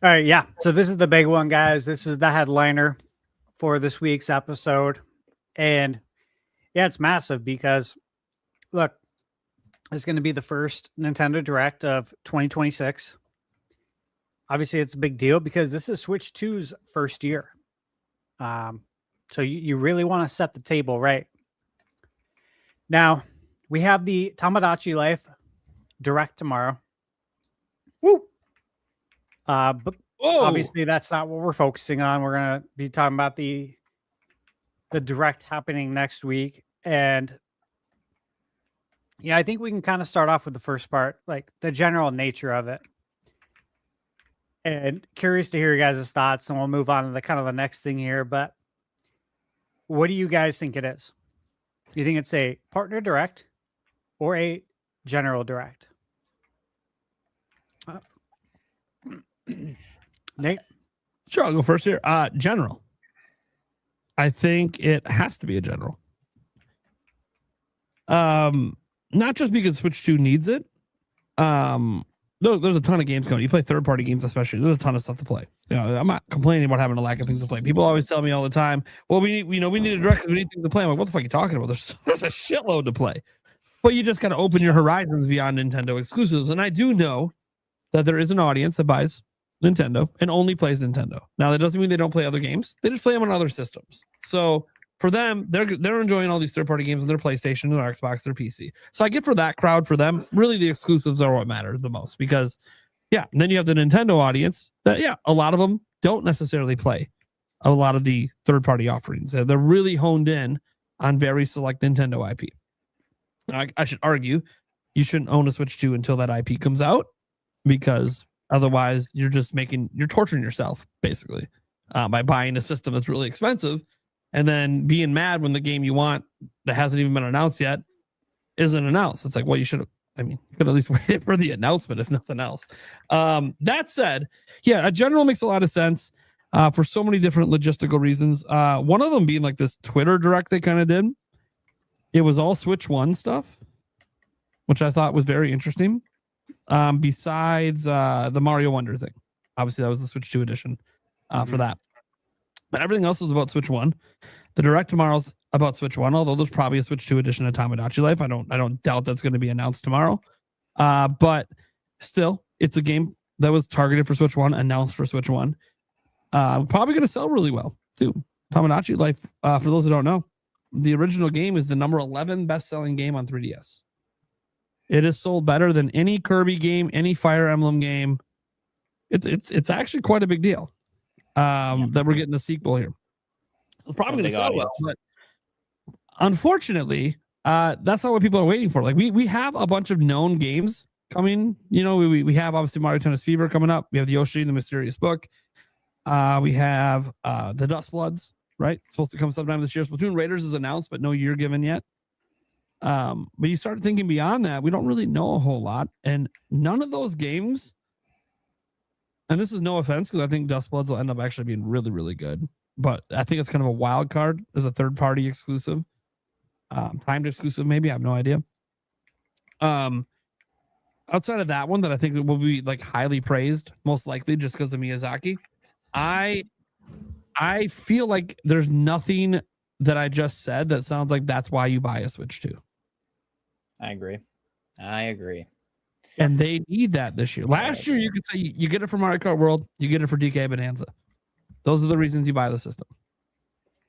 All right, yeah. So this is the big one, guys. This is the headliner for this week's episode. And yeah, it's massive because look, it's going to be the first Nintendo Direct of 2026. Obviously, it's a big deal because this is Switch 2's first year. So you really want to set the table right. Now, we have the Tamagotchi Life Direct tomorrow. Woo! But obviously, that's not what we're focusing on. We're going to be talking about the Direct happening next week. And yeah, I think we can kind of start off with the first part, like the general nature of it. And curious to hear your guys' thoughts, and we'll move on to the kind of the next thing here. But what do you guys think it is? Do you think it's a partner direct or a general direct? Nate? Sure, I'll go first here. General. I think it has to be a general. Not just because Switch 2 needs it. There's a ton of games coming. You play third-party games, especially. There's a ton of stuff to play. You know, I'm not complaining about having a lack of things to play. People always tell me all the time, "Well, we need a direct because we need things to play." I'm like, "What the fuck are you talking about? There's a shitload to play." But you just got to open your horizons beyond Nintendo exclusives. And I do know that there is an audience that buys Nintendo and only plays Nintendo. Now, that doesn't mean they don't play other games. They just play them on other systems. So for them, they're enjoying all these third-party games on their PlayStation, their Xbox, their PC. So I get for that crowd, for them, really the exclusives are what matter the most because, yeah, and then you have the Nintendo audience that, yeah, a lot of them don't necessarily play a lot of the third-party offerings. They're really honed in on very select Nintendo IP. I should argue you shouldn't own a Switch 2 until that IP comes out because otherwise you're torturing yourself, basically, by buying a system that's really expensive and then being mad when the game you want that hasn't even been announced yet isn't announced. It's like, well, you could at least wait for the announcement, if nothing else. That said, yeah, a general makes a lot of sense for so many different logistical reasons. One of them being like this Twitter direct they kind of did. It was all Switch 1 stuff, which I thought was very interesting. Besides the Mario Wonder thing. Obviously, that was the Switch 2 edition for that. But everything else was about Switch 1. The Direct tomorrow's about Switch 1, although there's probably a Switch 2 edition of Tamagotchi Life. I don't doubt that's going to be announced tomorrow. But still, it's a game that was targeted for Switch 1, announced for Switch 1. Probably going to sell really well, too. Tamagotchi Life, for those who don't know, the original game is the number 11 best-selling game on 3DS. It is sold better than any Kirby game, any Fire Emblem game. It's actually quite a big deal that we're getting a sequel here. So it's probably going to sell well. But unfortunately, that's not what people are waiting for. Like we have a bunch of known games coming. You know, we have obviously Mario Tennis Fever coming up. We have the Yoshi and the Mysterious Book. We have the Dust Bloods, right? It's supposed to come sometime this year. Splatoon Raiders is announced, but no year given yet. But you start thinking beyond that, we don't really know a whole lot. And none of those games, and this is no offense, because I think Dust Bloods will end up actually being really, really good. But I think it's kind of a wild card as a third-party exclusive. Timed exclusive, maybe. I have no idea. Outside of that one that I think will be like highly praised, most likely just because of Miyazaki, I feel like there's nothing that I just said that sounds like that's why you buy a Switch 2. I agree. And they need that this year. Last year, you could say you get it for Mario Kart World, you get it for DK Bonanza. Those are the reasons you buy the system.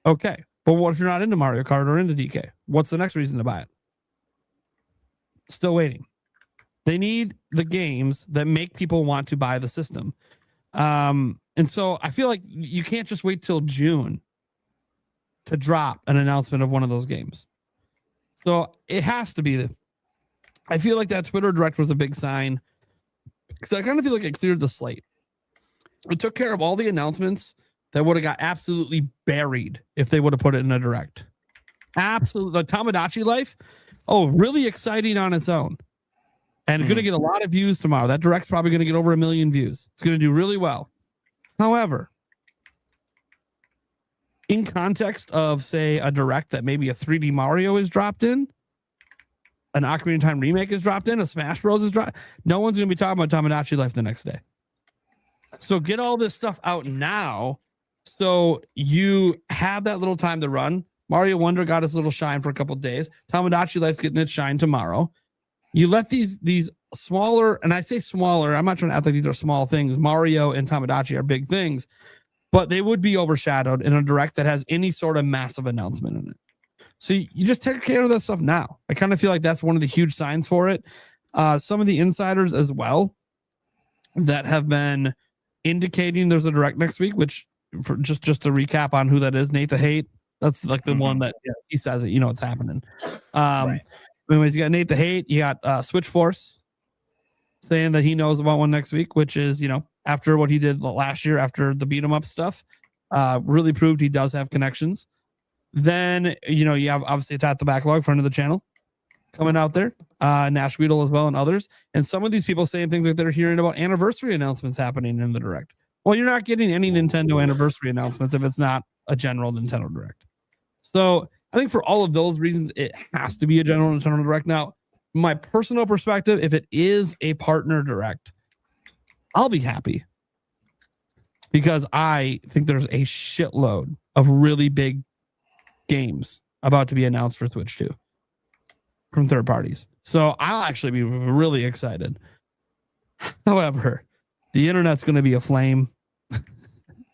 Okay, but what if you're not into Mario Kart or into DK? What's the next reason to buy it? Still waiting. They need the games that make people want to buy the system. And so I feel like you can't just wait till June to drop an announcement of one of those games. So it has to be I feel like that Twitter Direct was a big sign because I kind of feel like it cleared the slate. It took care of all the announcements that would have got absolutely buried if they would have put it in a Direct. Absolutely. Like Tamagotchi Life, really exciting on its own. And going to get a lot of views tomorrow. That Direct's probably going to get over 1 million views. It's going to do really well. However, in context of, say, a Direct that maybe a 3D Mario is dropped in, an Ocarina of Time remake is dropped in, a Smash Bros is dropped, no one's going to be talking about Tamagotchi Life the next day. So get all this stuff out now, so you have that little time to run. Mario Wonder got his little shine for a couple days. Tamagotchi Life's getting its shine tomorrow. You let these smaller, and I say smaller, I'm not trying to act like these are small things. Mario and Tamagotchi are big things, but they would be overshadowed in a direct that has any sort of massive announcement in it. So you just take care of that stuff now. I kind of feel like that's one of the huge signs for it. Some of the insiders as well that have been indicating there's a direct next week, which for just to recap on who that is, Nate the Hate. That's like the one that he says it, you know, it's happening. Right. Anyways, you got Nate the Hate, you got Switch Force saying that he knows about one next week, which is, you know, after what he did last year after the beat 'em up stuff, really proved he does have connections. Then, you know, you have obviously Attack the Backlog, friend of the channel, coming out there, Nash Weedle as well, and others. And some of these people saying things like they're hearing about anniversary announcements happening in the direct. Well, you're not getting any Nintendo anniversary announcements if it's not a general Nintendo direct. So I think for all of those reasons, it has to be a general Nintendo direct. Now, my personal perspective, if it is a partner direct, I'll be happy because I think there's a shitload of really big games about to be announced for Switch 2 from third parties. So I'll actually be really excited. However, the internet's going to be aflame.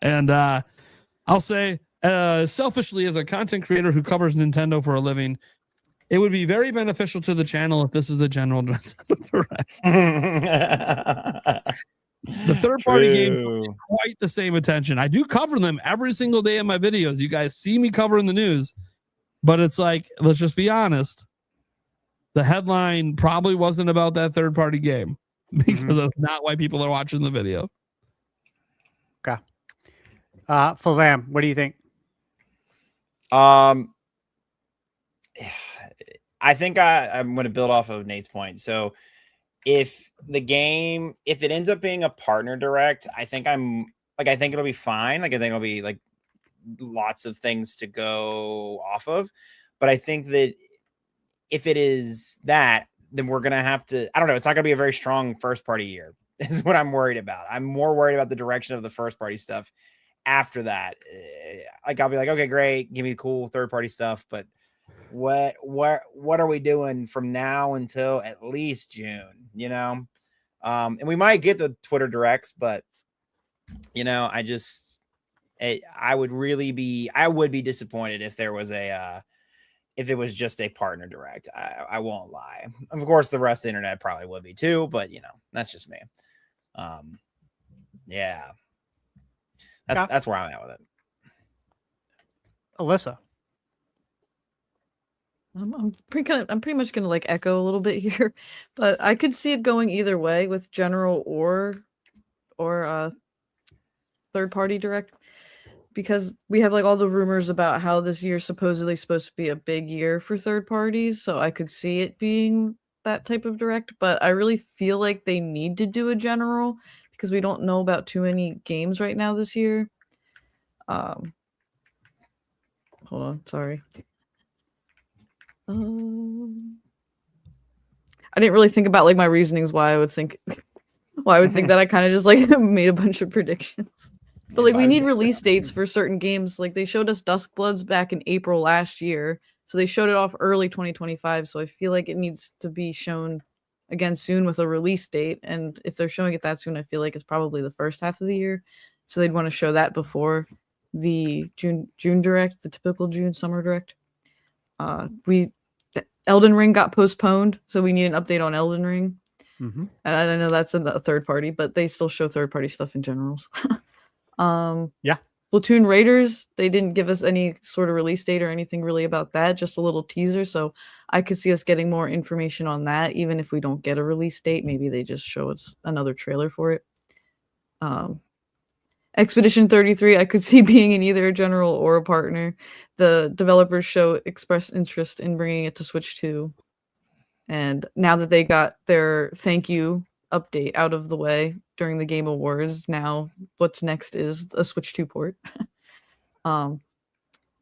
And I'll say, selfishly, as a content creator who covers Nintendo for a living, it would be very beneficial to the channel if this is the general direct. The third-party game don't get quite the same attention. I do cover them every single day in my videos. You guys see me covering the news, but it's like, let's just be honest. The headline probably wasn't about that third-party game because that's not why people are watching the video. Okay. Flavam, what do you think? I think I'm going to build off of Nate's point. So if it ends up being a partner direct, I think it'll be fine. Like, I think it'll be like lots of things to go off of. But I think that if it is that, then we're going to have to, I don't know, it's not going to be a very strong first party year is what I'm worried about. I'm more worried about the direction of the first party stuff. After that, like, I'll be like, okay, great, give me cool third party stuff, but what are we doing from now until at least June, you know? And we might get the Twitter directs, but you know, I would be disappointed if there was if it was just a partner direct. I won't lie. Of course, the rest of the internet probably would be too, but you know, that's just me. Yeah. That's where I'm at with it. Alyssa. I'm pretty much gonna like echo a little bit here, but I could see it going either way with general or third party direct, because we have like all the rumors about how this year's supposedly supposed to be a big year for third parties, so I could see it being that type of direct, but I really feel like they need to do a general because we don't know about too many games right now this year. Hold on, sorry. I didn't really think about like my reasonings why I would think that. I kind of just like made a bunch of predictions. But like we need release dates for certain games. Like they showed us Duskbloods back in April last year, so they showed it off early 2025. So I feel like it needs to be shown again soon with a release date. And if they're showing it that soon, I feel like it's probably the first half of the year. So they'd want to show that before the June direct, the typical June summer direct. Elden Ring got postponed, so we need an update on Elden Ring. And I know that's in the third party, but they still show third party stuff in generals. Yeah. Splatoon Raiders, they didn't give us any sort of release date or anything really about that, just a little teaser. So I could see us getting more information on that, even if we don't get a release date. Maybe they just show us another trailer for it. Expedition 33, I could see being in either a general or a partner. The developers expressed interest in bringing it to Switch 2. And now that they got their thank you update out of the way during the Game Awards, now what's next is a Switch 2 port. I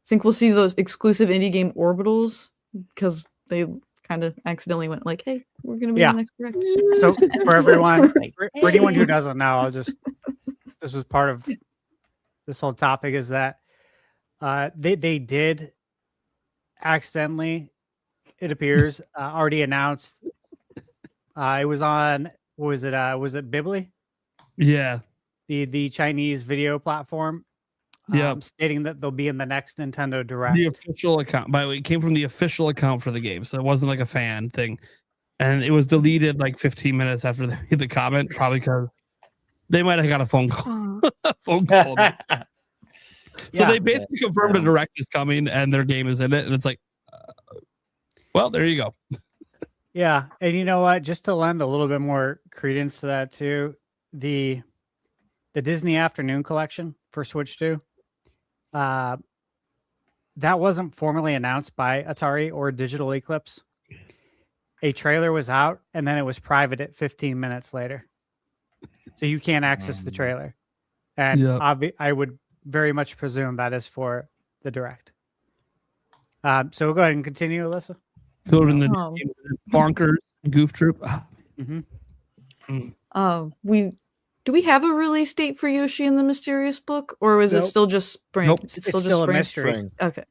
think we'll see those exclusive indie game orbitals because they kind of accidentally went like, hey, we're going to be in the next direct. So for everyone, for anyone who doesn't know, I'll just this was part of this whole topic is that they did accidentally, it appears, already announced. It was on, was it Bibly, Yeah. the Chinese video platform, Yep. stating that they'll be in the next Nintendo Direct. The official account. By the way, it came from the official account for the game, so it wasn't like a fan thing. And it was deleted like 15 minutes after they made the comment, probably because they might have got a phone call. phone call. So Yeah. they basically confirmed a Direct is coming and their game is in it, and it's like, well, there you go. Yeah, and you know what? Just to lend a little bit more credence to that too, the Disney Afternoon Collection for Switch 2, that wasn't formally announced by Atari or Digital Eclipse. A trailer was out, and then it was private 15 minutes later, so you can't access the trailer. And Yep. I would very much presume that is for the Direct. So we'll go ahead and continue, Alyssa. Go in the bonkers goof troop. Do we have a release date for Yoshi and the Mysterious Book, or is it Nope. still just spring? Nope. It's It's still still just a spring. mystery. Okay.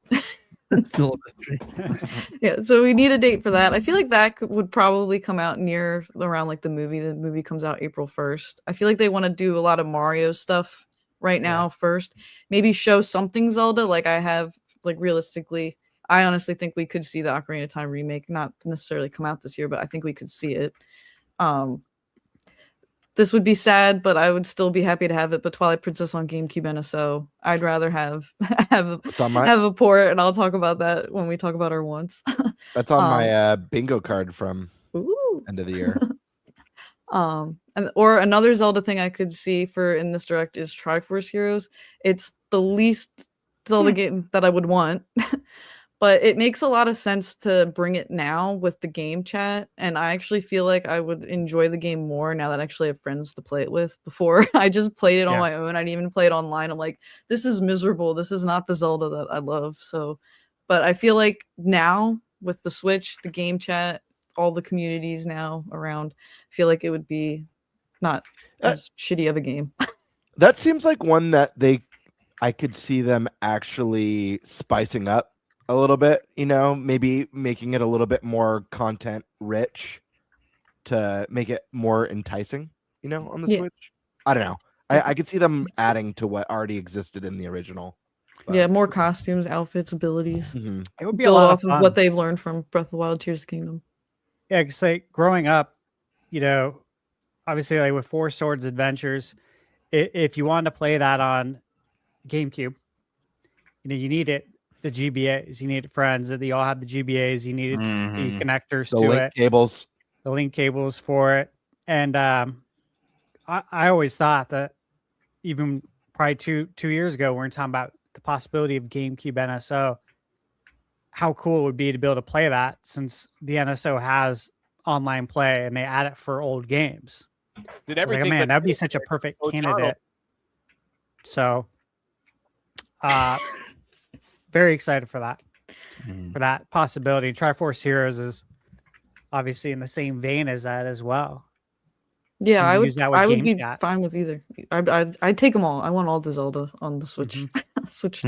It's still a mystery. Yeah, so we need a date for that. I feel like that would probably come out near around like the movie. The movie comes out April 1st. I feel like they want to do a lot of Mario stuff right now first. Maybe show something Zelda. Like realistically, I honestly think we could see the Ocarina of Time remake, not necessarily come out this year, but I think we could see it. This would be sad, but I would still be happy to have it. But Twilight Princess on GameCube NSO, I'd rather have a port, and I'll talk about that when we talk about our wants. That's on my bingo card from Ooh. end of the year. Or another Zelda thing I could see for in this Direct is Triforce Heroes. It's the least Zelda game that I would want. But it makes a lot of sense to bring it now with the game chat, and I actually feel like I would enjoy the game more now that I actually have friends to play it with. Before I just played it on my own. I didn't even play it online. I'm like, this is miserable. This is not the Zelda that I love. So, but I feel like now with the Switch, the game chat, all the communities now around, I feel like it would be not as shitty of a game. That seems like one that I could see them actually spicing up a little bit, maybe making it a little bit more content rich to make it more enticing, on the Switch. I don't know. I could see them adding to what already existed in the original. But... Yeah, more costumes, outfits, abilities. Mm-hmm. It would be build a lot off of fun. what they've learned from Breath of the Wild, Tears of the Kingdom. Yeah, because like growing up, obviously like with Four Swords Adventures, if you wanted to play that on GameCube, you need it. The GBAs, you needed friends that they all had the GBAs. You needed the connectors the to link it, cables, the link cables for it. And I always thought that even probably two years ago, we were talking about the possibility of GameCube NSO. How cool it would be to be able to play that, since the NSO has online play and they add it for old games. Did I was like, everything? man, that'd be such a perfect candidate. So, very excited for that possibility. Triforce Heroes is obviously in the same vein as that as well. Yeah, I would be chat. fine with either. I'd take them all. I want all the Zelda on the Switch. Switch.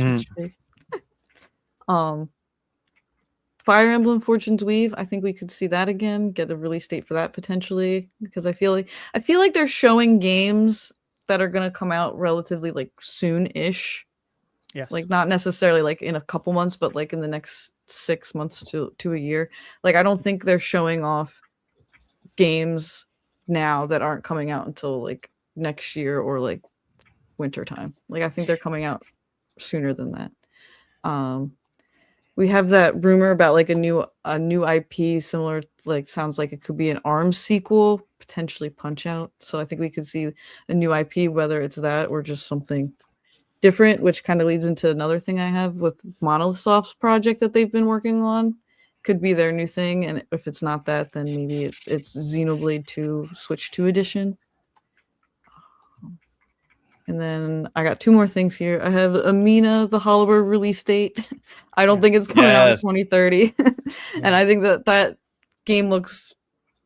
Fire Emblem Fortune's Weave. I think we could see that again. Get a release date for that potentially, because I feel like they're showing games that are gonna come out relatively like soon-ish. Yes. Like not necessarily like in a couple months, but like in the next 6 months to a year. Like I don't think they're showing off games now that aren't coming out until like next year or like winter time. Like I think they're coming out sooner than that. We have that rumor about like a new IP similar, like sounds like it could be an ARMS sequel, potentially Punch Out. So I think we could see a new IP, whether it's that or just something different, which kind of leads into another thing I have with Monolith Soft's project that they've been working on. Could be their new thing, and if it's not that, then maybe it's Xenoblade 2 Switch 2 edition. And then I got two more things here. I have Amina the Hollower release date. I don't think it's coming out in 2030. And I think that game looks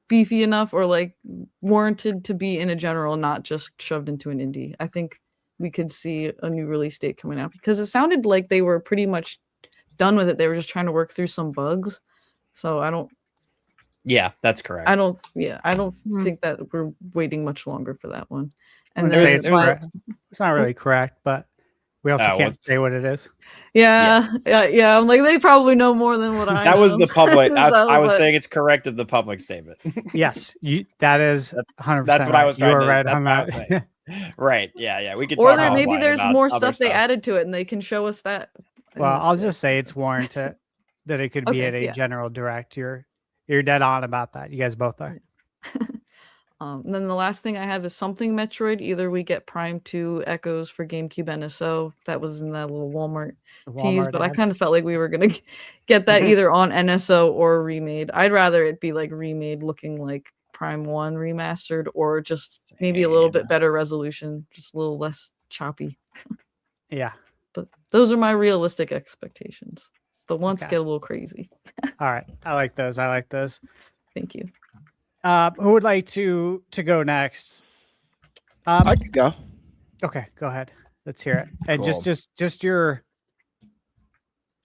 beefy enough or like warranted to be in a general, not just shoved into an indie. I think we could see a new release date coming out, because it sounded like they were pretty much done with it. They were just trying to work through some bugs. So I don't think that we're waiting much longer for that one. And Wouldn't say then it's correct. It's not really correct, but we also can't what's- say what it is. yeah. I'm like, they probably know more than what I know. That was the public. I was but- saying it's correct of the public statement. Yes, that is 100%. That's what I was You trying are to. right That's on what I was that. saying. Right. Yeah. We could Or talk maybe offline there's about more other stuff they added to it, and they can show us that. Well, I'll just say it's warranted that it could be Okay, at a yeah. general direct. You're dead on about that. You guys both are. And then the last thing I have is something Metroid. Either we get Prime 2 Echoes for GameCube NSO. That was in that little Walmart tease, but I kind of felt like we were going to get that either on NSO or remade. I'd rather it be like remade, looking like Prime 1 remastered, or just maybe a little bit better resolution, just a little less choppy. Yeah. But those are my realistic expectations. But once Okay. get a little crazy. All right. I like those. Thank you. Who would like to go next? I could go. Okay, go ahead. Let's hear it. And Cool. just your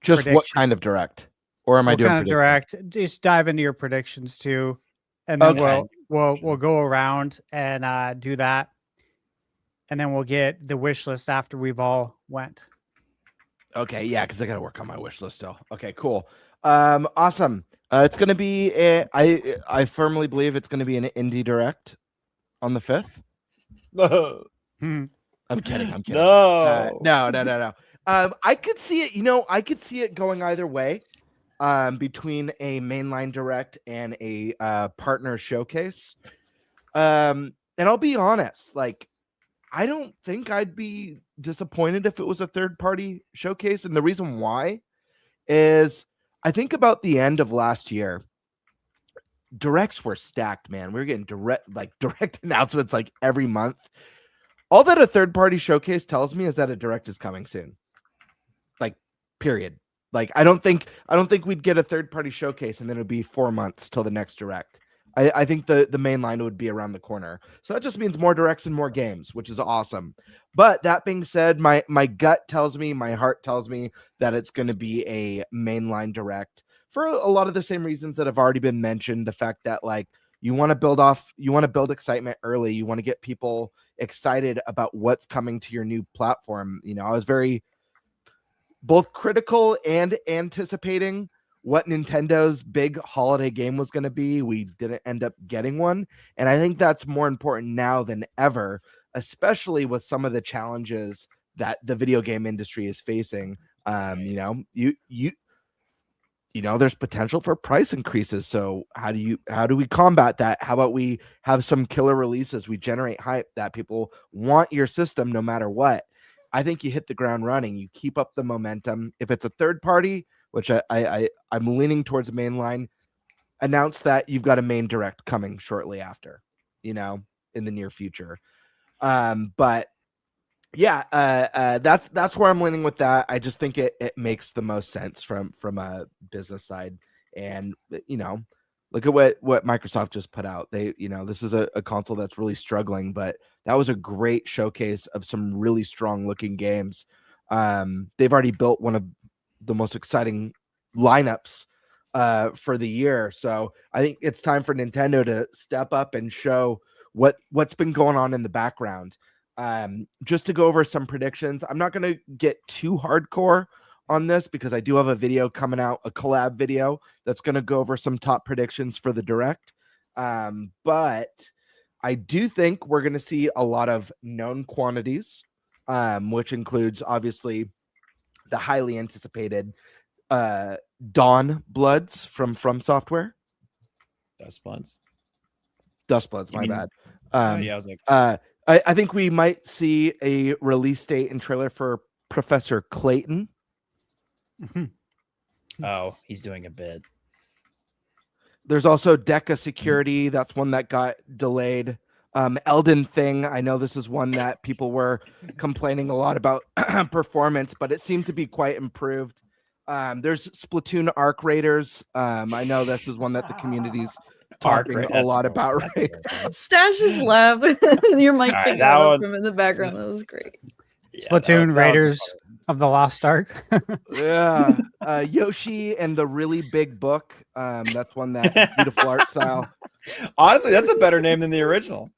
Just what prediction. kind of direct? Or am I what doing kind of prediction? direct? Just dive into your predictions too, and then Okay. we'll go around and do that, and then we'll get the wish list after we've all went. Okay, yeah, because I got to work on my wish list still. Okay, cool. Awesome. It's gonna be I firmly believe it's gonna be an indie direct on the 5th. No. Hmm. I'm kidding. I'm kidding. No. No. I could see it. I could see it going either way. Between a mainline direct and a partner showcase. And I'll be honest, like, I don't think I'd be disappointed if it was a third-party showcase, and the reason why is I think about the end of last year. Directs were stacked, man. We were getting direct announcements like every month. All that a third-party showcase tells me is that a direct is coming soon. Like, period. Like, I don't think we'd get a third-party showcase and then it'd be 4 months till the next direct. I think the main line would be around the corner. So that just means more directs and more games, which is awesome. But that being said, my gut tells me, my heart tells me that it's going to be a mainline direct for a lot of the same reasons that have already been mentioned. The fact that, like, you want to build excitement early. You want to get people excited about what's coming to your new platform. I was very both critical and anticipating what Nintendo's big holiday game was going to be. We didn't end up getting one. And I think that's more important now than ever, especially with some of the challenges that the video game industry is facing. There's potential for price increases. So how do we combat that? How about we have some killer releases? We generate hype that people want your system no matter what. I think you hit the ground running. You keep up the momentum. If it's a third party, which I'm leaning towards the main line, announce that you've got a main direct coming shortly after, in the near future. But yeah, that's where I'm leaning with that. I just think it makes the most sense from a business side. And look at what Microsoft just put out. This is a console that's really struggling, but that was a great showcase of some really strong looking games. They've already built one of the most exciting lineups for the year. So I think it's time for Nintendo to step up and show what's been going on in the background. Just to go over some predictions, I'm not going to get too hardcore on this because I do have a video coming out, a collab video that's going to go over some top predictions for the direct. But I do think we're going to see a lot of known quantities, which includes obviously the highly anticipated Dawn Bloods from Software. Dustbloods, my bad. I was like, I think we might see a release date and trailer for Professor Clayton. oh, he's doing a bit. There's also Deca Security. That's one that got delayed. Elden Thing. I know this is one that people were complaining a lot about performance, but it seemed to be quite improved. There's Splatoon Arc Raiders. I know this is one that the community's talking a lot about, right? Stash is laugh. Your mic All right, picked that that up one- from in the background. That was great. Splatoon Raiders of the Lost Ark. Yeah, Yoshi and the really big book. That's one that beautiful art style. Honestly, that's a better name than the original.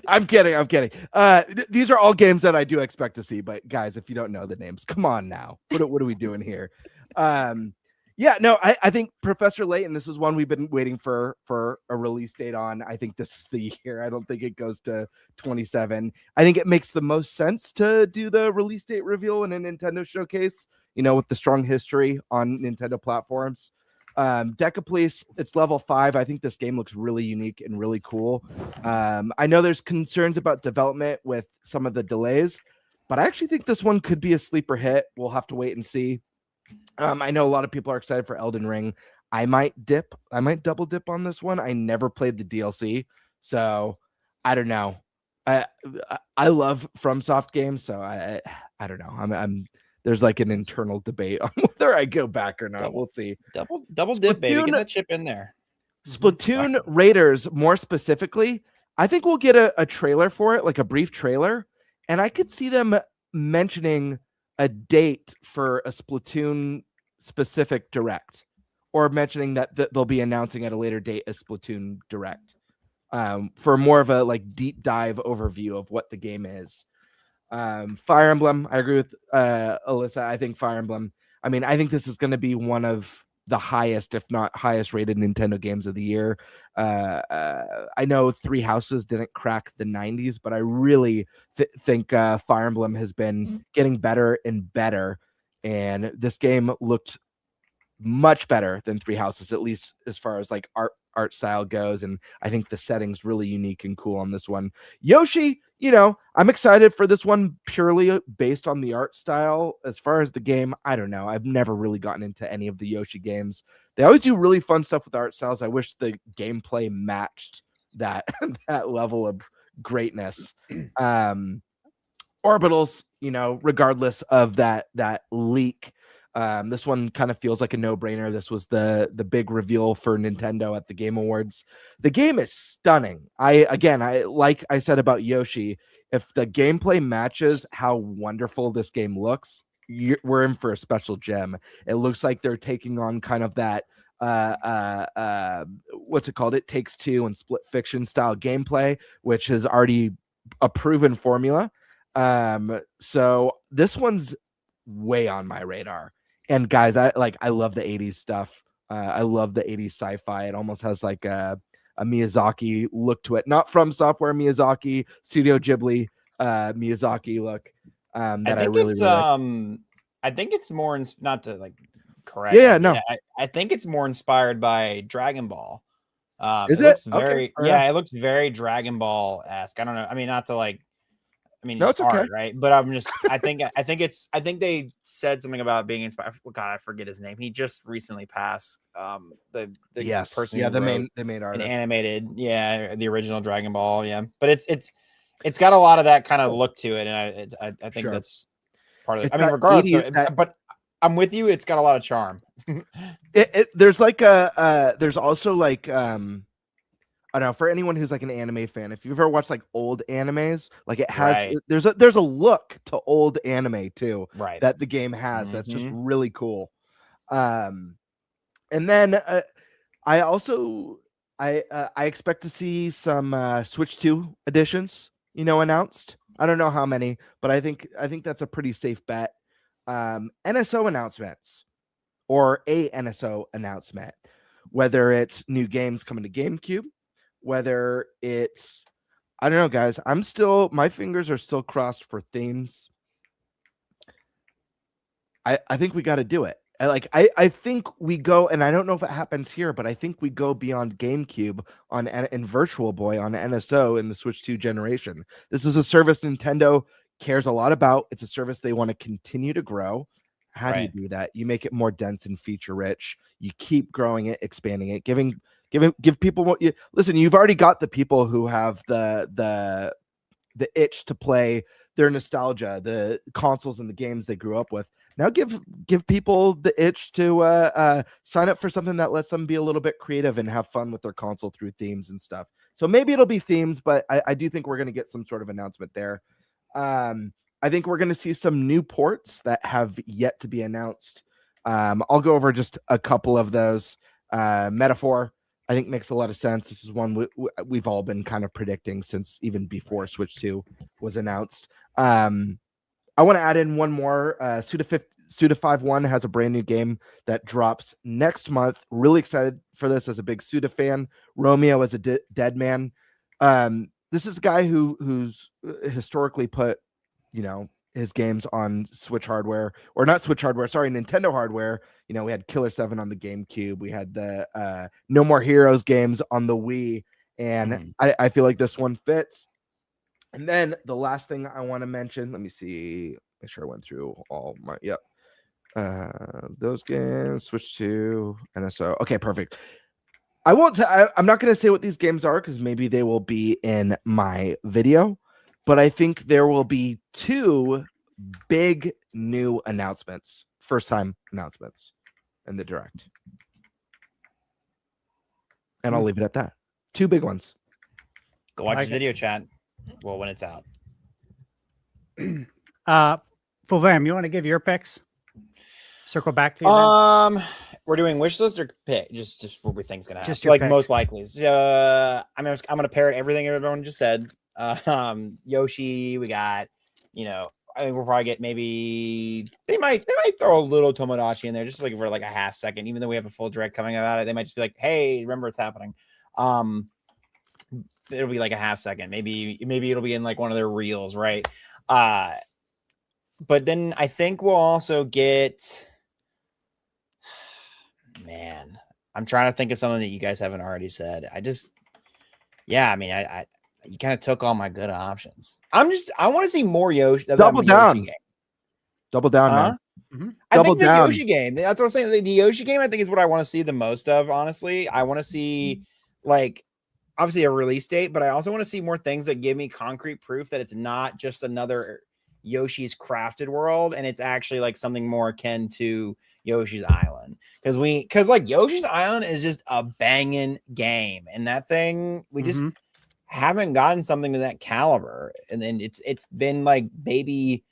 I'm kidding. These are all games that I do expect to see. But guys, if you don't know the names, come on now. What are we doing here? Yeah, no, I think Professor Layton, this is one we've been waiting for a release date on. I think this is the year. I don't think it goes to 27. I think it makes the most sense to do the release date reveal in a Nintendo showcase, with the strong history on Nintendo platforms. Deca Police, it's level 5. I think this game looks really unique and really cool. I know there's concerns about development with some of the delays, but I actually think this one could be a sleeper hit. We'll have to wait and see. I know a lot of people are excited for Elden Ring. I might double dip on this one. I never played the DLC, so I don't know. I love FromSoft games, so I don't know. I'm there's like an internal debate on whether I go back or not. We'll see. Double dip, baby. Get that chip in there. Splatoon Raiders, more specifically, I think we'll get a trailer for it, like a brief trailer, and I could see them mentioning a date for a Splatoon specific direct, or mentioning that they'll be announcing at a later date a Splatoon direct, for more of a like deep dive overview of what the game is. Fire Emblem, I agree with Alyssa. I think Fire Emblem, I think this is going to be one of the highest, if not highest rated Nintendo games of the year. I know Three Houses didn't crack the 90s, but I really think Fire Emblem has been getting better and better. And this game looked much better than Three Houses, at least as far as like art style goes. And I think the setting's really unique and cool on this one. Yoshi, I'm excited for this one purely based on the art style. As far as the game, I don't know. I've never really gotten into any of the Yoshi games. They always do really fun stuff with art styles. I wish the gameplay matched that that level of greatness. Orbitals, regardless of that leak, this one kind of feels like a no-brainer. This was the big reveal for Nintendo at the Game Awards. The game is stunning. I like I said about Yoshi, if the gameplay matches how wonderful this game looks, we're in for a special gem. It looks like they're taking on kind of that what's it called? It Takes Two and Split Fiction style gameplay, which is already a proven formula. So this one's way on my radar. And guys, I love the 80s stuff. I love the 80s sci-fi. It almost has like a Miyazaki look to it. Not From Software Miyazaki, Studio Ghibli Miyazaki look. That I really like. I think it's more not to like correct. Yeah, no. I think it's more inspired by Dragon Ball. Is it? Looks very Okay, it looks very Dragon Ball-esque. I don't know. Not to like No, it's hard, okay. right? But I think they said something about being inspired. God, I forget his name. He just recently passed. The person. Yeah, who the wrote main an artist. animated, the original Dragon Ball, But it's got a lot of that kind of look to it, and I think Sure. that's part of it. It's that regardless, 80s but I'm with you. It's got a lot of charm. There's like there's also like I don't know, for anyone who's like an anime fan, if you've ever watched like old animes, like it has Right. there's a look to old anime too, Right. that the game has. That's just really cool. And then I also I expect to see some Switch 2 editions, announced. I don't know how many, but I think that's a pretty safe bet. NSO announcements, or a NSO announcement, whether it's new games coming to GameCube, whether it's, I don't know, guys. My fingers are still crossed for themes. I think we got to do it. I think we go, and I don't know if it happens here, but I think we go beyond GameCube in Virtual Boy on NSO in the Switch 2 generation. This is a service Nintendo cares a lot about. It's a service they want to continue to grow. How do you do that? You make it more dense and feature rich. You keep growing it, expanding it, give people what you listen. You've already got the people who have the itch to play their nostalgia, the consoles and the games they grew up with. Now give people the itch to sign up for something that lets them be a little bit creative and have fun with their console through themes and stuff. So maybe it'll be themes, but I do think we're going to get some sort of announcement there. I think we're going to see some new ports that have yet to be announced. I'll go over just a couple of those. Metaphor, I think, makes a lot of sense. This is one we've all been kind of predicting since even before Switch 2 was announced. I want to add in one more. Suda 5.1 has a brand new game that drops next month. Really excited for this as a big Suda fan. Romeo is a dead man. This is a guy who's historically put, his games on Switch hardware, or not Switch hardware, sorry, Nintendo hardware. We had Killer 7 on the GameCube. We had the No More Heroes games on the Wii. And I feel like this one fits. And then the last thing I want to mention, let me see, make sure I went through all my, those games, Switch 2, NSO. Okay, perfect. I'm not going to say what these games are because maybe they will be in my video, but I think there will be 2 big new announcements, first time announcements in the Direct. And I'll leave it at that. 2 big ones. Go watch this video, chat. Well, when it's out. Fulvam, you want to give your picks? Circle back to you. We're doing wish list or pick, just what we think's gonna happen. Just your like picks. Most likely. I'm gonna parrot everything everyone just said. Yoshi, we got, I think we'll probably get maybe they might throw a little Tomodachi in there just like for like a half second, even though we have a full direct coming about it. They might just be like, hey, remember it's happening. It'll be like a half second. Maybe it'll be in like one of their reels, right? But then I think we'll also get, man, I'm trying to think of something that you guys haven't already said. You kind of took all my good options. I want to see more Yoshi. Double down. Yoshi game. Double down, man. Mm-hmm. I Double think the down. Yoshi game. That's what I'm saying. The Yoshi game, I think, is what I want to see the most of. Honestly, I want to see obviously a release date, but I also want to see more things that give me concrete proof that it's not just another Yoshi's Crafted World, and it's actually like something more akin to Yoshi's Island. Because like Yoshi's Island is just a banging game, and that thing we just haven't gotten something to that caliber. And then it's been like baby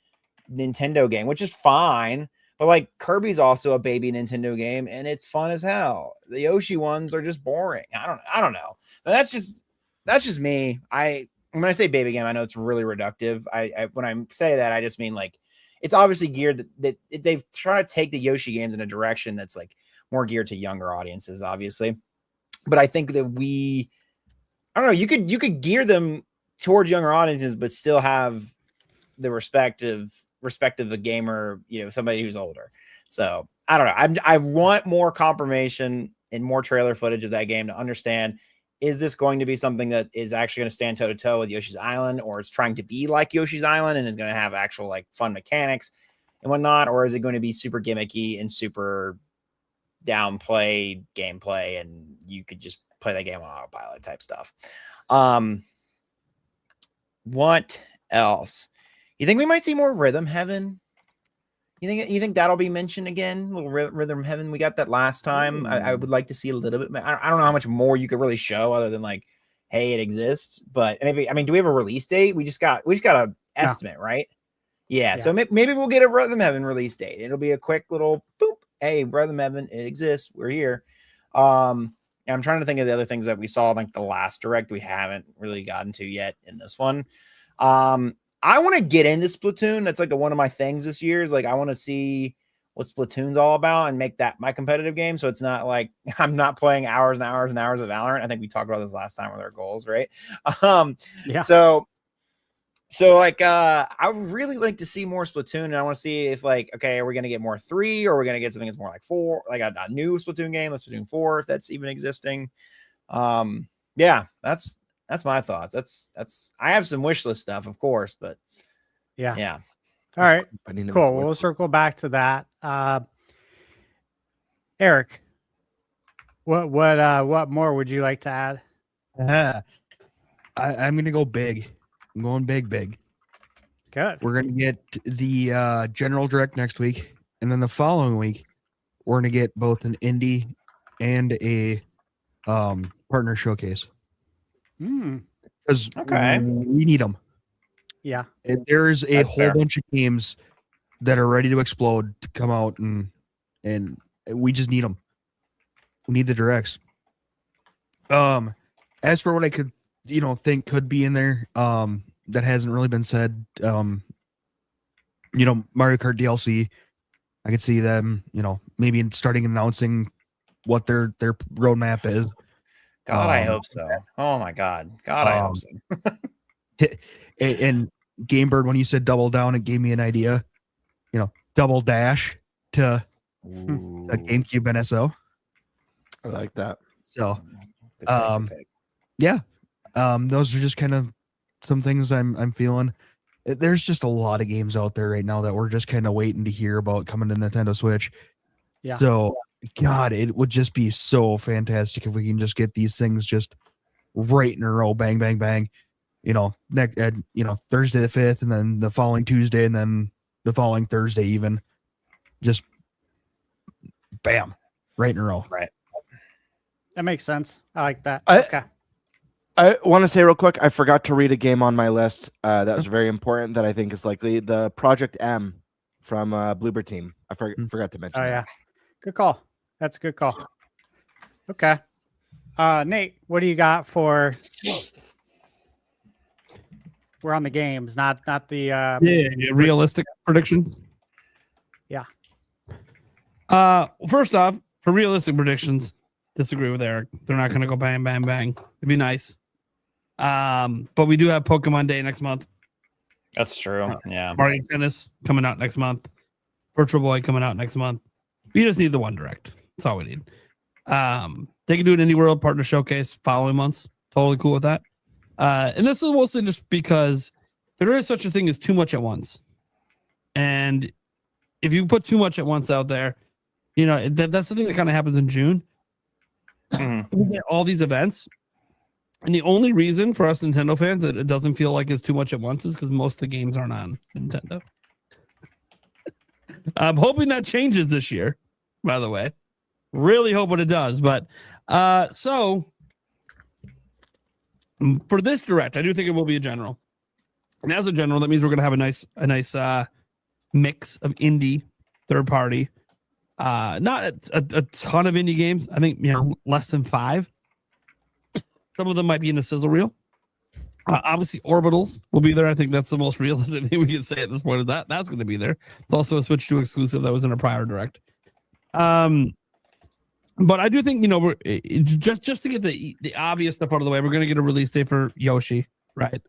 Nintendo game, which is fine. But like Kirby's also a baby Nintendo game, and it's fun as hell. The Yoshi ones are just boring. I don't know. But that's just me. When I say baby game, I know it's really reductive. When I say that, I just mean like it's obviously geared that they've tried to take the Yoshi games in a direction that's like more geared to younger audiences, obviously. But I think that I don't know, you could gear them towards younger audiences, but still have the respective of a gamer, somebody who's older. So I don't know. I want more confirmation and more trailer footage of that game to understand, is this going to be something that is actually going to stand toe to toe with Yoshi's Island, or it's trying to be like Yoshi's Island and is going to have actual like fun mechanics and whatnot? Or is it going to be super gimmicky and super downplayed gameplay and you could just play that game on autopilot type stuff? What else? You think we might see more Rhythm Heaven? You think that'll be mentioned again? A little Rhythm Heaven. We got that last time. I would like to see a little bit. I don't know how much more you could really show other than like, hey, it exists. But maybe, do we have a release date? We just got an estimate, right? Yeah. So maybe we'll get a Rhythm Heaven release date. It'll be a quick little boop. Hey, Rhythm Heaven, it exists. We're here. I'm trying to think of the other things that we saw like the last direct we haven't really gotten to yet in this one. I want to get into Splatoon. That's like one of my things this year is like, I want to see what Splatoon's all about and make that my competitive game. So it's not like I'm not playing hours and hours and hours of Valorant. I think we talked about this last time with our goals, right? So like, I would really like to see more Splatoon, and I want to see if like, okay, are we going to get more 3 or are we going to get something that's more like 4, like a new Splatoon game, like Splatoon 4, if that's even existing. That's my thoughts. That's I have some wish list stuff, of course, but yeah. All right, cool. We'll circle back to that. Eric, what more would you like to add? I'm gonna go big. I'm going big. Good. We're gonna get the general direct next week, and then the following week, we're gonna get both an indie and a partner showcase. Because we need them. Yeah. There's a That's whole fair. bunch of games that are ready to explode to come out, and we just need them. We need the directs. As for what I could, think could be in there, that hasn't really been said, Mario Kart DLC, I could see them, maybe starting announcing what their roadmap is. God, I hope so. Oh my God. God, I hope so. And Game Bird, when you said double down, it gave me an idea. Double dash to a GameCube NSO. I like that. So, Good pick, good pick. yeah, those are just kind of some things I'm feeling. There's just a lot of games out there right now that we're just kind of waiting to hear about coming to Nintendo Switch. Yeah. So, God, it would just be so fantastic if we can just get these things just right in a row, bang, bang, bang. Next, Thursday the 5th, and then the following Tuesday, and then the following Thursday, even just bam, right in a row. Right. That makes sense. I like that. I- Okay. I want to say real quick, I forgot to read a game on my list that was very important that I think is likely the Project M from Bloober Team. I forgot to mention Oh that. yeah. Good call. That's a good call. Okay. Nate, what do you got for? We're on the games, not the. Yeah, realistic predictions. Yeah. First off, for realistic predictions, disagree with Eric. They're not going to go bang, bang, bang. It'd be nice. But we do have Pokemon Day next month. That's true. Yeah. Mario Tennis coming out next month. Virtual Boy coming out next month. We just need the one direct. That's all we need. They can do an Indie World Partner Showcase following months. Totally cool with that. And this is mostly just because there is such a thing as too much at once. And if you put too much at once out there, that's the thing that kind of happens in June. Mhm. We get all these events. And the only reason for us Nintendo fans that it doesn't feel like it's too much at once is because most of the games aren't on Nintendo. I'm hoping that changes this year, by the way. Really hoping it does. But so for this direct, I do think it will be a general. And as a general, that means we're going to have a nice mix of indie third party. Not a ton of indie games. I think less than 5. Some of them might be in a sizzle reel. Obviously, Orbitals will be there. I think that's the most realistic thing we can say at this point. Is that's going to be there. It's also a Switch 2 exclusive that was in a prior direct. But I do think we're just to get the obvious stuff out of the way. We're going to get a release date for Yoshi, right?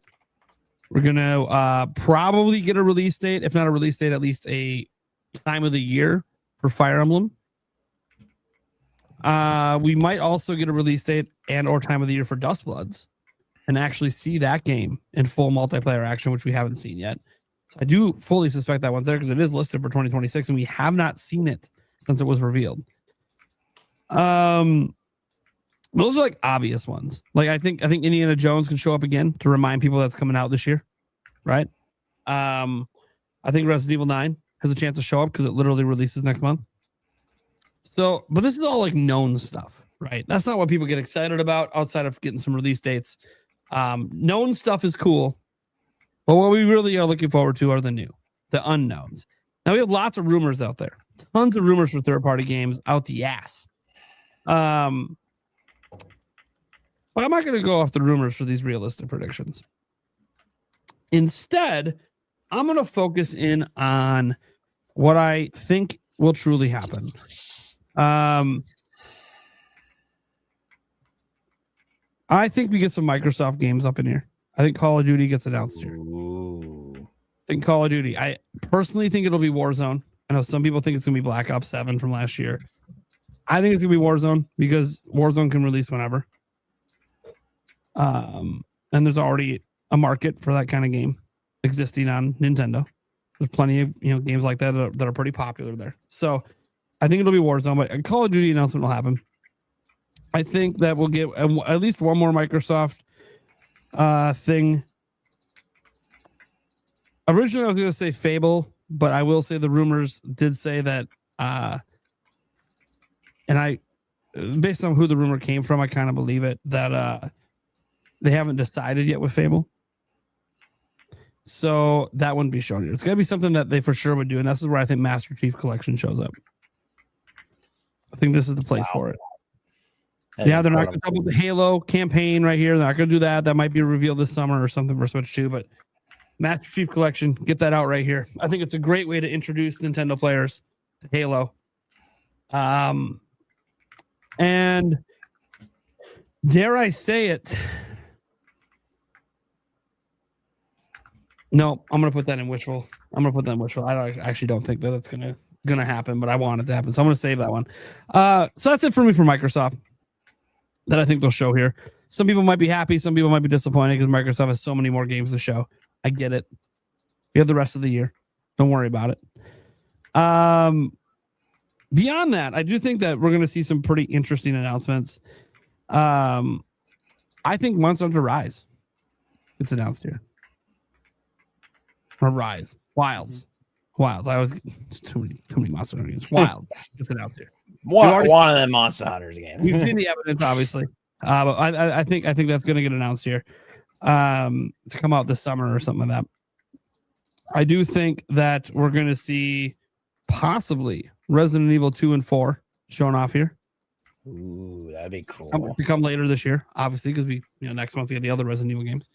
We're going to probably get a release date, if not a release date, at least a time of the year for Fire Emblem. We might also get a release date and or time of the year for Dust Bloods and actually see that game in full multiplayer action, which we haven't seen yet. So I do fully suspect that one's there because it is listed for 2026 and we have not seen it since it was revealed. Those are like obvious ones. Like I think Indiana Jones can show up again to remind people that's coming out this year, right? I think Resident Evil 9 has a chance to show up because it literally releases next month. So, but this is all like known stuff, right? That's not what people get excited about outside of getting some release dates. Known stuff is cool, but what we really are looking forward to are the unknowns. Now we have lots of rumors out there, tons of rumors for third-party games out the ass. But I'm not going to go off the rumors for these realistic predictions. Instead, I'm going to focus in on what I think will truly happen. I think we get some Microsoft games up in here. I think Call of Duty gets announced here. Ooh. I think Call of Duty. I personally think it'll be Warzone. I know some people think it's going to be Black Ops 7 from last year. I think it's going to be Warzone because Warzone can release whenever. And there's already a market for that kind of game existing on Nintendo. There's plenty of games like that that are pretty popular there. So I think it'll be Warzone, but a Call of Duty announcement will happen. I think that we'll get at least one more Microsoft thing. Originally, I was going to say Fable, but I will say the rumors did say that, and I, based on who the rumor came from, I kind of believe it, that they haven't decided yet with Fable. So that wouldn't be shown here. It's gonna be something that they for sure would do, and this is where I think Master Chief Collection shows up. I think this is the place for it. That'd Yeah, be they're not incredible. going to double the Halo campaign right here. They're not going to do that. That might be revealed this summer or something for Switch 2. But Master Chief Collection, get that out right here. I think it's a great way to introduce Nintendo players to Halo. And dare I say it? No, I'm going to put that in wishful. I actually don't think that that's going to happen, but I want it to happen. So I'm going to save that one. So that's it for me for Microsoft. That I think they'll show here. Some people might be happy, some people might be disappointed because Microsoft has so many more games to show. I get it. We have the rest of the year. Don't worry about it. Beyond that, I do think that we're going to see some pretty interesting announcements. I think Monster Hunter Rise gets announced here. Or Rise. Wilds. I always too many Monster Hunter games. Wilds gets announced here. One of them Monster Hunters games. We've seen the evidence, obviously, but I think that's going to get announced here to come out this summer or something like that. I do think that we're going to see possibly Resident Evil 2 and 4 shown off here. Ooh, that'd be cool. To come later this year, obviously, because next month we have the other Resident Evil games.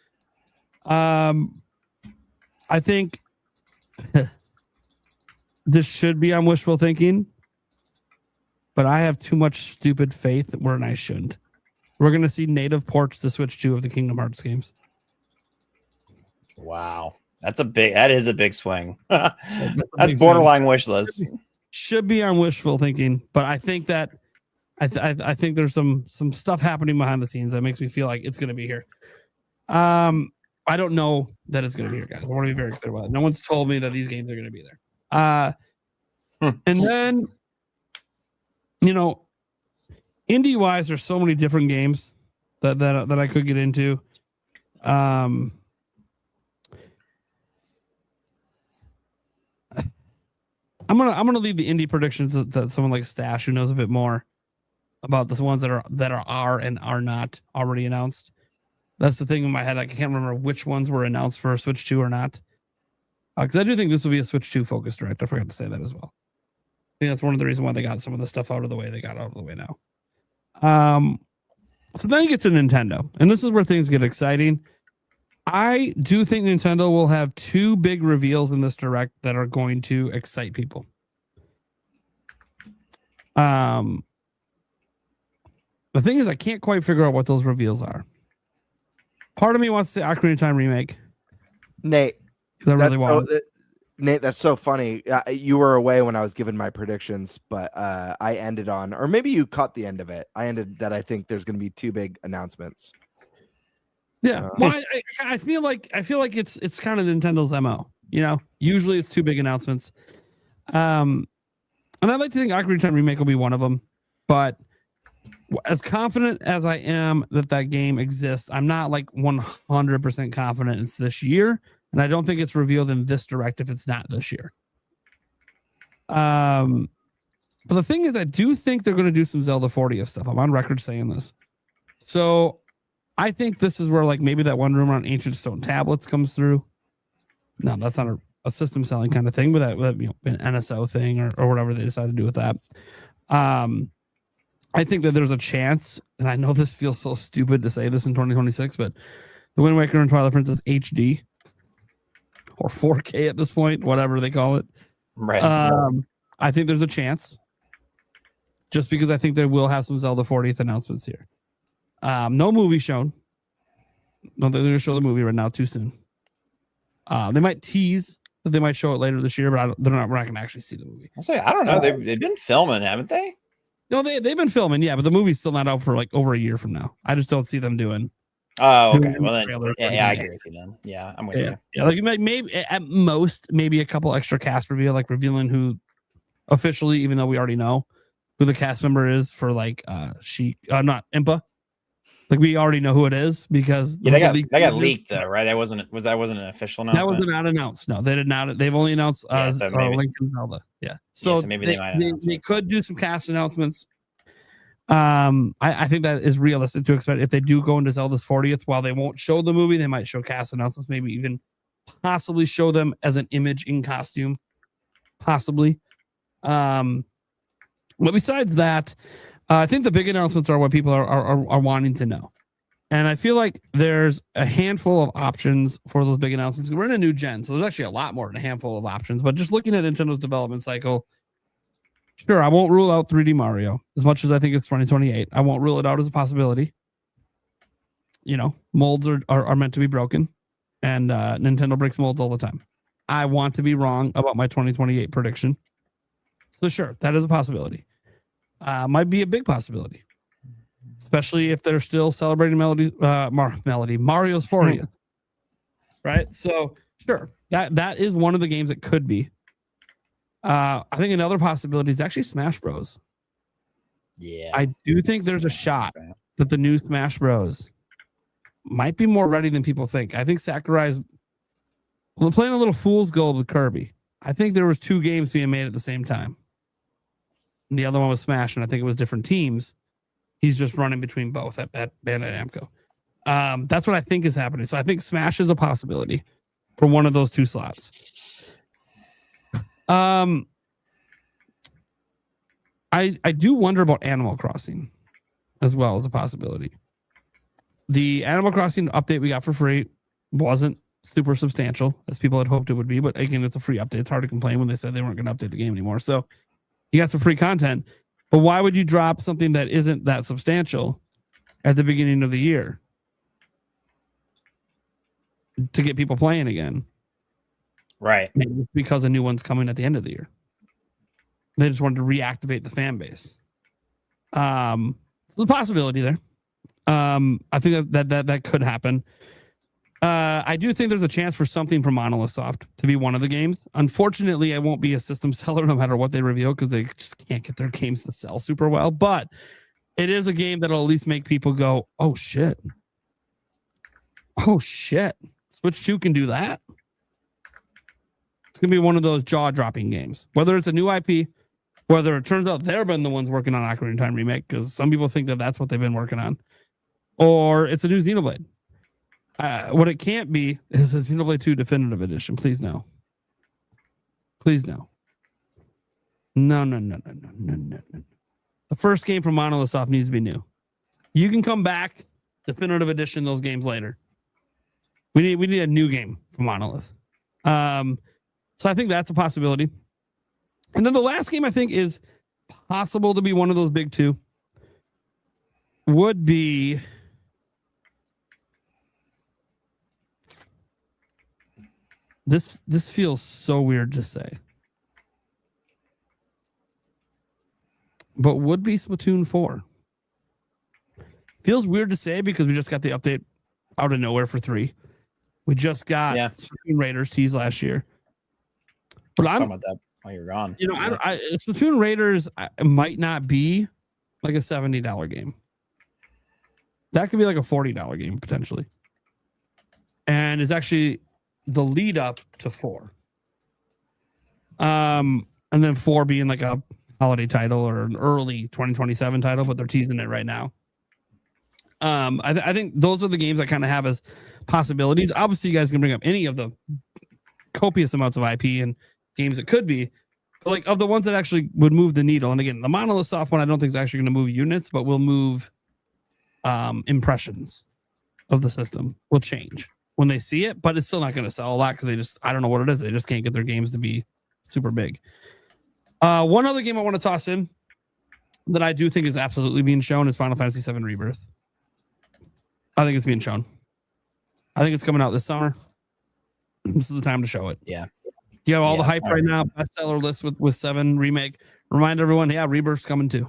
I think this should be on wishful thinking. But I have too much stupid faith where I shouldn't. We're going to see native ports to Switch 2 of the Kingdom Hearts games. Wow. That is a big swing. That's big borderline wish list. Should be on wishful thinking, but I think that I think there's some stuff happening behind the scenes that makes me feel like it's going to be here. I don't know that it's going to be here, guys. I want to be very clear about it. No one's told me that these games are going to be there. And then, indie wise, there's so many different games that I could get into. I'm gonna leave the indie predictions to someone like Stash, who knows a bit more about the ones that are and are not already announced. That's the thing in my head. I can't remember which ones were announced for Switch 2 or not. Because I do think this will be a Switch 2 focused direct. I forgot to say that as well. I think that's one of the reasons why they got some of the stuff out of the way they got out of the way now. So then you get to Nintendo, and this is where things get exciting. I do think Nintendo will have two big reveals in this direct that are going to excite people. The thing is, I can't quite figure out what those reveals are. Part of me wants to say Ocarina of Time remake. Nate, because I really want it. Nate, that's so funny. You were away when I was giving my predictions, but I ended on, or maybe you caught the end of it. I ended that I think there's going to be two big announcements. Yeah, well, I feel like it's kind of Nintendo's MO. Usually it's two big announcements. And I'd like to think Ocarina of Time remake will be one of them, but as confident as I am that game exists, I'm not like 100% confident it's this year. And I don't think it's revealed in this direct if it's not this year. But the thing is, I do think they're going to do some Zelda 40th stuff. I'm on record saying this. So I think this is where like maybe that one rumor on Ancient Stone tablets comes through. No, that's not a system selling kind of thing, but that an NSO thing or whatever they decide to do with that. I think that there's a chance, and I know this feels so stupid to say this in 2026, but the Wind Waker and Twilight Princess HD or 4K at this point, whatever they call it. Right. I think there's a chance, just because I think they will have some Zelda 40th announcements here. No movie shown. No, they're going to show the movie right now too soon. They might tease that they might show it later this year, but we're not going to actually see the movie. I'll say, I don't know. They've been filming, haven't they? No, they've been filming, yeah, but the movie's still not out for like over a year from now. I just don't see them doing. Oh, okay. Well, then, yeah, I agree with you then. Yeah, I'm with you. Yeah, like maybe at most, maybe a couple extra cast reveal, like revealing who officially, even though we already know who the cast member is for like not Impa. Like we already know who it is because they got leaked though, right? That wasn't an official announcement. That was not announced. No, they did not. They've only announced Link and Zelda. Yeah, so maybe they might announce they could do some cast announcements. I think that is realistic to expect if they do go into Zelda's 40th. While they won't show the movie, they might show cast announcements, maybe even possibly show them as an image in costume, possibly. But besides that, I think the big announcements are what people are wanting to know. And I feel like there's a handful of options for those big announcements. We're in a new gen, so there's actually a lot more than a handful of options. But just looking at Nintendo's development cycle, sure, I won't rule out 3D Mario as much as I think it's 2028. I won't rule it out as a possibility. You know, molds are meant to be broken, and Nintendo breaks molds all the time. I want to be wrong about my 2028 prediction. So sure, that is a possibility. Might be a big possibility, especially if they're still celebrating Mario's 40th, right? So sure, that is one of the games it could be. I think another possibility is actually Smash Bros. Yeah, I do think there's a shot that the new Smash Bros. Might be more ready than people think. I think Sakurai's playing a little fool's gold with Kirby. I think there was 2 games being made at the same time. And the other one was Smash, and I think it was different teams. He's just running between both at Bandai Namco. That's what I think is happening. So I think Smash is a possibility for one of those 2 slots. I do wonder about Animal Crossing as well as a possibility. The Animal Crossing update we got for free wasn't super substantial as people had hoped it would be, but again, it's a free update. It's hard to complain when they said they weren't going to update the game anymore. So you got some free content, but why would you drop something that isn't that substantial at the beginning of the year to get people playing again? Right. Maybe because a new one's coming at the end of the year. They just wanted to reactivate the fan base. The possibility there. I think that could happen. I do think there's a chance for something from Monolith Soft to be one of the games. Unfortunately, I won't be a system seller no matter what they reveal because they just can't get their games to sell super well. But it is a game that'll at least make people go, "Oh shit! Oh shit! Switch 2 can do that." It's gonna be one of those jaw-dropping games. Whether it's a new IP, whether it turns out they've been the ones working on Ocarina of Time remake, because some people think that that's what they've been working on, or it's a new Xenoblade. What it can't be is a Xenoblade 2 Definitive Edition. Please no. Please no. No. The first game from Monolith Soft needs to be new. You can come back, Definitive Edition, those games later. We need a new game from Monolith. So I think that's a possibility. And then the last game I think is possible to be one of those big 2 would be this feels so weird to say. But would be Splatoon 4. Feels weird to say because we just got the update out of nowhere for 3. We just got Splatoon Raiders teased last year. But I'm talking about that while you're gone. You know, Splatoon Raiders might not be like a $70 game. That could be like a $40 game potentially. And is actually the lead up to 4. And then 4 being like a holiday title or an early 2027 title, but they're teasing it right now. I think those are the games I kind of have as possibilities. Obviously, you guys can bring up any of the copious amounts of IP and games it could be, but like of the ones that actually would move the needle. And again, the Monolith Soft one I don't think is actually going to move units, but will move impressions of the system. Will change when they see it, but it's still not going to sell a lot because I don't know what it is. They just can't get their games to be super big. One other game I want to toss in that I do think is absolutely being shown is Final Fantasy VII Rebirth. I think it's being shown. I think it's coming out this summer. This is the time to show it. Yeah. You have all the hype right now. Bestseller list with 7 remake. Remind everyone, Rebirth's coming too.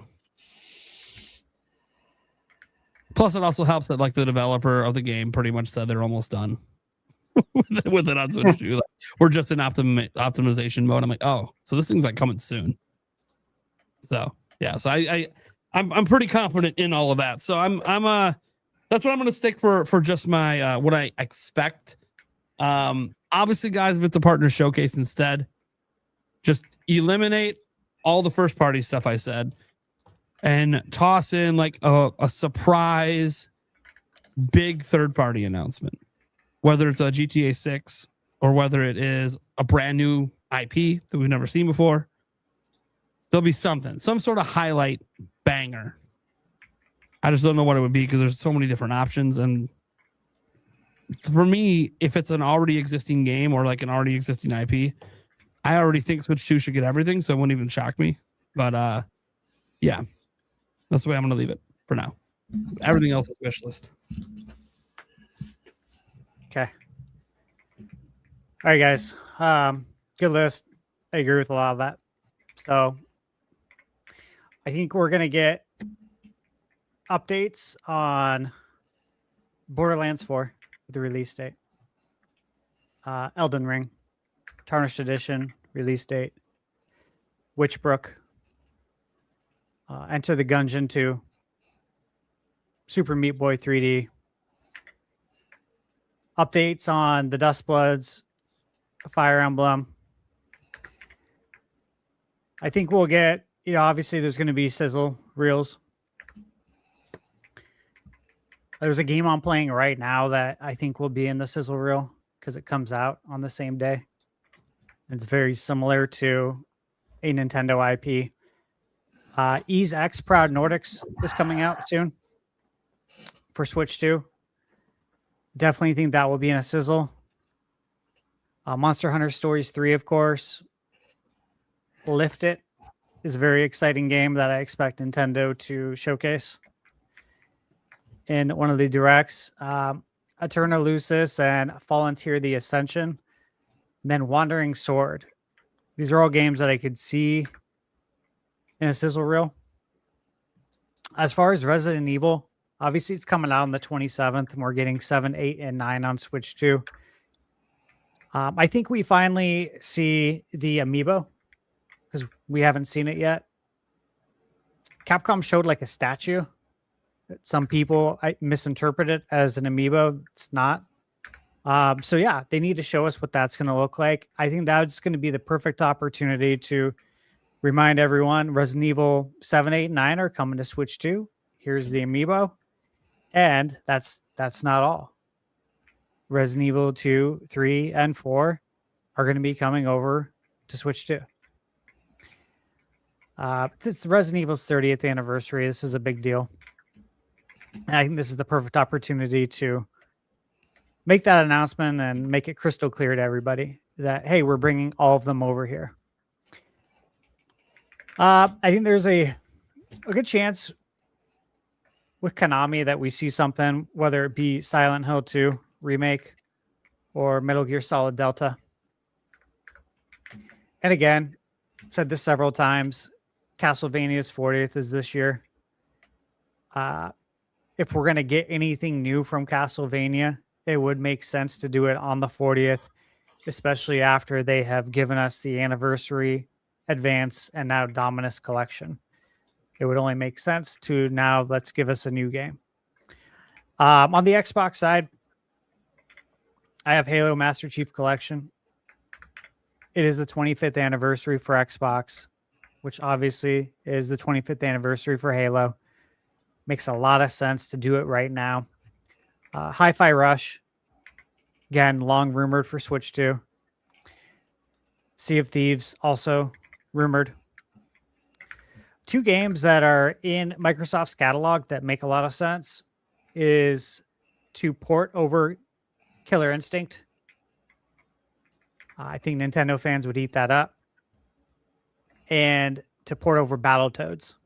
Plus, it also helps that like the developer of the game pretty much said they're almost done with it on Switch 2. Like, we're just in optimization mode. I'm like, oh, so this thing's like coming soon. So yeah, so I'm pretty confident in all of that. So I'm that's what I'm going to stick for just my what I expect. Obviously, guys, if it's a partner showcase instead, just eliminate all the first party stuff I said and toss in like a surprise big third party announcement, whether it's a GTA 6 or whether it is a brand new IP that we've never seen before. There'll be something, some sort of highlight banger. I just don't know what it would be because there's so many different options. And for me, if it's an already existing game or like an already existing IP, I already think Switch 2 should get everything, so it wouldn't even shock me. But yeah, that's the way I'm going to leave it for now. Everything else is wish list. Okay. All right, guys. Good list. I agree with a lot of that. So I think we're going to get updates on Borderlands 4 with the release date. Elden Ring, Tarnished Edition, release date. Witchbrook, Enter the Gungeon 2, Super Meat Boy 3D. Updates on the Dustbloods, Fire Emblem. I think we'll get, obviously there's going to be sizzle reels. There's a game I'm playing right now that I think will be in the sizzle reel because it comes out on the same day. It's very similar to a Nintendo IP. Ease X Proud Nordics is coming out soon for Switch 2. Definitely think that will be in a sizzle. Monster Hunter Stories 3, of course. Lift It is a very exciting game that I expect Nintendo to showcase in one of the directs. Eterna Lucis and Fallen Tier The Ascension. And then Wandering Sword. These are all games that I could see in a sizzle reel. As far as Resident Evil, obviously it's coming out on the 27th, and we're getting 7, 8, and 9 on Switch 2. I think we finally see the amiibo because we haven't seen it yet. Capcom showed like a statue. Some people misinterpret it as an amiibo. It's not. So yeah, they need to show us what that's going to look like. I think that's going to be the perfect opportunity to remind everyone Resident Evil 7, 8, and 9 are coming to Switch 2. Here's the amiibo. And that's not all. Resident Evil 2, 3, and 4 are going to be coming over to Switch 2. It's Resident Evil's 30th anniversary. This is a big deal. And I think this is the perfect opportunity to make that announcement and make it crystal clear to everybody that, hey, we're bringing all of them over here. I think there's a good chance with Konami that we see something, whether it be Silent Hill 2 remake or Metal Gear Solid Delta. And again, said this several times, Castlevania's 40th is this year. If we're going to get anything new from Castlevania, it would make sense to do it on the 40th, especially after they have given us the anniversary, advance, and now Dominus collection. It would only make sense to now let's give us a new game. On the Xbox side, I have Halo Master Chief Collection. It is the 25th anniversary for Xbox, which obviously is the 25th anniversary for Halo. Makes a lot of sense to do it right now. Hi-Fi Rush, again, long rumored for Switch 2. Sea of Thieves, also rumored. Two games that are in Microsoft's catalog that make a lot of sense is to port over Killer Instinct. I think Nintendo fans would eat that up. And to port over Battletoads.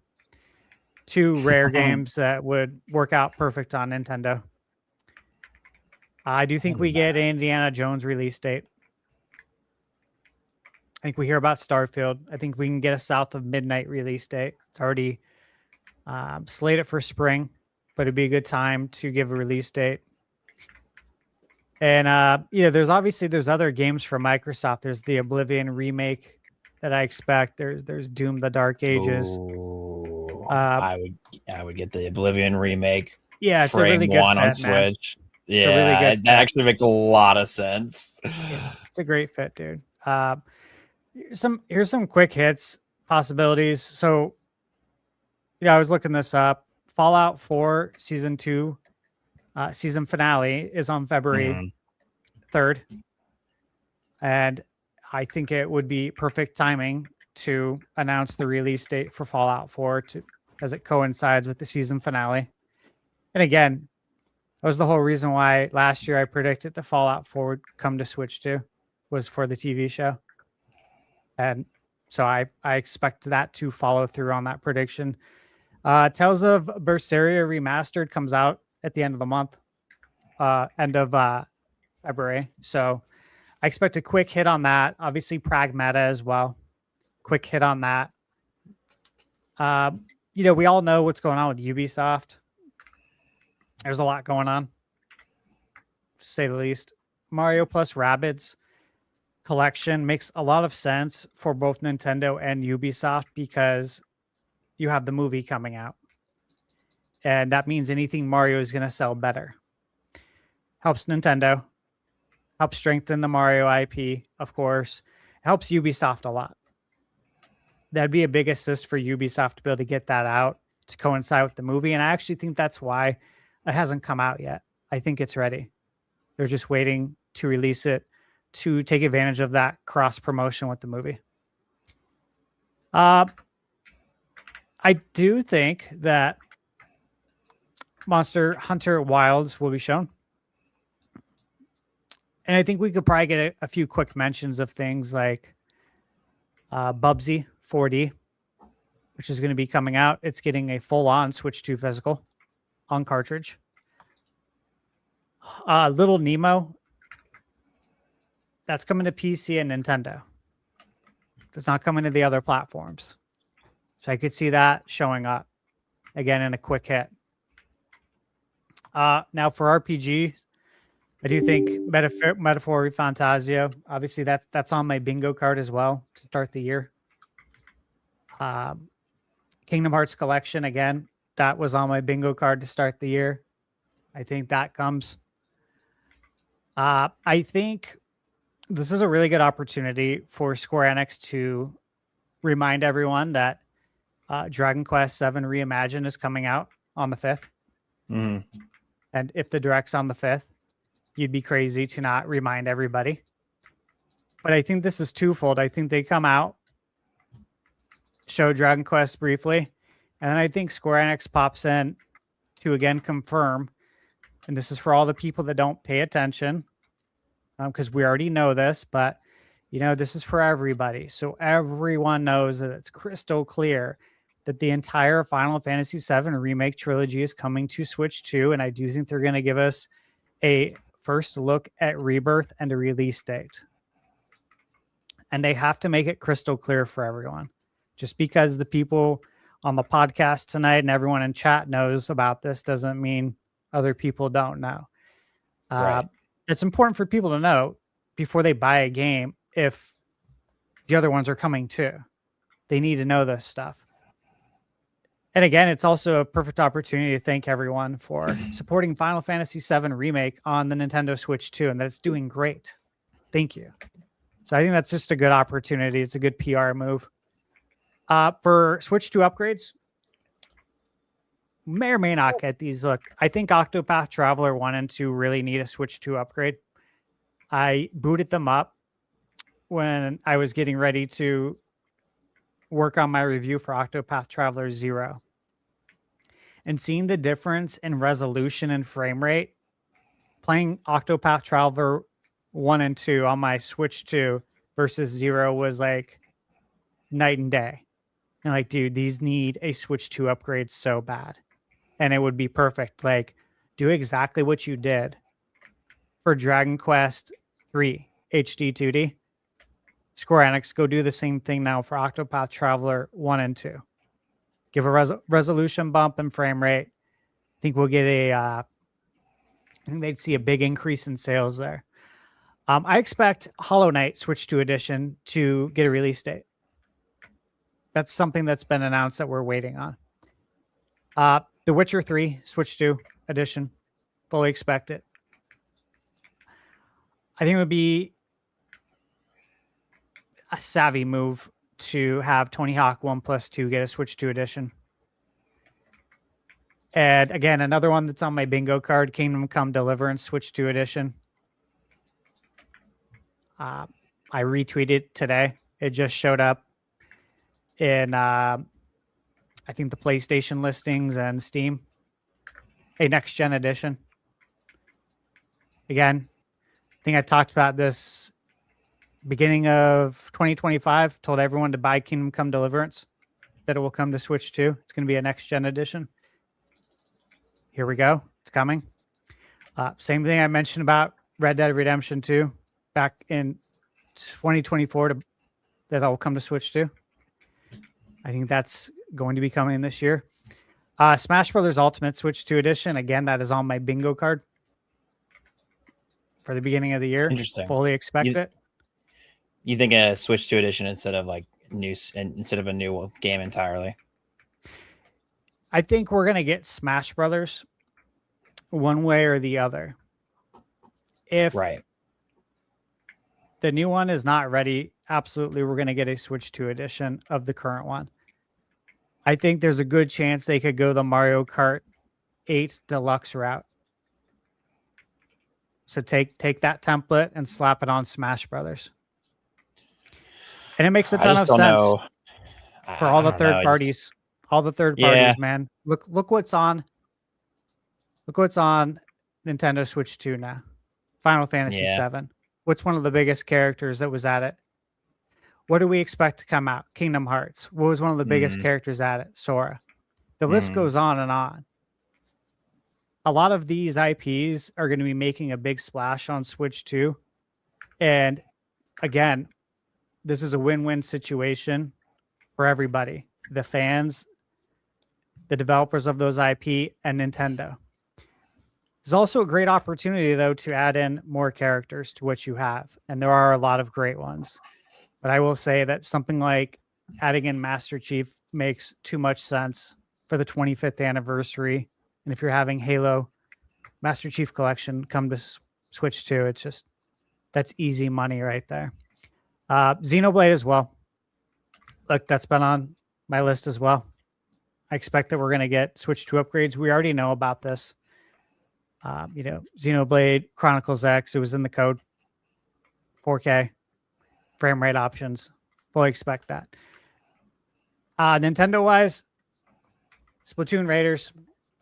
Two rare games that would work out perfect on Nintendo. I do think we get an Indiana Jones release date. I think we hear about Starfield. I think we can get a South of Midnight release date. It's already slated for spring, but it'd be a good time to give a release date. And there's other games from Microsoft. There's the Oblivion remake that I expect. There's Doom: The Dark Ages. Ooh, I would get the Oblivion remake. Yeah, it's Frame a really good one fit, on man. Switch. It's a really Yeah, good that fit. actually makes a lot of sense. Yeah, it's a great fit, dude. Here's some quick hits possibilities. So, I was looking this up. Fallout 4 Season 2 season finale is on February 3rd. And I think it would be perfect timing to announce the release date for Fallout 4 as it coincides with the season finale. And again, that was the whole reason why last year I predicted the Fallout 4 would come to Switch 2 was for the TV show. And so I expect that to follow through on that prediction. Tales of Berseria Remastered comes out at the end of the month, end of February. So I expect a quick hit on that. Obviously, Pragmata as well. Quick hit on that. We all know what's going on with Ubisoft. There's a lot going on, to say the least. Mario plus Rabbids collection makes a lot of sense for both Nintendo and Ubisoft because you have the movie coming out. And that means anything Mario is going to sell better. Helps Nintendo. Helps strengthen the Mario IP, of course. Helps Ubisoft a lot. That'd be a big assist for Ubisoft to be able to get that out to coincide with the movie. And I actually think that's why it hasn't come out yet. I think it's ready. They're just waiting to release it to take advantage of that cross promotion with the movie. I do think that Monster Hunter Wilds will be shown. And I think we could probably get a few quick mentions of things like Bubsy 4D, which is going to be coming out. It's getting a full-on Switch 2 physical on cartridge. Little Nemo, that's coming to PC and Nintendo. It's not coming to the other platforms. So I could see that showing up again in a quick hit. Now for RPG, I do think Metaphor Fantasio. Obviously, that's on my bingo card as well to start the year. Kingdom Hearts Collection, again, that was on my bingo card to start the year. I think that comes. I think this is a really good opportunity for Square Enix to remind everyone that Dragon Quest VII Reimagined is coming out on the 5th. Mhm. And if the Direct's on the 5th, you'd be crazy to not remind everybody. But I think this is twofold. I think they come out, show Dragon Quest briefly, and then I think Square Enix pops in to again confirm, and this is for all the people that don't pay attention, because we already know this, but this is for everybody. So everyone knows that it's crystal clear that the entire Final Fantasy VII Remake trilogy is coming to Switch 2, and I do think they're going to give us a first look at Rebirth and a release date. And they have to make it crystal clear for everyone. Just because the people on the podcast tonight and everyone in chat knows about this doesn't mean other people don't know. Right. It's important for people to know before they buy a game if the other ones are coming too. They need to know this stuff. And again, it's also a perfect opportunity to thank everyone for supporting Final Fantasy VII Remake on the Nintendo Switch 2, and that it's doing great. Thank you. So I think that's just a good opportunity. It's a good PR move. For Switch 2 upgrades, may or may not get these. Look, I think Octopath Traveler 1 and 2 really need a Switch 2 upgrade. I booted them up when I was getting ready to work on my review for Octopath Traveler 0. And seeing the difference in resolution and frame rate, playing Octopath Traveler 1 and 2 on my Switch 2 versus 0 was like night and day. And like, dude, these need a Switch 2 upgrade so bad. And it would be perfect. Like, do exactly what you did for Dragon Quest 3 HD 2D. Square Enix, go do the same thing now for Octopath Traveler 1 and 2. Give a resolution bump and frame rate. I think we'll get I think they'd see a big increase in sales there. I expect Hollow Knight Switch 2 Edition to get a release date. That's something that's been announced that we're waiting on. The Witcher 3 Switch 2 Edition. Fully expect it. I think it would be a savvy move to have Tony Hawk 1+2 get a Switch 2 Edition. And again, another one that's on my bingo card, Kingdom Come Deliverance Switch 2 Edition. I retweeted today. It just showed up in I think the PlayStation listings and Steam. A next gen edition. Again, I think I talked about this beginning of 2025. Told everyone to buy Kingdom Come Deliverance, that it will come to Switch 2. It's going to be a next gen edition. Here we go. It's coming. Same thing I mentioned about Red Dead Redemption 2 back in 2024 that will come to Switch 2. I think that's going to be coming this year. Smash Brothers Ultimate Switch 2 Edition. Again, that is on my bingo card for the beginning of the year. Interesting. Fully expect it. You think a Switch 2 edition instead of a new game entirely? I think we're going to get Smash Brothers one way or the other. If Right. the new one is not ready, absolutely we're going to get a Switch 2 edition of the current one. I think there's a good chance they could go the Mario Kart 8 Deluxe route. So take that template and slap it on Smash Brothers. And it makes a ton of sense for all the third parties. All the third parties, man. Look what's on. Look what's on Nintendo Switch 2 now. Final Fantasy 7. What's one of the biggest characters that was at it? What do we expect to come out? Kingdom Hearts. What was one of the biggest characters at it? Sora. The list goes on and on. A lot of these IPs are going to be making a big splash on Switch 2. And again, this is a win-win situation for everybody. The fans, the developers of those IP, and Nintendo. There's also a great opportunity, though, to add in more characters to what you have. And there are a lot of great ones. But I will say that something like adding in Master Chief makes too much sense for the 25th anniversary. And if you're having Halo Master Chief Collection come to Switch 2, it's just, that's easy money right there. Xenoblade as well. Look, that's been on my list as well. I expect that we're going to get Switch 2 upgrades. We already know about this. Xenoblade Chronicles X, it was in the code. 4K, frame rate options. Fully expect that. Nintendo-wise, Splatoon Raiders,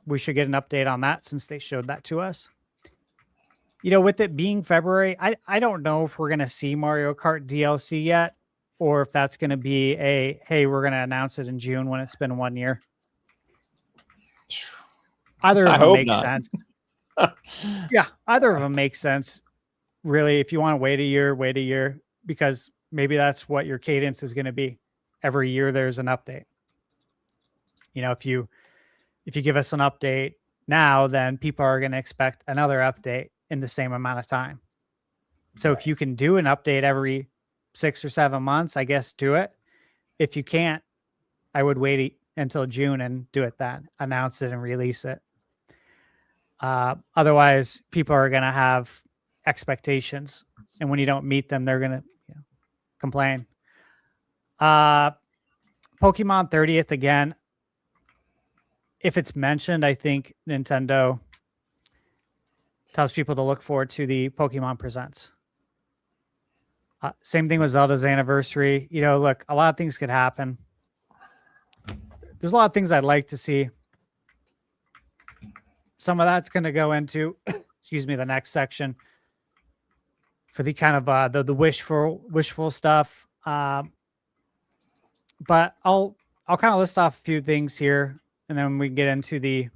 we should get an update on that since they showed that to us. With it being February, I don't know if we're going to see Mario Kart DLC yet, or if that's going to be hey, we're going to announce it in June when it's been 1 year. Either of them makes sense. Yeah, either of them makes sense. Really, if you want to wait a year, because maybe that's what your cadence is going to be. Every year there's an update. If you give us an update now, then people are going to expect another update in the same amount of time. So if you can do an update every 6 or 7 months, I guess do it. If you can't, I would wait until June and do it then. Announce it and release it. Otherwise, people are going to have expectations, and when you don't meet them, they're going to complain. Pokemon 30th again. If it's mentioned, I think Nintendo tells people to look forward to the Pokemon Presents. Same thing with Zelda's anniversary. Look, a lot of things could happen. There's a lot of things I'd like to see. Some of that's going to go into, the next section for the kind of the wishful stuff. But I'll kind of list off a few things here, and then we can get into the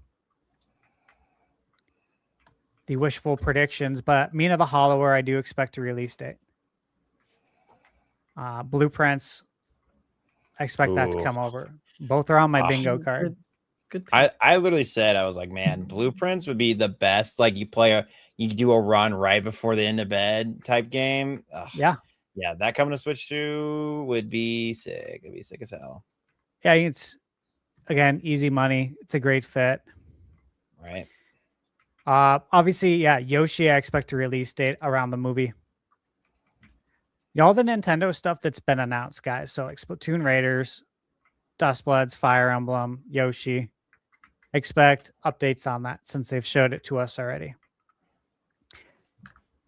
wishful predictions. But Mina the Hollower, I do expect a release date. Blueprints, I expect that to come over. Both are on my bingo card. Good. I literally said, I was like, man, Blueprints would be the best. Like you do a run right before the end of bed type game. Ugh. Yeah, that coming to Switch 2 would be sick. It'd be sick as hell. Yeah, it's again easy money. It's a great fit. Right. Obviously, Yoshi, I expect a release date around the movie. All the Nintendo stuff that's been announced, guys. So like Splatoon Raiders, Dustbloods, Fire Emblem, Yoshi. Expect updates on that since they've showed it to us already.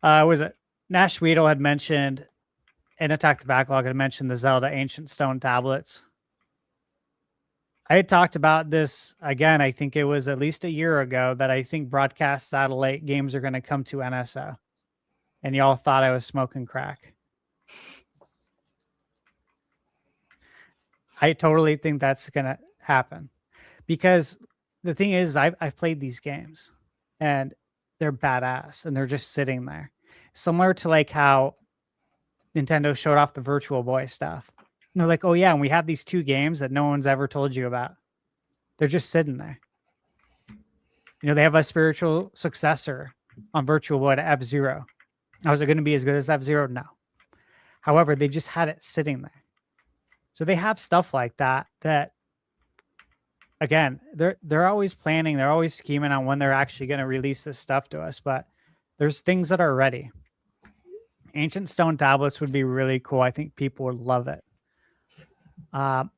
Was it Nash Weedle had mentioned in Attack the Backlog, I mentioned the Zelda Ancient Stone tablets. I had talked about this again. I think it was at least a year ago that I think broadcast satellite games are going to come to NSO, and y'all thought I was smoking crack. I totally think that's going to happen, because the thing is, I've played these games, and they're badass, and they're just sitting there, similar to like how Nintendo showed off the Virtual Boy stuff. And they're like, oh yeah, and we have these 2 games that no one's ever told you about. They're just sitting there. You know, they have a spiritual successor on Virtual Boy to F-Zero. Now, is it going to be as good as F-Zero? No. However, they just had it sitting there. So they have stuff like that, again, they're always planning, they're always scheming on when they're actually going to release this stuff to us, but there's things that are ready. Ancient Stone tablets would be really cool. I think people would love it. I've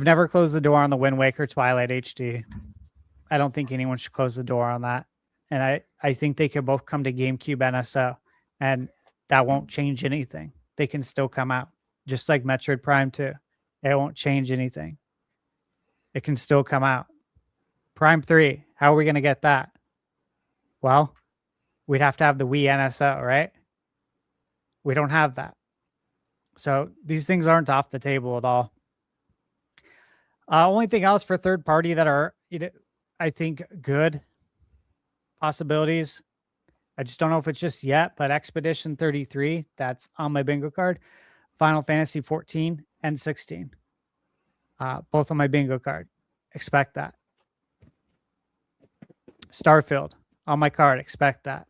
never closed the door on the Wind Waker Twilight HD. I don't think anyone should close the door on that. And I think they could both come to GameCube NSO, and that won't change anything. They can still come out, just like Metroid Prime 2. It won't change anything. It can still come out. Prime 3, how are we going to get that? Well, we'd have to have the Wii NSO, right? We don't have that. So these things aren't off the table at all. Only thing else for third party that are, I think, good possibilities. I just don't know if it's just yet, but Expedition 33, that's on my bingo card. Final Fantasy 14 and 16. Both on my bingo card. Expect that. Starfield on my card. Expect that.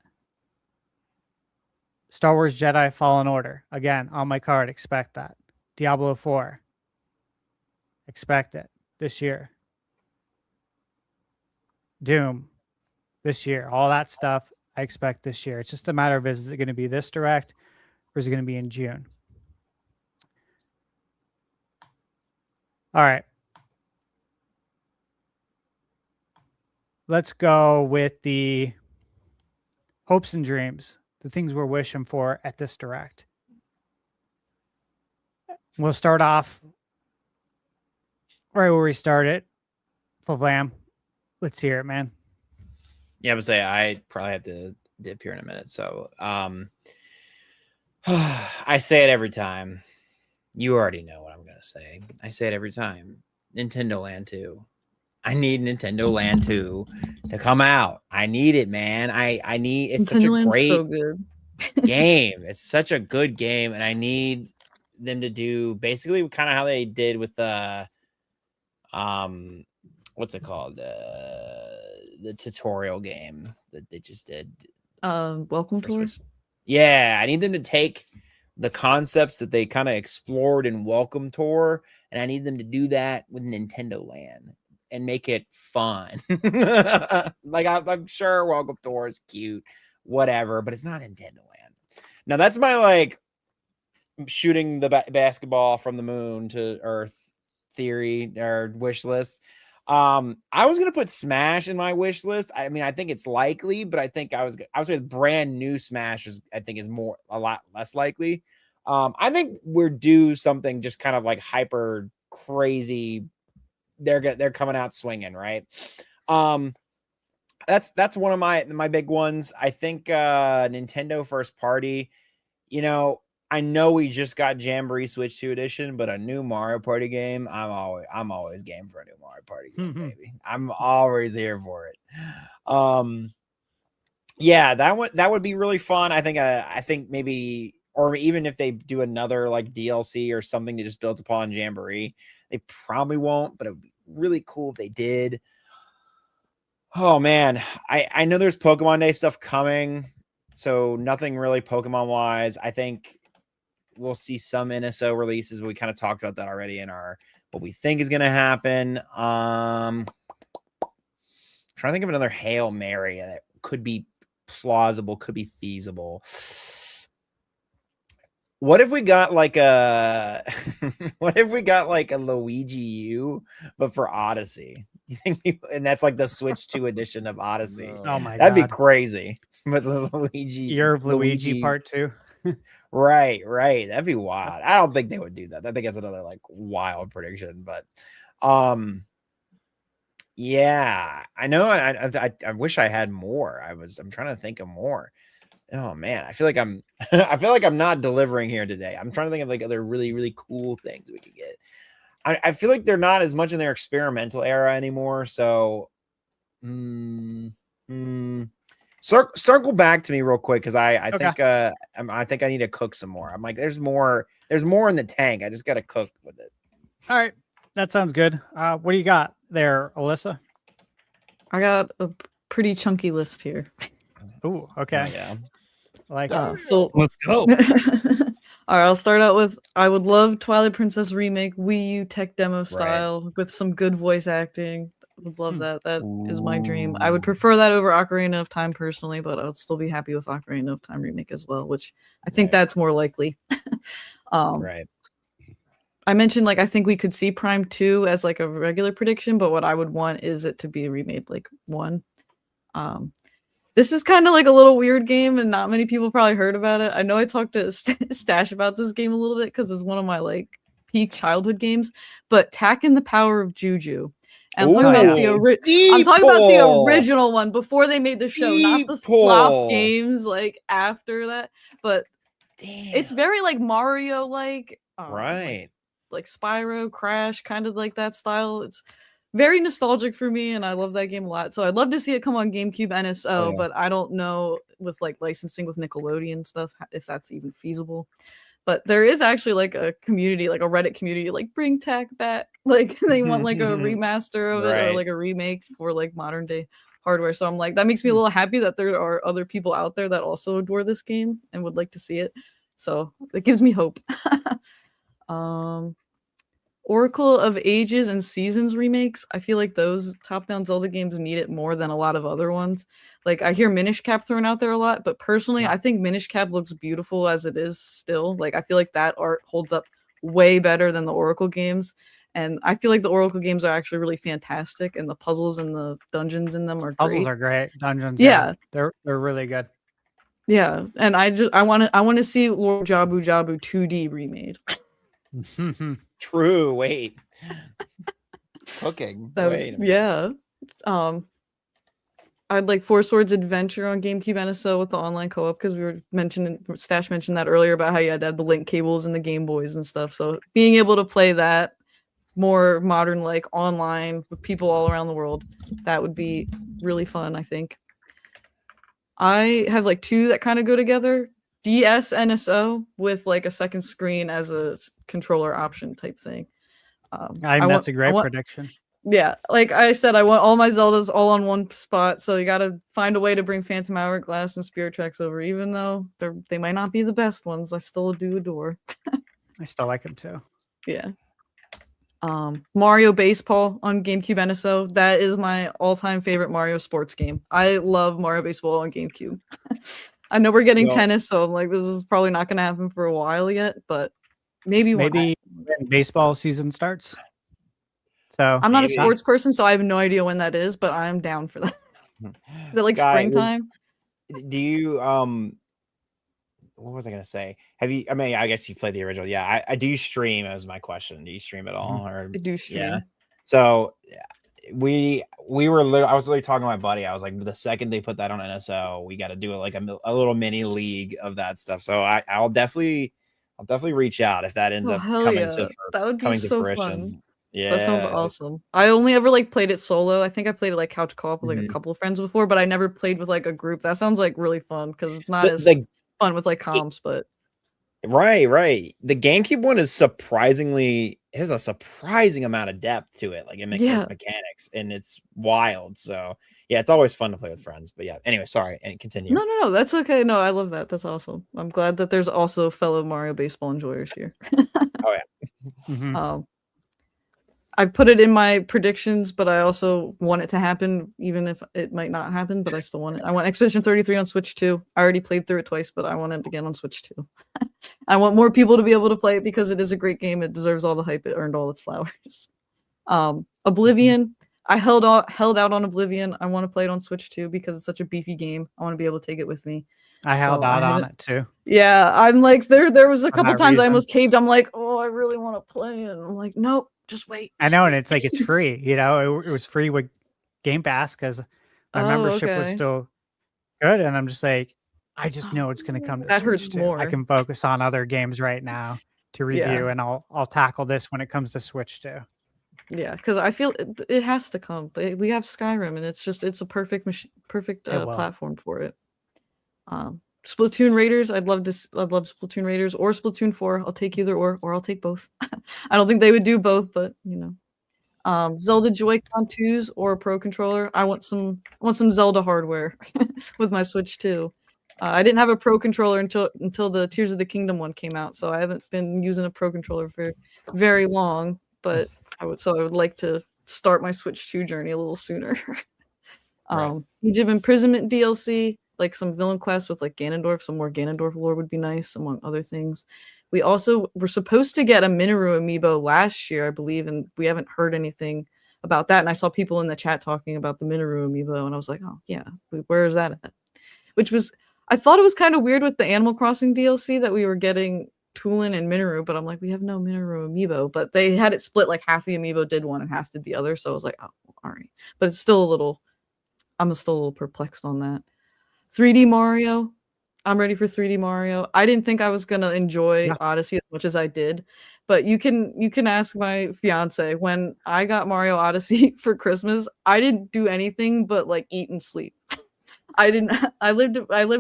Star Wars Jedi Fallen Order. Again, on my card. Expect that. Diablo 4. Expect it this year. Doom this year. All that stuff I expect this year. It's just a matter of, is it going to be this direct or is it going to be in June? All right. Let's go with the hopes and dreams, the things we're wishing for at this direct. We'll start off right where we started. Full Vlam. Let's hear it, man. Yeah, I would say I probably have to dip here in a minute. So I say it every time. You already know what I'm going to say. I say it every time. Nintendo Land 2. I need Nintendo Land 2 to come out. I need it, man. I need, it's Nintendo such a Land's great so good. game. It's such a good game, and I need them to do basically kind of how they did with the what's it called? The tutorial game that they just did. Welcome Tour. Yeah, I need them to take the concepts that they kind of explored in Welcome Tour, and I need them to do that with Nintendo Land and make it fun. Like I'm sure Welcome Tour is cute, whatever, but it's not Nintendo Land. Now that's my like shooting the basketball from the moon to Earth theory or wish list. I was gonna put Smash in my wish list. I mean, I think it's likely, but I think I was with brand new Smash is a lot less likely. I think we're due something just kind of like hyper crazy. They're coming out swinging, right? That's one of my big ones. I think Nintendo first party. I know we just got Jamboree Switch 2 edition, but a new Mario Party game, I'm always game for a new Mario Party game, baby. I'm always here for it. Yeah, that would be really fun. I think maybe, or even if they do another like DLC or something that just builds upon Jamboree, they probably won't, but it would be really cool if they did. Oh man, I know there's Pokemon Day stuff coming, so nothing really Pokemon wise. I think we'll see some NSO releases. We kind of talked about that already in our what we think is going to happen. Trying to think of another Hail Mary that could be plausible, could be feasible. What if we got like a Luigi U, but for Odyssey? You think and that's like the Switch 2 edition of Odyssey. Oh my That'd god. be crazy. But Luigi, Year of Luigi Part 2. Right. That'd be wild. I don't think they would do that. I think that's another like wild prediction, but yeah, I know. I wish I had more. I'm trying to think of more. Oh man, I feel like I'm I feel like I'm not delivering here today. I'm trying to think of like other really, really cool things we could get. I feel like they're not as much in their experimental era anymore. So circle back to me real quick because I Okay. think I think I need to cook some more. I'm like, there's more in the tank. I just gotta cook with it. All right. That sounds good. What do you got there, Alyssa? I got a pretty chunky list here. Ooh, okay. Yeah. Like So Let's go. all right, I'll start out with I would love Twilight Princess remake Wii U tech demo style with some good voice acting. I would love that. That is my dream. I would prefer that over Ocarina of Time personally, but I would still be happy with Ocarina of Time remake as well, which I think that's more likely. Right. I mentioned like I think we could see Prime 2 as like a regular prediction, but what I would want is it to be remade like 1. This is kind of like a little weird game, and not many people probably heard about it. I know I talked to Stash about this game a little bit because it's one of my like peak childhood games. But Tack and the Power of Juju. And I'm talking about the original one before they made the show, not the slop games like after that. But it's very like Mario like, right, like Spyro, Crash, kind of like that style. It's very nostalgic for me, and I love that game a lot. So I'd love to see it come on GameCube NSO, but I don't know with like licensing with Nickelodeon stuff if that's even feasible. But there is actually like a community, like a Reddit community, like bring Tack back. Like they want like a remaster of it or like a remake for like modern day hardware. So I'm like, that makes me a little happy that there are other people out there that also adore this game and would like to see it. So it gives me hope. Oracle of Ages and Seasons remakes. I feel like those top-down Zelda games need it more than a lot of other ones. Like I hear Minish Cap thrown out there a lot, but personally, I think Minish Cap looks beautiful as it is still. Like I feel like that art holds up way better than the Oracle games. And I feel like the Oracle games are actually really fantastic, and the puzzles and the dungeons in them are great. Puzzles are great. Dungeons, they're really good. Yeah, and I want to see Lord Jabu Jabu 2D remade. True. Wait. Cooking. Wait. Yeah. I'd like Four Swords Adventure on GameCube NSO with the online co-op because we were Stash mentioned that earlier about how you had to have the link cables and the Game Boys and stuff. So being able to play that more modern, like online with people all around the world, that would be really fun, I think. I have like 2 that kind of go together. DS NSO with like a second screen as a controller option type thing. That's a great prediction. Yeah, like I said, I want all my Zeldas all on one spot, so you got to find a way to bring Phantom Hourglass and Spirit Tracks over, even though they might not be the best ones. I still do adore. I still like them too. Yeah. Mario Baseball on GameCube NSO. That is my all-time favorite Mario sports game. I love Mario Baseball on GameCube. I know we're getting tennis, so I'm like, this is probably not going to happen for a while yet, but maybe when baseball season starts. So I'm not a sports person, so I have no idea when that is, but I'm down for that. Is it like springtime? Do you what was I gonna say? Have you? I mean, I guess you played the original. Yeah, I do stream. As my question, do you stream at all? Or I do stream. Yeah. So we were. I was literally talking to my buddy. I was like, the second they put that on NSO, we got to do like a little mini league of that stuff. So I'll definitely reach out if that ends up coming to that would be so fruition. Fun. Yeah, that sounds awesome. I only ever like played it solo. I think I played it like couch co-op with like a couple of friends before, but I never played with like a group. That sounds like really fun because it's not as fun with like comps, but right. The GameCube one is it has a surprising amount of depth to it, like its mechanics, and it's wild. So yeah, it's always fun to play with friends. But yeah, anyway, sorry, and continue. No, that's okay. No, I love that. That's awesome. I'm glad that there's also fellow Mario baseball enjoyers here. Oh yeah. I put it in my predictions, but I also want it to happen, even if it might not happen, but I still want it. I want Expedition 33 on Switch 2. I already played through it twice, but I want it again on Switch 2. I want more people to be able to play it because it is a great game. It deserves all the hype. It earned all its flowers. Oblivion. I held out on Oblivion. I want to play it on Switch 2 because it's such a beefy game. I want to be able to take it with me. I held So I out on haven't- it too. Yeah, I'm like there was a For couple that times I reason. almost caved. I'm like, oh, I really want to play it. And I'm like, nope, just wait. I just know, and wait." it's like it's free. You know, it was free with Game Pass because my Oh, membership was okay. still good, and I'm just like, I just know it's going to come to That Switch hurts too. I more. can focus on other games right now to review, Yeah. and I'll tackle this when it comes to Switch too. Yeah, because I feel it has to come. We have Skyrim, and it's a perfect perfect It will. platform for it. Splatoon Raiders, I'd love Splatoon Raiders or Splatoon 4. I'll take either or I'll take both. I don't think they would do both, but Zelda Joy-Con 2s or a Pro controller. I want some Zelda hardware with my Switch too. I didn't have a Pro controller until the Tears of the Kingdom one came out, so I haven't been using a Pro controller for very long. But I would like to start my Switch 2 journey a little sooner. Right. Age of Imprisonment DLC, like some villain quests with like Ganondorf, some more Ganondorf lore would be nice, among other things. We also were supposed to get a Minoru amiibo last year, I believe, and we haven't heard anything about that. And I saw people in the chat talking about the Minoru amiibo, and I was like, oh yeah, where is that at? I thought it was kind of weird with the Animal Crossing DLC that we were getting Tulin and Minoru, but I'm like, we have no Minoru amiibo. But they had it split, like half the amiibo did one and half did the other, so I was like, oh, all right. But it's still I'm still a little perplexed on that. 3D Mario. I'm ready for 3D Mario. I didn't think I was gonna enjoy Yeah. Odyssey as much as I did, but you can ask my fiance. When I got Mario Odyssey for Christmas, I didn't do anything but like eat and sleep. I didn't. I lived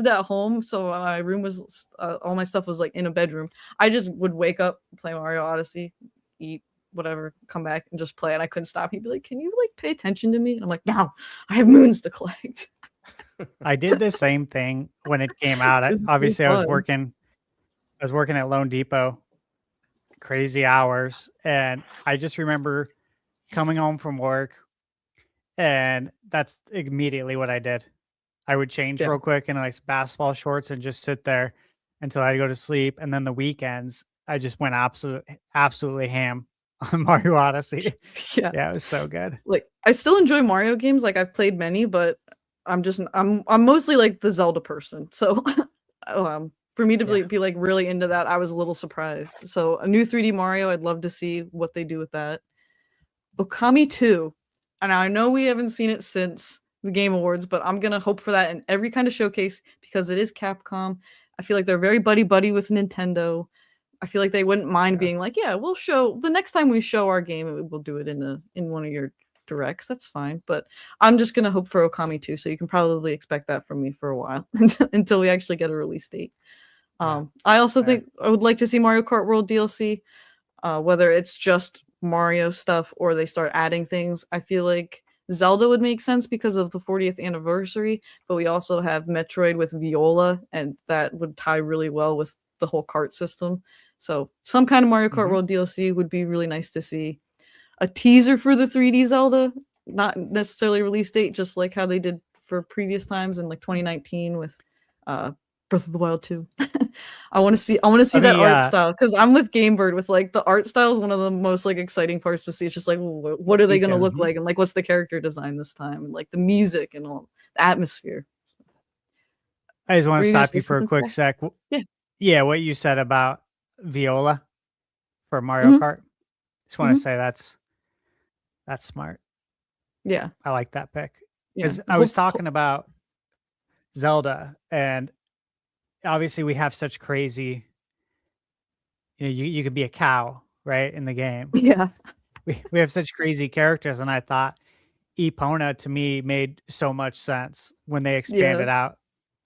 at home, so my room was all my stuff was like in a bedroom. I just would wake up, play Mario Odyssey, eat whatever, come back and just play, and I couldn't stop. He'd be like, "Can you like pay attention to me?" And I'm like, "No, I have moons to collect." I did the same thing when it came out. This is so Obviously, I was fun. working at Lone Depot, crazy hours, and I just remember coming home from work, and that's immediately what I did. I would change Yeah. real quick in like basketball shorts and just sit there until I go to sleep. And then the weekends, I just went absolutely ham on Mario Odyssey. Yeah. Yeah, it was so good. Like I still enjoy Mario games. Like I've played many, but I'm mostly like the Zelda person. So for me to be like really into that, I was a little surprised. So a new 3D Mario, I'd love to see what they do with that. Okami 2. And I know we haven't seen it since the Game Awards, but I'm gonna hope for that in every kind of showcase because it is Capcom. I feel like they're very buddy with Nintendo. I feel like they wouldn't mind being like, yeah, we'll show the next time we show our game, we'll do it in one of your directs. That's fine. But I'm just gonna hope for Okami 2, so you can probably expect that from me for a while until we actually get a release date. I also think I would like to see Mario Kart World DLC, whether it's just Mario stuff or they start adding things. I feel like Zelda would make sense because of the 40th anniversary, but we also have Metroid with Viola, and that would tie really well with the whole kart system. So some kind of Mario Kart World DLC would be really nice to see. A teaser for the 3D Zelda, not necessarily release date, just like how they did for previous times in like 2019 with Breath of the Wild 2. I want to see that art style because I'm with Gamebird with like the art style is one of the most like exciting parts to see. It's just like what are they going to look like and like what's the character design this time and like the music and all the atmosphere. I just want Were to you gonna stop say you for a something, quick Zach? sec. Yeah. Yeah, what you said about Viola for Mario Kart. Just want to say that's smart. Yeah. I like that pick. Yeah. Because I was talking about Zelda, and obviously we have such crazy, you could be a cow, right, in the game. Yeah. We have such crazy characters, and I thought Epona to me made so much sense when they expanded out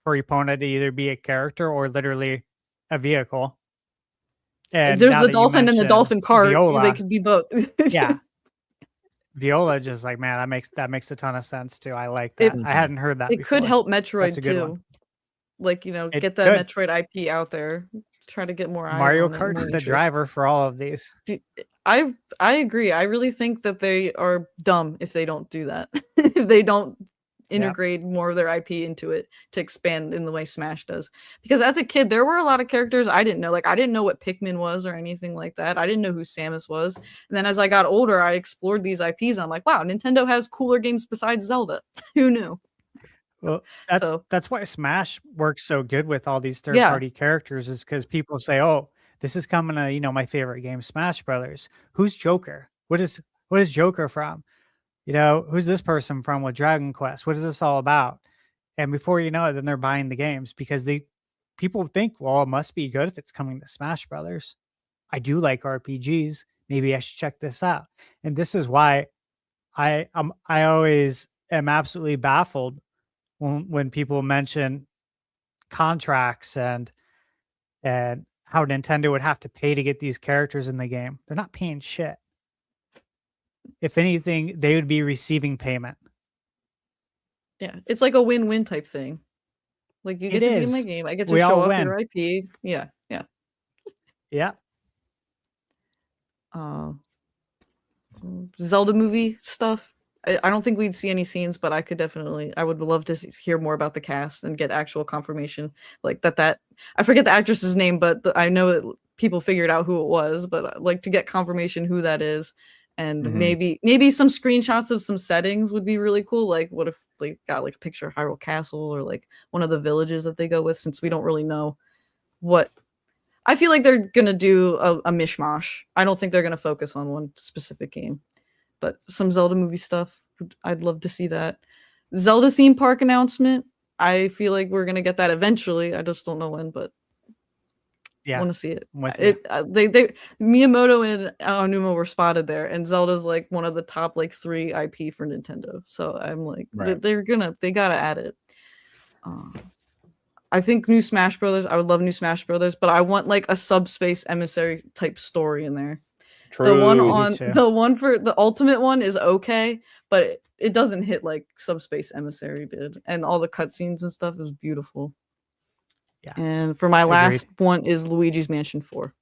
for Epona to either be a character or literally a vehicle. And there's now the that you dolphin and the dolphin cart. Viola, They could be both. yeah. Viola, just like, man, that makes a ton of sense too. I like that. I hadn't heard that It before. could help Metroid That's a good too. one. Like, It get that could. Metroid IP out there. Try to get more eyes Mario on it, more Kart's the interest. driver for all of these. I agree. I really think that they are dumb if they don't do that. If they don't integrate more of their IP into it to expand in the way Smash does. Because as a kid, there were a lot of characters I didn't know. Like I didn't know what Pikmin was or anything like that. I didn't know who Samus was. And then as I got older, I explored these IPs and I'm like, wow, Nintendo has cooler games besides Zelda. Who knew? Well, So that's why Smash works so good with all these Yeah. third-party characters is because people say, "Oh, this is coming to, my favorite game, Smash Brothers. Who's Joker? What is Joker from? Who's this person from with Dragon Quest? What is this all about?" And before you know it, then they're buying the games because people think, well, it must be good if it's coming to Smash Brothers. I do like RPGs. Maybe I should check this out. And this is why I always am absolutely baffled when people mention contracts and how Nintendo would have to pay to get these characters in the game. They're not paying shit. If anything, they would be receiving payment. yeah, it's like a win-win type thing. Like you It get to be in my is. game, I get to We all show off win. your IP. Yeah, yeah. Yeah. Zelda movie stuff. I don't think we'd see any scenes, but I would love to hear more about the cast and get actual confirmation. Like that I forget the actress's name, but I know that people figured out who it was. But I'd like to get confirmation who that is, and Mhm. maybe some screenshots of some settings would be really cool. Like what if they got like a picture of Hyrule Castle or like one of the villages that they go with, since we don't really know what. I feel like they're gonna do a mishmash. I don't think they're gonna focus on one specific game, but some Zelda movie stuff, I'd love to see that. Zelda theme park announcement. I feel like we're gonna get that eventually. I just don't know when, but Yeah. want to see it. I'm with you. They Miyamoto and Aonuma were spotted there, and Zelda's like one of the top like 3 IP for Nintendo. So I'm like, Right. they gotta add it. I think new Smash Brothers. I would love new Smash Brothers, but I want like a subspace emissary type story in there. True. too. The one for the ultimate one is okay, but it doesn't hit like Subspace Emissary did, and all the cutscenes and stuff is beautiful. Yeah. And for my Agreed. last one is Luigi's Mansion 4.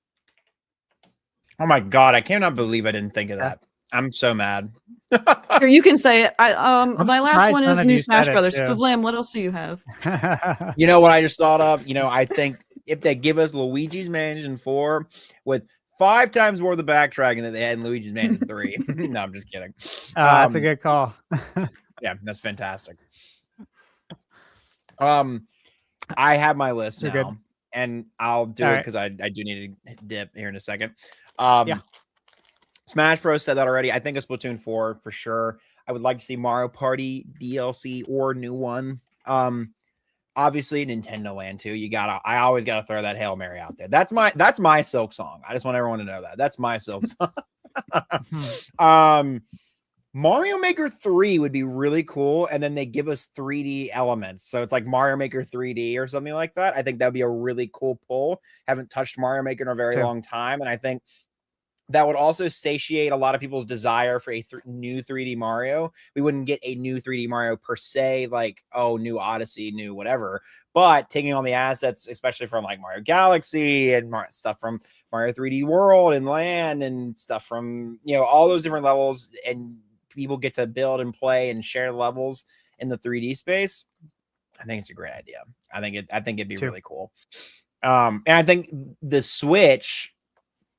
Oh my god, I cannot believe I didn't think of Yeah. that. I'm so mad. Here, you can say it. I'm My last surprised one none is of new you Smash said it, Brothers. too. Favlam, what else do you have? You know what I just thought of? I think if they give us Luigi's Mansion 4 with 5 times more of the backtracking that they had in Luigi's Mansion 3. No, I'm just kidding. That's a good call. Yeah, that's fantastic. I have my list You're now, good. and I'll do All it right. because I do need to dip here in a second. Yeah. Smash Bros said that already. I think a Splatoon 4 for sure. I would like to see Mario Party DLC or new one. Obviously Nintendo Land 2. I always gotta throw that Hail Mary out there. That's my Silk song. I just want everyone to know that. That's my Silk song. Mario Maker 3 would be really cool, and then they give us 3D elements. So it's like Mario Maker 3D or something like that. I think that would be a really cool pull. Haven't touched Mario Maker in a very long time, and I think that would also satiate a lot of people's desire for a new 3D Mario. We wouldn't get a new 3D Mario per se, like, oh, new Odyssey, new whatever. But taking on the assets, especially from like Mario Galaxy and stuff from Mario 3D World and Land and stuff from, all those different levels, and people get to build and play and share levels in the 3D space. I think it's a great idea. I think it'd be really cool. And I think the Switch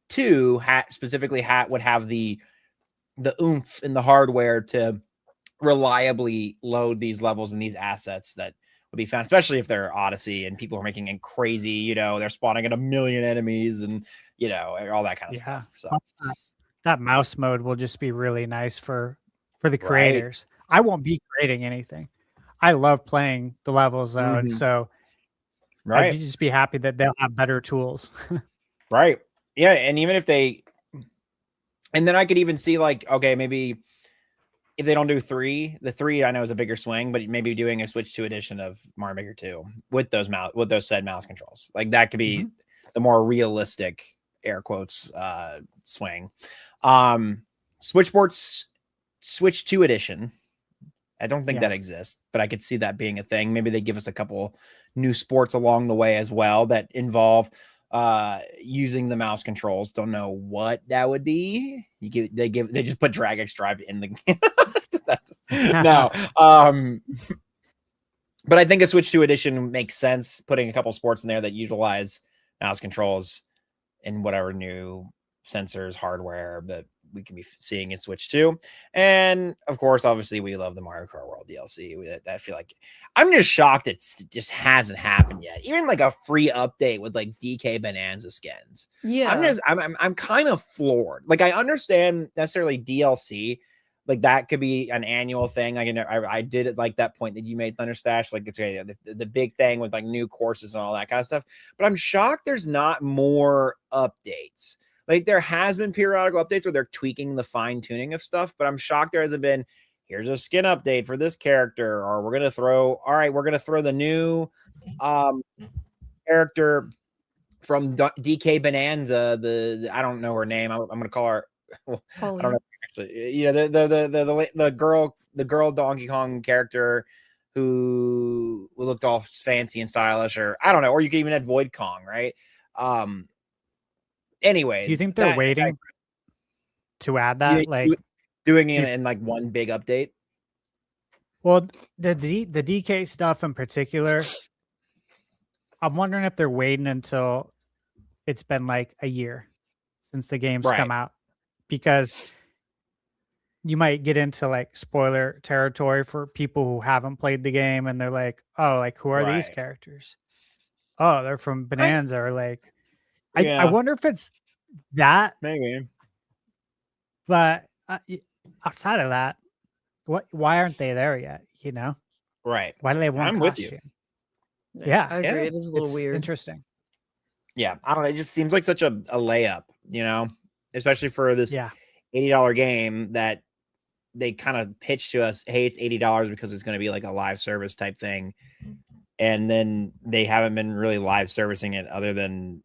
2 specifically would have the oomph and the hardware to reliably load these levels and these assets that would be fun, especially if they're Odyssey and people are making it crazy. They're spawning at 1 million enemies and all that kind of stuff. So that mouse mode will just be really nice for the creators. Right. I won't be creating anything. I love playing the levels though, and so I'd just be happy that they'll have better tools. Right. Yeah, and even if and then I could even see like, okay, maybe if they don't do 3, the 3 I know is a bigger swing, but maybe doing a Switch 2 edition of Mario Maker 2 with those said mouse controls. Like that could be the more realistic air quotes swing. Switch Sports Switch 2 edition. I don't think that exists, but I could see that being a thing. Maybe they give us a couple new sports along the way as well that involve using the mouse controls. Don't know what that would be. They just put Drag X Drive in the game. No. But I think a Switch 2 edition makes sense, putting a couple sports in there that utilize mouse controls and whatever new sensors, hardware that we can be seeing in Switch 2. And of course, obviously, we love the Mario Kart World DLC. I feel like I'm just shocked it just hasn't happened yet. Even like a free update with like DK Bonanza skins. Yeah. I'm kind of floored. Like I understand necessarily DLC, like that could be an annual thing. I did it like that point that you made, Thunderstash. Like it's the big thing with like new courses and all that kind of stuff. But I'm shocked there's not more updates. Like there has been periodical updates where they're tweaking the fine tuning of stuff, but I'm shocked there hasn't been. Here's a skin update for this character, or we're gonna throw the new character from DK Bonanza. I don't know her name. I'm gonna call her. I don't know actually. You know the girl Donkey Kong character who looked all fancy and stylish, or I don't know. Or you could even add Void Kong, right? Anyways, Do you think they're waiting to add that? Like doing it in like one big update? Well, the DK stuff in particular, I'm wondering if they're waiting until it's been like a year since the game's come out, because you might get into like spoiler territory for people who haven't played the game, and they're like, "Oh, like who are these characters? Oh, they're from Bonanza," or like, I wonder if it's that. Maybe. But outside of that, why aren't they there yet? You know, right? Why do they want? I'm with you. Yeah, I agree. It is a little weird. Interesting. Yeah, I don't know. It just seems like such a layup, you know, especially for this $80 game that they kind of pitched to us. Hey, it's $80 because it's going to be like a live service type thing, and then they haven't been really live servicing it other than,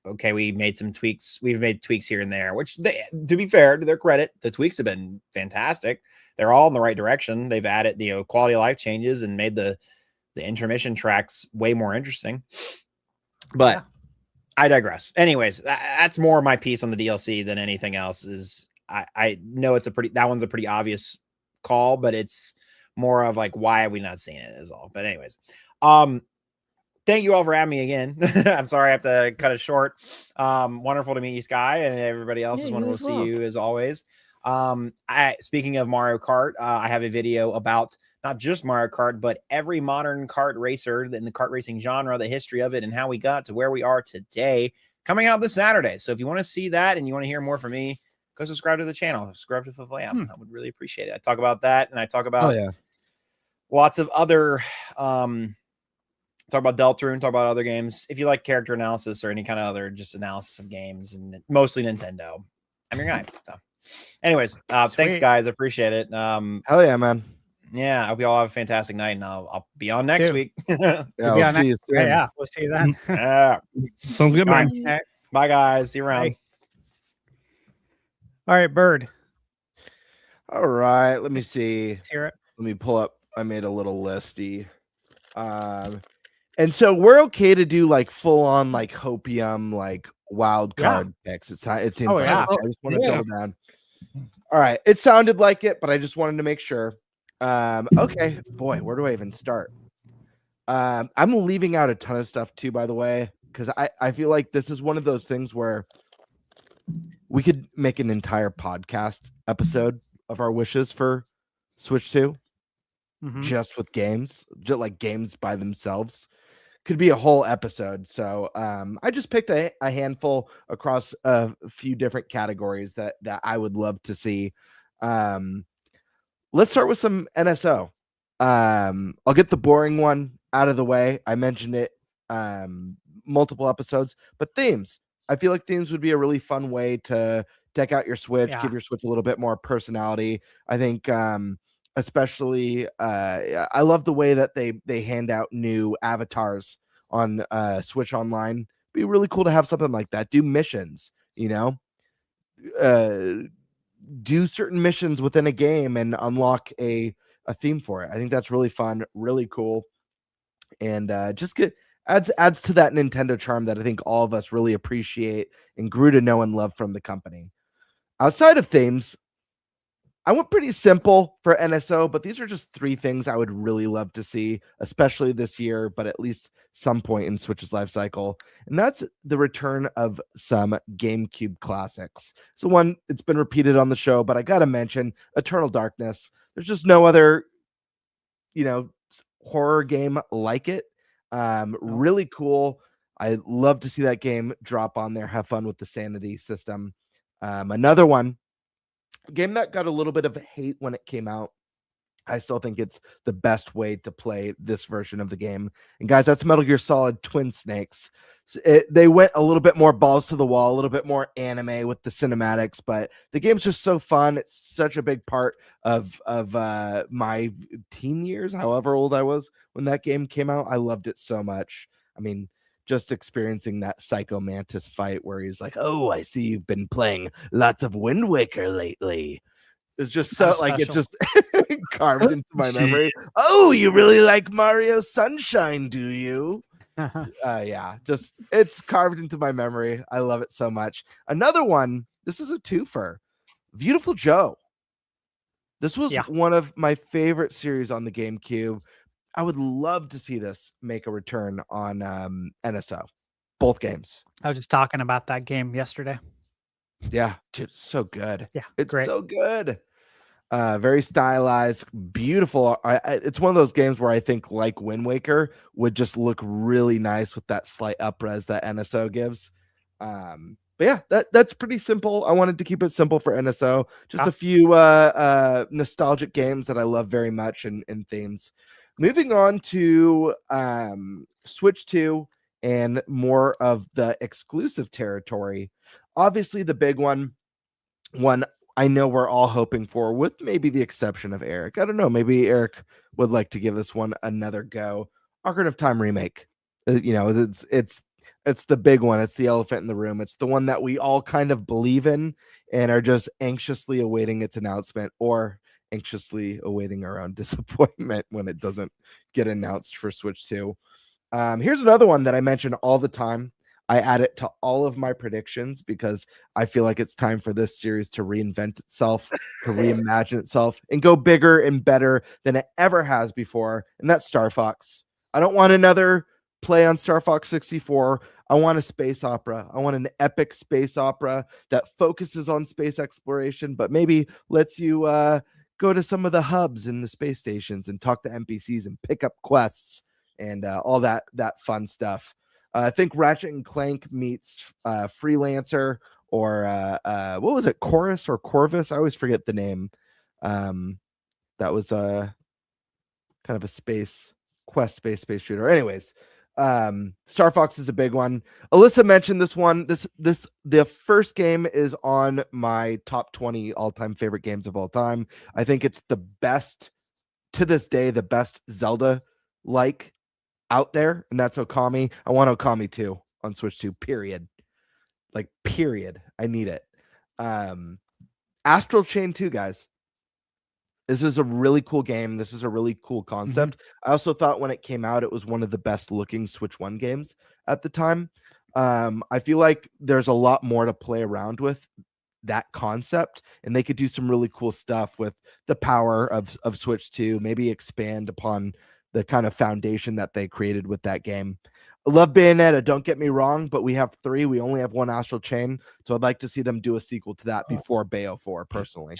okay, we made some tweaks. We've made tweaks here and there, which to be fair, to their credit, the tweaks have been fantastic. They're all in the right direction. They've added, quality of life changes and made the intermission tracks way more interesting. But I digress. Anyways, that's more my piece on the DLC than anything else. Is I know that one's a pretty obvious call, but it's more of like, why have we not seen it is all. But anyways, thank you all for having me again. I'm sorry I have to cut it short. Wonderful to meet you, Sky, and everybody else is wonderful to see you as always. Speaking of Mario Kart, I have a video about not just Mario Kart, but every modern kart racer in the kart racing genre, the history of it, and how we got to where we are today, coming out this Saturday. So if you want to see that and you want to hear more from me, go subscribe to the channel. Subscribe to Flavlam. I would really appreciate it. I talk about that, and I talk about lots of other talk about Deltarune, talk about other games. If you like character analysis or any kind of other just analysis of games, and mostly Nintendo, I'm your guy. So anyways, thanks guys. I appreciate it. Hell yeah, man. Yeah, I hope you all have a fantastic night, and I'll be on next week. I'll see you soon. Yeah, we'll see you then. Sounds good, man. Right. Bye, guys. See you around. All right, Bird. All right, let me see. Let's hear it. Let me pull up. I made a little listy. And so we're okay to do like full on like hopium, like wild card picks. It seems like I just want to double down. All right, it sounded like it, but I just wanted to make sure. Okay, boy, where do I even start? I'm leaving out a ton of stuff too, by the way, because I feel like this is one of those things where we could make an entire podcast episode of our wishes for Switch 2, just with games, just like games by themselves. Could be a whole episode. So I just picked a handful across a few different categories that I would love to see. Let's start with some NSO. I'll get the boring one out of the way. I mentioned it multiple episodes, but themes. I feel like themes would be a really fun way to deck out your Switch, give your Switch a little bit more personality. I think especially I love the way that they hand out new avatars on Switch Online. It'd be really cool to have something like that. Do missions, do certain missions within a game and unlock a theme for it. I think that's really fun, really cool, and just adds to that Nintendo charm that I think all of us really appreciate and grew to know and love from the company. Outside of themes, I went pretty simple for NSO, but these are just 3 things I would really love to see, especially this year, but at least some point in Switch's life cycle. And that's the return of some GameCube classics. So one, it's been repeated on the show, but I got to mention Eternal Darkness. There's just no other, horror game like it. Really cool. I love to see that game drop on there. Have fun with the sanity system. Another one, a game that got a little bit of hate when it came out. I still think it's the best way to play this version of the game. And guys, that's Metal Gear Solid Twin Snakes. So they went a little bit more balls to the wall, a little bit more anime with the cinematics, but the game's just so fun. It's such a big part of my teen years, however old I was when that game came out. I loved it so much. I mean, just experiencing that Psycho Mantis fight where he's like, "Oh, I see you've been playing lots of Wind Waker lately." It's just so like it's just carved into my memory. Oh, you really like Mario Sunshine, do you? Yeah, just it's carved into my memory. I love it so much. Another one, this is a twofer. Beautiful Joe. This was one of my favorite series on the GameCube. I would love to see this make a return on NSO. Both games. I was just talking about that game yesterday. Yeah, dude, it's so good. Yeah, it's great. so good. Very stylized, beautiful. It's one of those games where I think, like Wind Waker, would just look really nice with that slight upres that NSO gives. But yeah, that's pretty simple. I wanted to keep it simple for NSO. Just a few nostalgic games that I love very much and themes. Moving on to Switch 2 and more of the exclusive territory. Obviously, the big one I know we're all hoping for, with maybe the exception of Eric. I don't know. Maybe Eric would like to give this one another go. Ocarina of Time remake. It's the big one. It's the elephant in the room. It's the one that we all kind of believe in and are just anxiously awaiting its announcement, or anxiously awaiting our own disappointment when it doesn't get announced for Switch 2. Here's another one that I mention all the time. I add it to all of my predictions because I feel like it's time for this series to reinvent itself, to reimagine itself, and go bigger and better than it ever has before. And that's Star Fox. I don't want another play on Star Fox 64. I want a space opera. I want an epic space opera that focuses on space exploration, but maybe lets you go to some of the hubs in the space stations and talk to NPCs and pick up quests and all that fun stuff. I think Ratchet and Clank meets Freelancer, or what was it, Chorus or Corvus? I always forget the name. That was kind of a space shooter. Anyways, Star Fox is a big one. Alyssa mentioned this one. The first game is on my top 20 all-time favorite games of all time. I think it's the best to this day, the best Zelda like out there, and that's Okami. I want Okami 2 on Switch 2, period. Like, period. I need it. Astral Chain 2, guys. This is a really cool game. This is a really cool concept. I also thought when it came out, it was one of the best looking Switch 1 games at the time. I feel like there's a lot more to play around with that concept, and they could do some really cool stuff with the power of Switch 2, maybe expand upon the kind of foundation that they created with that game. I love Bayonetta, don't get me wrong, but we have 3. We only have 1 Astral Chain, so I'd like to see them do a sequel to that before Bayo 4, personally.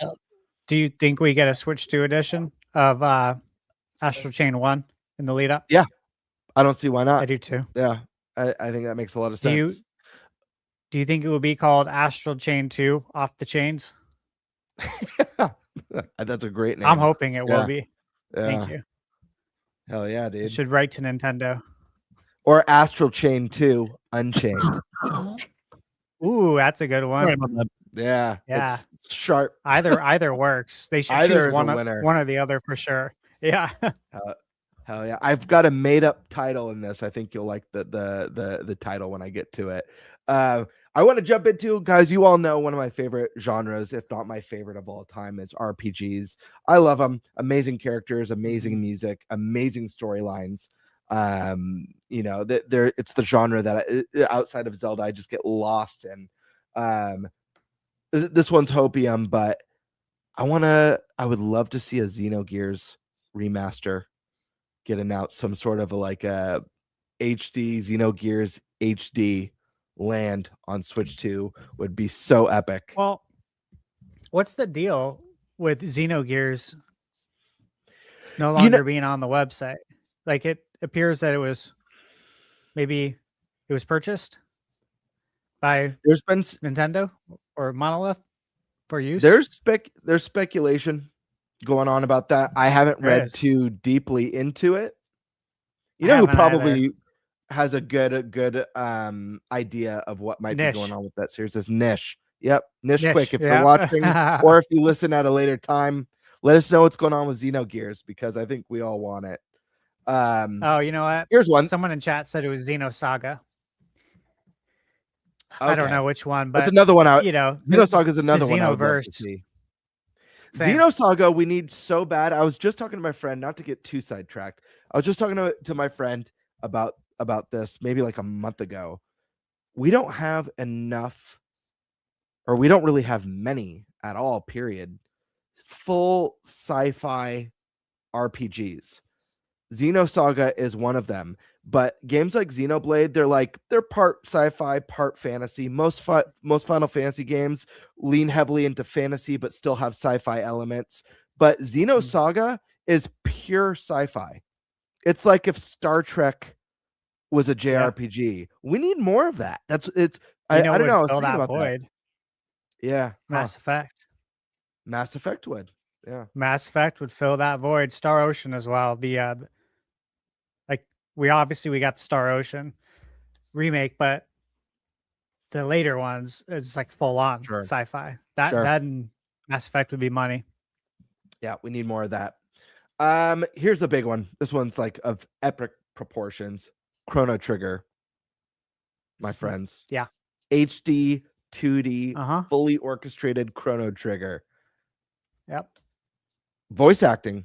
Do you think we get a Switch 2 edition of Astral Chain 1 in the lead up? Yeah, I don't see why not. I do too. Yeah, I think that makes a lot of sense. Do you think it will be called Astral Chain 2 Off the Chains? That's a great name. I'm hoping it will be. Yeah. Thank you. Hell yeah, You dude. should write to Nintendo. Or Astral Chain 2 Unchained. Ooh, that's a good one. Yeah. Yeah. It's sharp. Either works. They should Either choose is one a winner. or the other for sure. Yeah. Hell yeah. I've got a made up title in this. I think you'll like the title when I get to it. I want to jump into, guys, you all know one of my favorite genres, if not my favorite of all time, is RPGs. I love them. Amazing characters, amazing music, amazing storylines. It's the genre that outside of Zelda I just get lost in. This one's hopium, but I would love to see a Xenogears remaster get announced, some sort of like a HD Xenogears HD land on Switch 2 would be so epic. Well, what's the deal with Xenogears no You longer know, being on the website? Like it appears that maybe it was purchased by there's been Nintendo or Monolith for use. there's speculation going on about that. I haven't There read is. too deeply into it. You I know who haven't either. probably has a good idea of what might be going Niche. on with that series is Nish. Yep, Nish Niche, Quick. If yeah. you're watching or if you listen at a later time, let us know what's going on with Xenogears because I think we all want it. Oh, you know what? Here's one. Someone in chat said it was Xenosaga. I don't Okay. know which one, That's but another one out. you know, Xenosaga is another one I would love to Xenoverse. see. Same. Xenosaga, we need so bad. I was just talking to my friend, not to get too sidetracked. I was just talking to my friend about this maybe like a month ago. We don't have enough, or we don't really have many at all, period, full sci-fi RPGs. Xenosaga is one of them, but games like Xenoblade, they're part sci-fi, part fantasy. Most Final Fantasy games lean heavily into fantasy, but still have sci-fi elements. But Xenosaga is pure sci-fi. It's like if Star Trek was a JRPG. We need more of that. I don't know. I was thinking about that. Yeah, Mass Effect. Mass Effect would. Yeah, Mass Effect would fill that void. Star Ocean as well. The like we got the Star Ocean remake, but the later ones it's like full on Sure. sci-fi. Sure. That and Mass Effect would be money. Yeah, we need more of that. Here's the big one. This one's like of epic proportions. Chrono Trigger, my friends. Yeah. HD 2D fully orchestrated Chrono Trigger. Yep. Voice acting,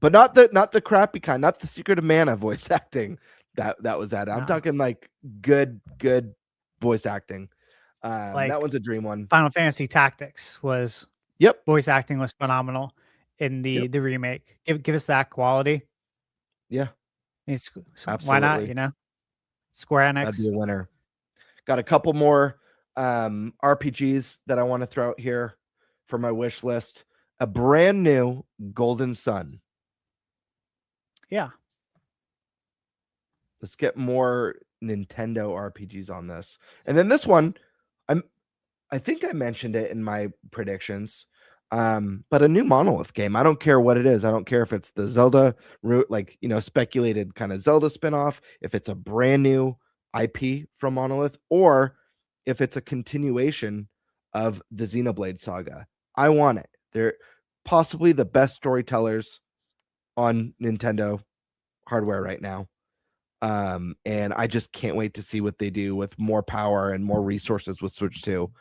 but not the crappy kind, not the Secret of Mana voice acting that was added. I'm talking like good voice acting. Like that one's a dream one. Final Fantasy Tactics was. Yep. Voice acting was phenomenal in the remake. Give us that quality. Yeah. Absolutely. Why not? You know, Square Enix. That'd be a winner. Got a couple more RPGs that I want to throw out here for my wish list. A brand new Golden Sun. Yeah. Let's get more Nintendo RPGs on this. And then this one, I think I mentioned it in my predictions. But a new Monolith game. I don't care what it is. I don't care if it's the Zelda route, like, you know, speculated kind of Zelda spinoff, if it's a brand new IP from Monolith, or if it's a continuation of the Xenoblade saga. I want it. They're possibly the best storytellers on Nintendo hardware right now. And I just can't wait to see what they do with more power and more resources with Switch 2.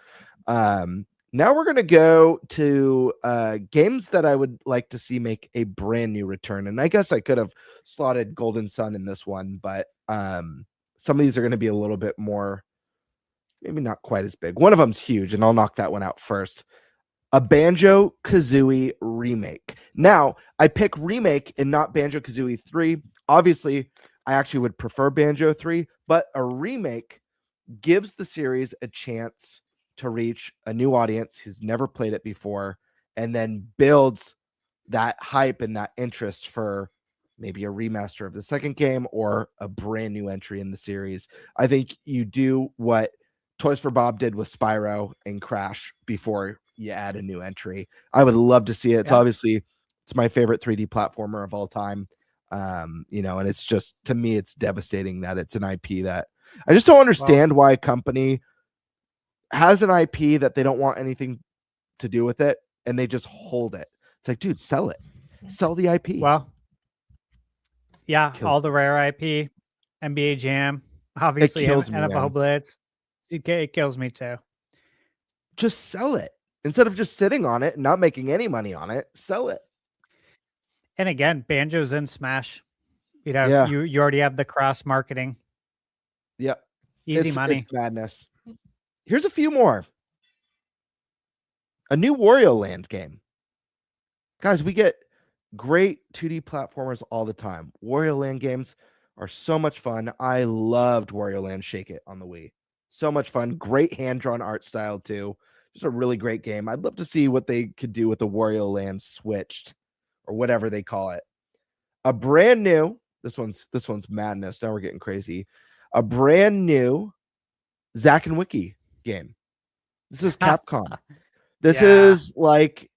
Now we're going to go to games that I would like to see make a brand new return. And I guess I could have slotted Golden Sun in this one, but some of these are going to be a little bit more, maybe not quite as big. One of them's huge, and I'll knock that one out first. A Banjo-Kazooie remake. Now, I pick remake and not Banjo-Kazooie 3. Obviously, I actually would prefer Banjo 3, but a remake gives the series a chance to reach a new audience who's never played it before, and then builds that hype and that interest for maybe a remaster of the second game or a brand new entry in the series. I think you do what Toys for Bob did with Spyro and Crash before you add a new entry. I would love to see it. It's obviously, it's my favorite 3D platformer of all time. You know, and it's just, to me, it's devastating that it's an IP that I just don't understand why a company has an IP that they don't want anything to do with it, and they just hold it. It's like, dude, sell it. Sell the IP. Well, yeah, all the rare IP, NBA Jam, obviously NFL Blitz. It kills me too. Just sell it. Instead of just sitting on it and not making any money on it, sell it. And again, Banjo's in Smash. You know, you already have the cross marketing. Yep. Easy money. It's madness. Here's a few more. A new Wario Land game. Guys, we get great 2D platformers all the time. Wario Land games are so much fun. I loved Wario Land Shake It on the Wii. So much fun. Great hand-drawn art style too. Just a really great game. I'd love to see what they could do with the Wario Land Switched or whatever they call it. A brand new, this one's madness. Now we're getting crazy. A brand new Zack and Wiki game. This is Capcom. This is like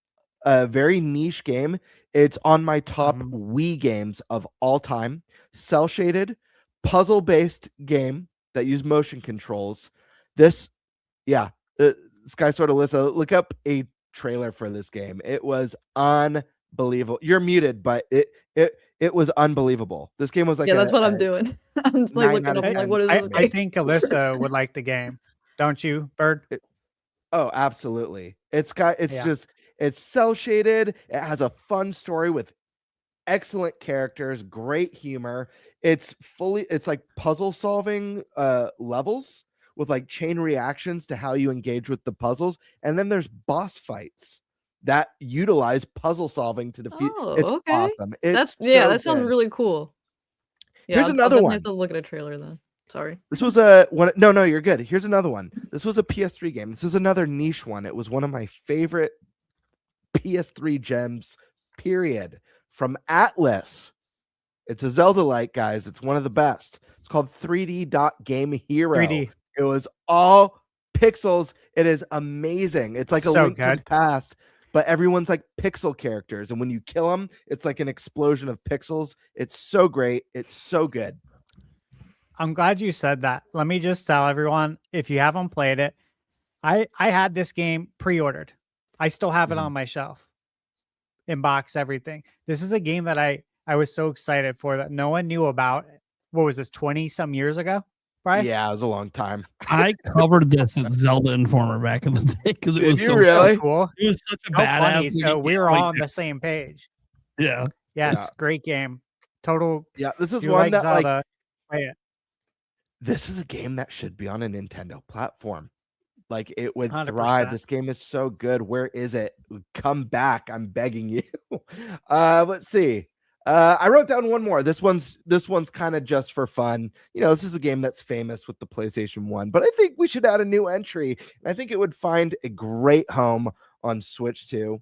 a very niche game. It's on my top Wii games of all time. Cell shaded, puzzle based game that use motion controls. This, Sky Sword Alyssa, look up a trailer for this game. It was unbelievable. You're muted, but it was unbelievable. This game was like that's what I'm doing. I'm like looking up. I'm like, what is this? I think Alyssa would like the game. Don't you, Bird? Oh, absolutely. It's cell shaded. It has a fun story with excellent characters, great humor. It's like puzzle solving levels with like chain reactions to how you engage with the puzzles. And then there's boss fights that utilize puzzle solving to defeat. It's awesome. That sounds really cool. Yeah, Here's another one. I have to look at a trailer then. Sorry. This was a one. No, you're good. Here's another one. This was a PS3 game. This is another niche one. It was one of my favorite PS3 gems, period. From Atlas. It's a Zelda-like, guys. It's one of the best. It's called 3D Game Hero. 3D. It was all pixels. It is amazing. It's like a Link to the Past, but everyone's like pixel characters. And when you kill them, it's like an explosion of pixels. It's so great. It's so good. I'm glad you said that. Let me just tell everyone, if you haven't played it, I had this game pre-ordered. I still have it on my shelf. In box, everything. This is a game that I was so excited for that no one knew about. What was this, 20-some years ago? Right? Yeah, it was a long time. I covered this at Zelda Informer back in the day because it was so cool. It was such a badass. So we were all on the same page. Yeah. Yes, great game. Total. Yeah, this is one that Zelda, play it. This is a game that should be on a Nintendo platform. Like it would 100%. thrive. This game is so good. Where is it? Come back. I'm begging you. Let's see. I wrote down one more. This one's kind of just for fun. You know, this is a game that's famous with the PlayStation 1, but I think we should add a new entry. And I think it would find a great home on Switch too.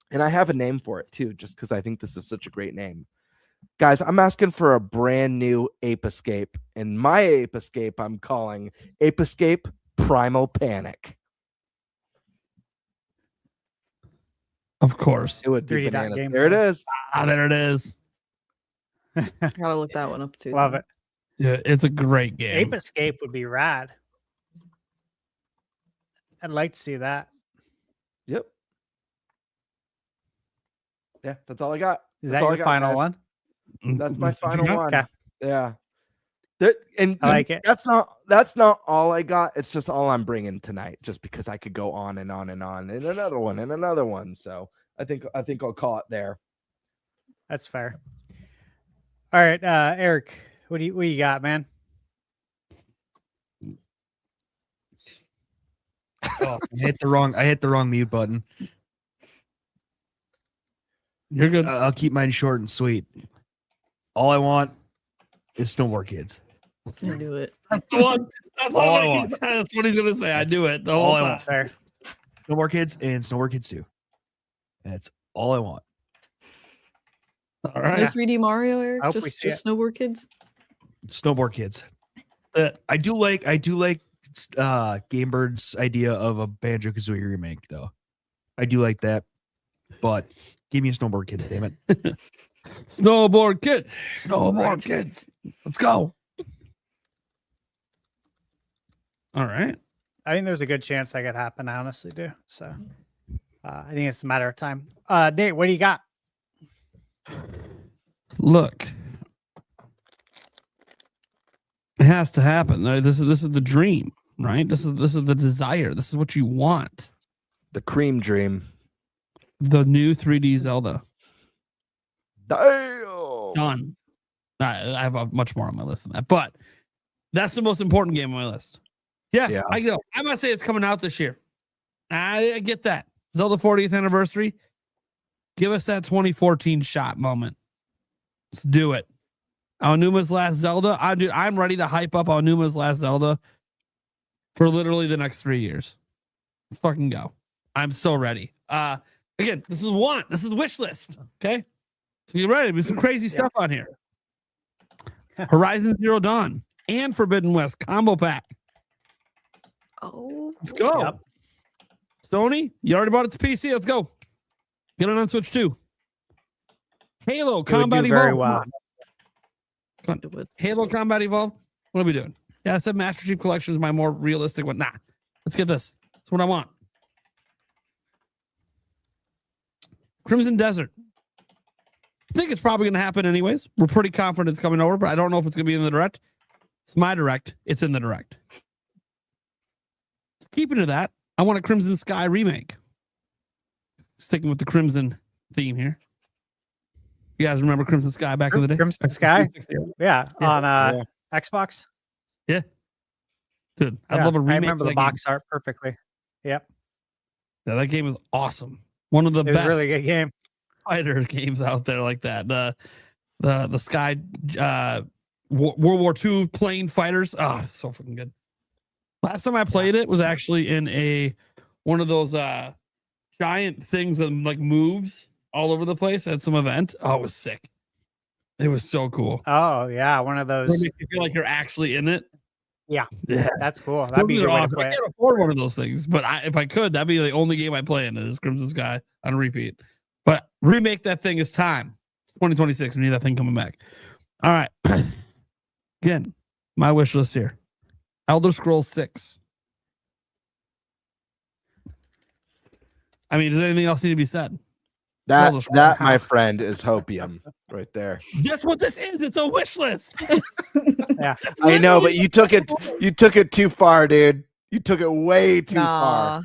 And I have a name for it too, just because I think this is such a great name. Guys, I'm asking for a brand new Ape Escape. And my Ape Escape I'm calling Ape Escape Primal Panic. Of course. It would be 3D bananas. game There it is. There it is. Gotta look that one up too. Love it. Yeah, it's a great game. Ape Escape would be rad. I'd like to see that. Yep. Yeah, that's all I got. Is That's that all I your got, final guys. one? That's my That's what you final got? one. Okay. Yeah. And I like it. That's not all I got. It's just all I'm bringing tonight, just because I could go on and on and on, and another one and another one. So I think I'll call it there. That's fair. All right, Eric, what do you got, man? Oh, I hit the wrong mute button. You're good. I'll keep mine short and sweet. All I want is No More Kids. I do it. That's the one. That's All I what want. that's what he's gonna say. I do it the all whole I time. want. Fair. No More Kids and Snowboard Kids 2. That's all I want. All No right. 3D Mario, Eric. I hope we Just see it. Snowboard Kids. Snowboard Kids. I do like Game Bird's idea of a Banjo-Kazooie remake, though. I do like that, but give me a Snowboard Kids, damn it. Snowboard kids. Snowboard kids. Let's go. All right. I think there's a good chance that could happen. I honestly do. So I think it's a matter of time. Nate, what do you got? Look. It has to happen. This is the dream, right? This is the desire. This is what you want. The cream dream. The new 3D Zelda. Damn. Done. I have much more on my list than that, but that's the most important game on my list. Yeah. I go. I'm gonna say it's coming out this year. I get that. Zelda 40th anniversary. Give us that 2014 shot moment. Let's do it. Aonuma's Last Zelda. I'm ready to hype up Aonuma's Last Zelda for literally the next 3 years. Let's fucking go. I'm so ready. Again, this is one. This is the wish list. Okay. So get ready. There's some crazy stuff on here. Horizon Zero Dawn and Forbidden West combo pack. Oh, Let's go. Yep. Sony, you already bought it to PC. Let's go. Get it on Switch 2. Halo It would Combat do Evolved. very well. Come on. Halo Combat Evolved. What are we doing? Yeah, I said Master Chief Collection is my more realistic one. Nah, let's get this. That's what I want. Crimson Desert. I think it's probably going to happen anyways. We're pretty confident it's coming over, but I don't know if it's going to be in the direct. It's my direct. It's in the direct. Keeping to that, I want a Crimson Sky remake. Sticking with the Crimson theme here. You guys remember Crimson Sky back in the day? Crimson Sky? Yeah, Yeah. on Xbox. Dude, I'd Yeah, love a I remake. remember of the that box art perfectly. Yep, game. Yeah, that game is awesome. One of the it was a best really good game. fighter games out there like that. The Sky World War II plane fighters. Ah, so fucking good. Last time I played it was actually in one of those giant things that like moves all over the place at some event. Oh, it was sick. It was so cool. Oh yeah, one of It those. makes you feel like you're actually in it. Yeah. Yeah. That's cool. That'd be a Those good are way to awesome. play I it. can't afford one of those things, but if I could, that'd be the only game I play in it is Crimson Sky on repeat. But remake that thing is time. It's 2026. We need that thing coming back. All right. Again, my wish list here. Elder Scrolls 6. I mean, does anything else need to be said? That Zelda that my friend is hopium right there. That's what this is. It's a wish list. Yeah. I know, but you took it too far, dude. You took it way too far. nah.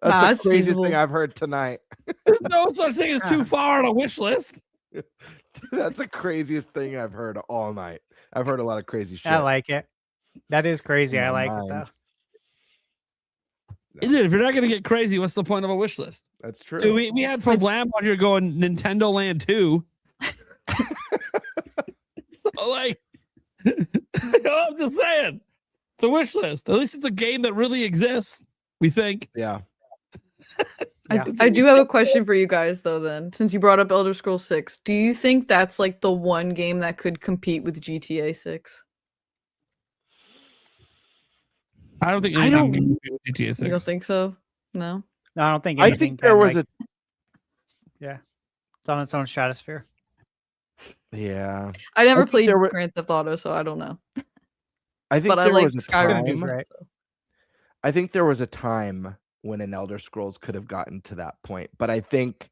That's Nah, the it's craziest feasible. thing I've heard tonight. There's no such thing as too far on a wish list. That's the craziest thing I've heard all night. I've heard a lot of crazy shit. I like it. That is crazy. In I my like it though. mind. Dude, if you're not going to get crazy, what's the point of a wish list? That's true. Dude, we had from Lamb out here going Nintendo Land 2. So, like, I'm just saying. It's a wish list. At least it's a game that really exists, we think. Yeah. Yeah. I do have a question for you guys though then. Since you brought up Elder Scrolls 6, do you think that's like the one game that could compete with GTA 6? I don't think I anything don't- can compete with GTA 6. You don't think so? No. No, I don't think. I Anything think there can, was like, It's on its own stratosphere. Yeah. I never think played there were- Grand Theft Auto, so I don't know. I think But I there like was a Skyrim. He's time. right. so. I think there was a time when an Elder Scrolls could have gotten to that point, but I think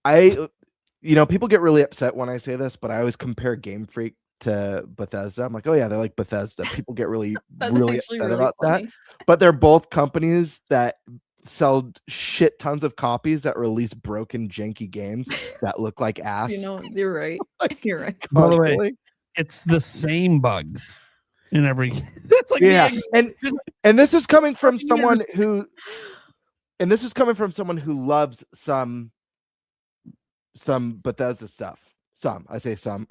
people get really upset when I say this, but I always compare Game Freak to Bethesda. I'm like, oh yeah, they're like Bethesda. People get really, That's really actually upset really about that. funny. But they're both companies that sell shit tons of copies that release broken, janky games that look like ass. You know, you're right. Like, You're right. By the way, constantly. it's the same bugs in every game. It's like Yeah, the and this is coming from Fucking someone who loves some Bethesda stuff. I say some.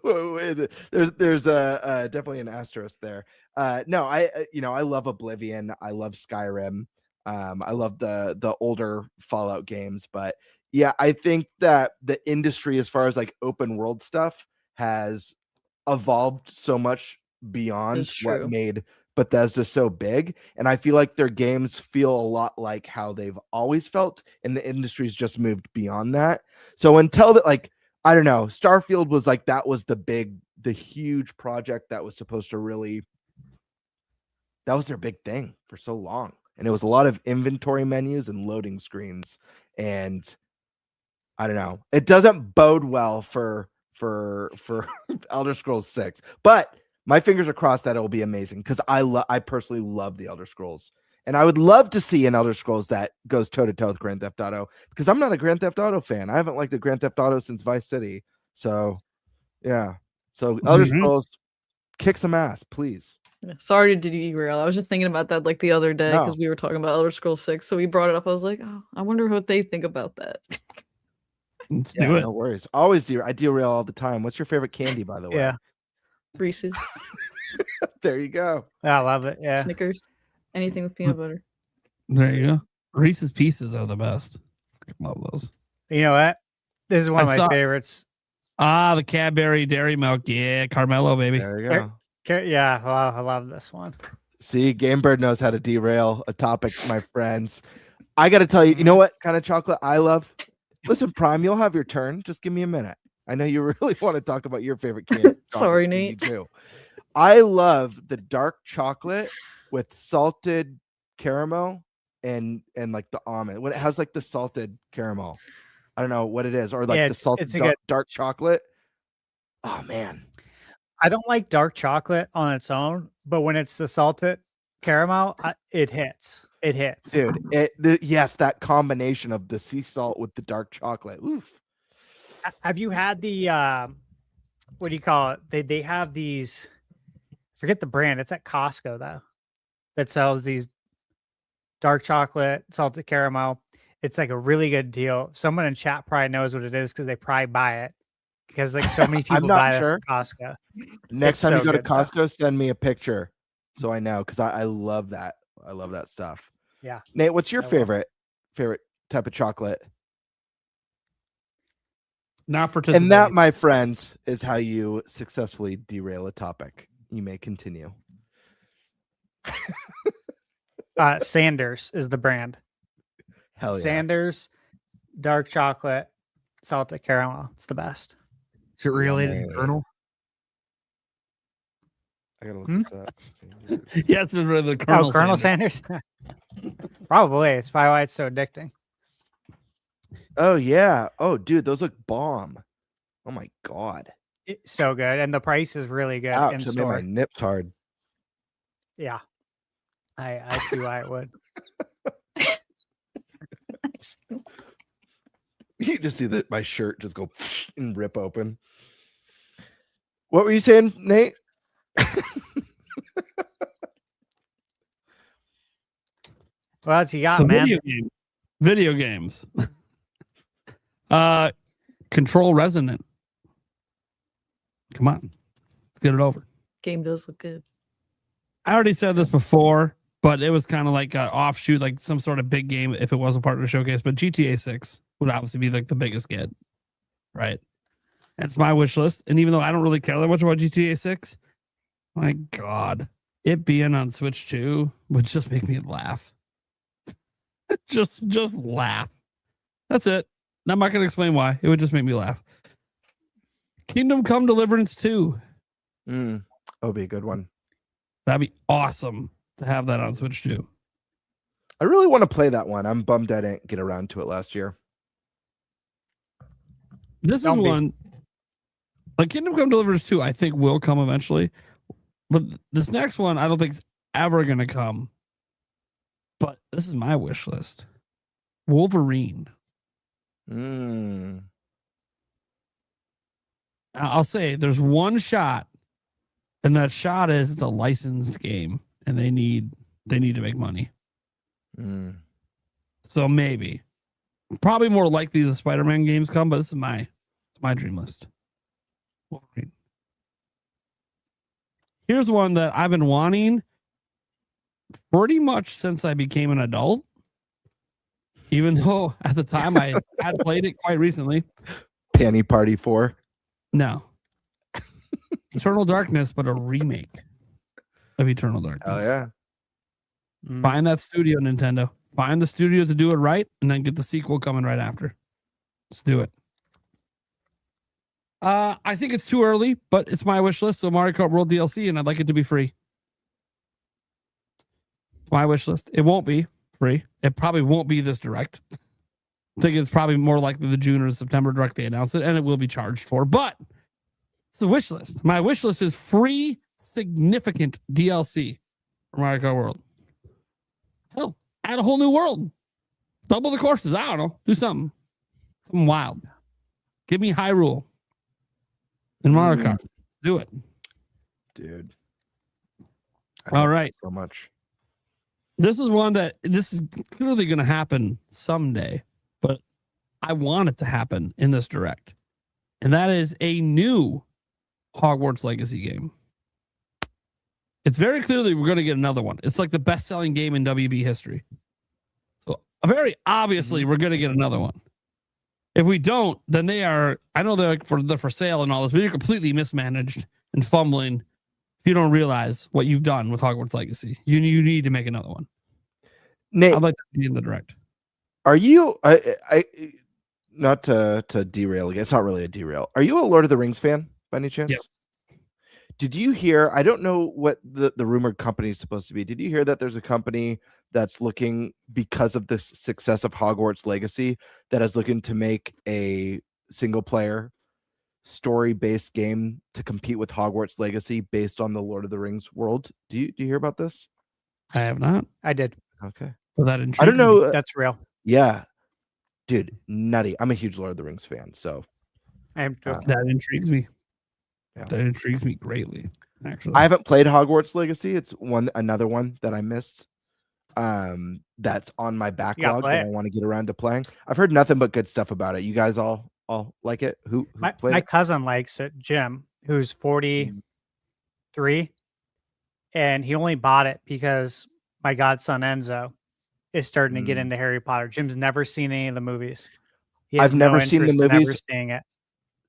there's definitely an asterisk there. No, I love Oblivion. I love Skyrim. I love the older Fallout games, but yeah, I think that the industry, as far as like open world stuff, has evolved so much beyond That's what true. made Bethesda so big, and I feel like their games feel a lot like how they've always felt, and the industry's just moved beyond that. So until that, like, I don't know, Starfield was like, that was the huge project that was supposed to really, that was their big thing for so long, and it was a lot of inventory menus and loading screens, and I don't know, it doesn't bode well for Elder Scrolls 6, but my fingers are crossed that it will be amazing, because I personally love the Elder Scrolls, and I would love to see an Elder Scrolls that goes toe to toe with Grand Theft Auto, because I'm not a Grand Theft Auto fan. I haven't liked a Grand Theft Auto since Vice City. So yeah, so Elder Mhm. Scrolls, kick some ass, please. Yeah, sorry to derail. I was just thinking about that like the other day because No. we were talking about Elder Scrolls 6. So we brought it up. I was like, oh, I wonder what they think about that. Let's Yeah, do it. no worries. Always do. I derail all the time. What's your favorite candy, by the way? Yeah. Reese's, There you go. I love it. Yeah. Snickers, anything with peanut butter. There you go. Reese's Pieces are the best. Fucking love those. You know what? This is one of I my saw- favorites. The Cadbury Dairy Milk. Yeah, Carmelo, baby. There you There- go. Yeah, I love this one. See, Game Bird knows how to derail a topic, my friends. I got to tell you, you know what kind of chocolate I love? Listen, Prime, you'll have your turn. Just give me a minute. I know you really want to talk about your favorite candy. Sorry, chocolate candy Nate. Too. I love the dark chocolate with salted caramel and like the almond. When it has like the salted caramel, I don't know what it is, or like Yeah, the salted it's a good- dark chocolate. Oh man, I don't like dark chocolate on its own, but when it's the salted caramel, it hits. It hits. dude! Yes, that combination of the sea salt with the dark chocolate. Oof. Have you had the what do you call it? They have these. Forget the brand. It's at Costco though, that sells these dark chocolate salted caramel. It's like a really good deal. Someone in chat probably knows what it is because they probably buy it because like so many people not buy this sure. at Costco. Next It's time you so go to good, though. Costco, send me a picture so I know because I love that. I love that stuff. Yeah. Nate, what's your I will. favorite type of chocolate? Not participating. And that, my friends, is how you successfully derail a topic. You may continue. Sanders is the brand. Hell yeah. Sanders dark chocolate salted caramel. It's the best. Is it related to Yummy. Colonel? I gotta look Hmm? this up. Yeah, it's been really the Colonel. Colonel Sanders. Sanders. Probably. It's probably why it's so addicting. Oh yeah. Oh dude, those look bomb. Oh my god. It's so good, and the price is really good Ouch, in I made store. my nips hard. Yeah, I see why it would. You just see that my shirt just go and rip open. What were you saying, Nate? What else you got, So man? video games. Control Resonant. Come on, let's get it over. Game does look good. I already said this before, but it was kind of like an offshoot, like some sort of big game if it was a part of the showcase. But GTA 6 would obviously be like the biggest get, right? That's my wish list. And even though I don't really care that much about GTA 6, my God, it being on Switch 2 would just make me laugh. just laugh. That's it. I'm not going to explain why. It would just make me laugh. Kingdom Come Deliverance 2. That would be a good one. That'd be awesome to have that on Switch 2. I really want to play that one. I'm bummed I didn't get around to it last year. This Don't is be. one like Kingdom Come Deliverance 2, I think will come eventually. But this next one, I don't think is ever gonna come. But this is my wish list. Wolverine. I'll say there's one shot, and that shot is it's a licensed game, and they need to make money. So maybe. Probably more likely the Spider-Man games come, but this is my dream list. Wolverine. Here's one that I've been wanting pretty much since I became an adult. Even though at the time I had played it quite recently. Panty Party 4. No. Eternal Darkness, but a remake of Eternal Darkness. Oh yeah. Mm. Find that studio, Nintendo. Find the studio to do it right, and then get the sequel coming right after. Let's do it. I think it's too early, but it's my wish list. So Mario Kart World DLC, and I'd like it to be free. My wish list. It won't be free. It probably won't be this direct. I think it's probably more likely the June or September direct they announce it, and it will be charged for. But it's a wish list. My wish list is free, significant DLC for Mario Kart World. Hell, add a whole new world. Double the courses. I don't know. Do something. Something wild. Give me Hyrule in Mario Kart. Do it. Dude. All right. So much. This is one that this is clearly going to happen someday, but I want it to happen in this direct. And that is a new Hogwarts Legacy game. It's very clearly we're going to get another one. It's like the best-selling game in WB history. So very obviously we're going to get another one. If we don't, then they are, I know they're for sale and all this, but you're completely mismanaged and fumbling if you don't realize what you've done with Hogwarts Legacy. You need to make another one. Nate, I'd like to be in the direct. are you? I not to derail again. It's not really a derail. Are you a Lord of the Rings fan by any chance? Yes. Did you hear? I don't know what the rumored company is supposed to be. Did you hear that there's a company that's looking, because of the success of Hogwarts Legacy, that is looking to make a single player story based game to compete with Hogwarts Legacy based on the Lord of the Rings world? Do you hear about this? I have not. I did. Okay. Well, that I don't intrigues me. know. That's real. Yeah, dude, nutty. I'm a huge Lord of the Rings fan, so I am too. That intrigues me. Yeah. That intrigues me greatly, actually. I haven't played Hogwarts Legacy. It's another one that I missed. That's on my backlog play that I it. want to get around to playing. I've heard nothing but good stuff about it. You guys all like it? Who played My it? cousin likes it, Jim, who's 43, and he only bought it because my godson Enzo is starting to get Mm. into Harry Potter. Jim's never seen any of the movies. He I've has never no seen the interest in ever movies. seeing it.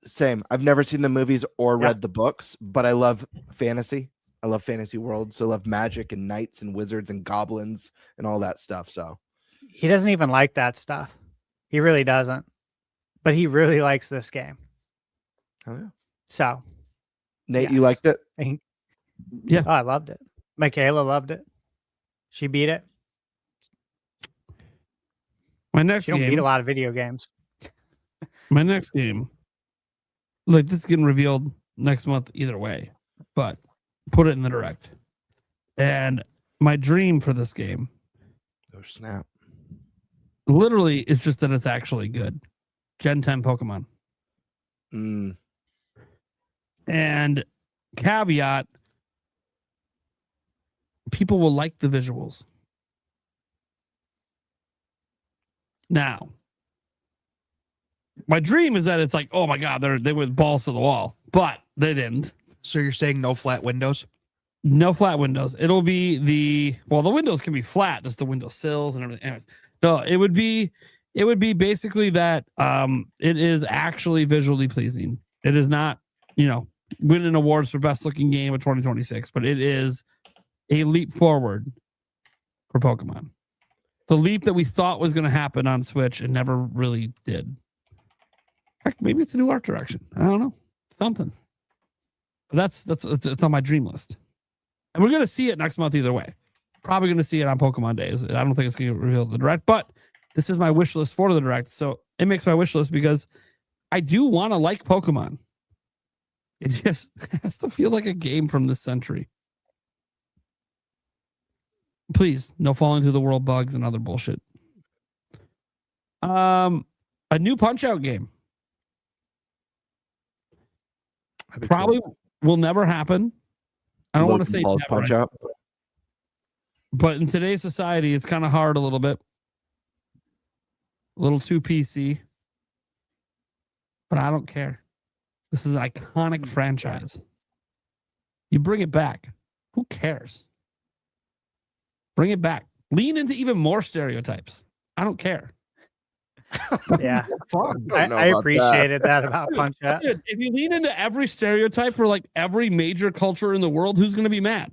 Same. I've never seen the movies or Yeah. read the books, but I love fantasy. I love fantasy worlds. So I love magic and knights and wizards and goblins and all that stuff. So He doesn't even like that stuff. He really doesn't. But he really likes this game. oh, yeah. So, Nate, you Yes. liked it? I think- Yeah. Oh, I loved it. Michaela loved it. She beat it. My next She don't beat game. a lot of video games. My next game. Like, this is getting revealed next month either way, but put it in the direct. And my dream for this game Oh, snap. literally is just that it's actually good. Gen 10 Pokemon. Mm. And caveat, people will like the visuals. Now, my dream is that it's like, oh my God, they went balls to the wall, but they didn't. So you're saying no flat windows? No flat windows. It'll be the windows can be flat, just the window sills and everything. Anyways, no, it would be basically that it is actually visually pleasing. It is not, winning awards for best looking game of 2026, but it is a leap forward for Pokemon. The leap that we thought was going to happen on Switch and never really did. Heck, maybe it's a new art direction. I don't know. Something. But that's on my dream list. And we're going to see it next month either way. Probably going to see it on Pokemon Days. I don't think it's going to reveal the direct, but this is my wish list for the direct. So it makes my wish list because I do want to like Pokemon. It just has to feel like a game from this century. Please, no falling through the world bugs and other bullshit. A new Punch-Out game. That'd be Probably cool. will never happen. I don't want to Logan say Paul's never, Punch Out. but in today's society, it's kind of hard a little bit. A little too PC. But I don't care. This is an iconic franchise. You bring it back. Who cares? Bring it back. Lean into even more stereotypes. I don't care. Yeah. Fun. don't know I about appreciated that about Punch Out. Dude, if you lean into every stereotype for like every major culture in the world, who's going to be mad?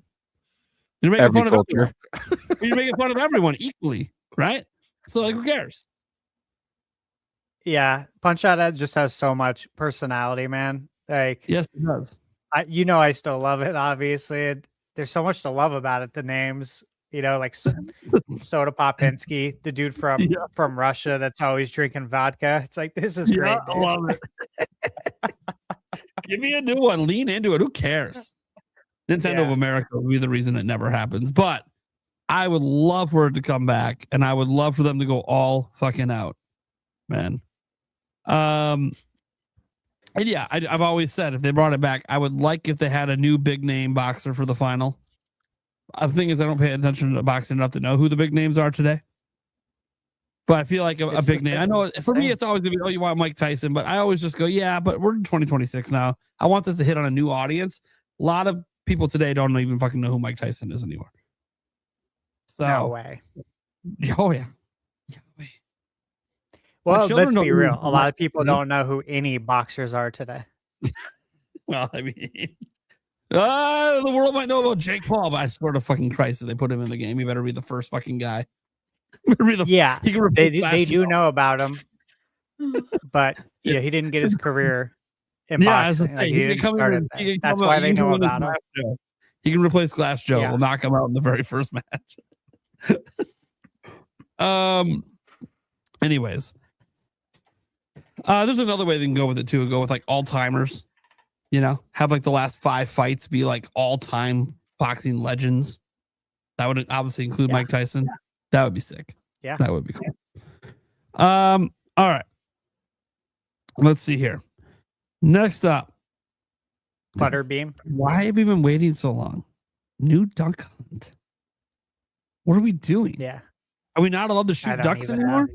You're making Every fun culture. of everyone. You're making fun of everyone equally, right? So like, who cares? Yeah. Punch Out just has so much personality, man. Like, Yes, it does. I still love it, obviously. There's so much to love about it. The names, like Soda Popinski, the dude from Yeah. from Russia that's always drinking vodka. It's like, this is great. I dude. love it. Give me a new one. Lean into it. Who cares? Nintendo of Yeah. America will be the reason it never happens. But I would love for it to come back, and I would love for them to go all fucking out, man. And yeah, I've always said if they brought it back, I would like if they had a new big name boxer for the final. The thing is, I don't pay attention to boxing enough to know who the big names are today. But I feel like a It's big the name. same- I know it's the for me, same. it's always gonna be, oh, you want Mike Tyson, but I always just go, yeah, but we're in 2026 now. I want this to hit on a new audience. A lot of people today don't even fucking know who Mike Tyson is anymore. So, No way. oh yeah. Yeah, wait. Well, children let's don't be even real. know A lot of people Mhm. don't know who any boxers are today. Well, I mean, the world might know about Jake Paul, but I swear to fucking Christ, if they put him in the game, he better be the first fucking guy. Better be the Yeah, he can they replace do, they Flash do Joe. know about him, but yeah, he didn't get his career in Yeah, as I boxing. say, Like, he he can didn't come start in. it He there. can That's come why out. they He can know win his about him. Glass Joe. He can replace Glass Joe. Yeah. We'll knock him out in the very first match. Anyways, there's another way they can go with it too. Go with like all timers. You know, have like the last 5 fights be like all time boxing legends. That would obviously include Yeah. Mike Tyson. That would be sick. Yeah. That would be cool. All right. Let's see here. Next up, Butterbeam. why have we been waiting so long? New duck hunt. What are we doing? Yeah. Are we not allowed to I shoot don't ducks even anymore?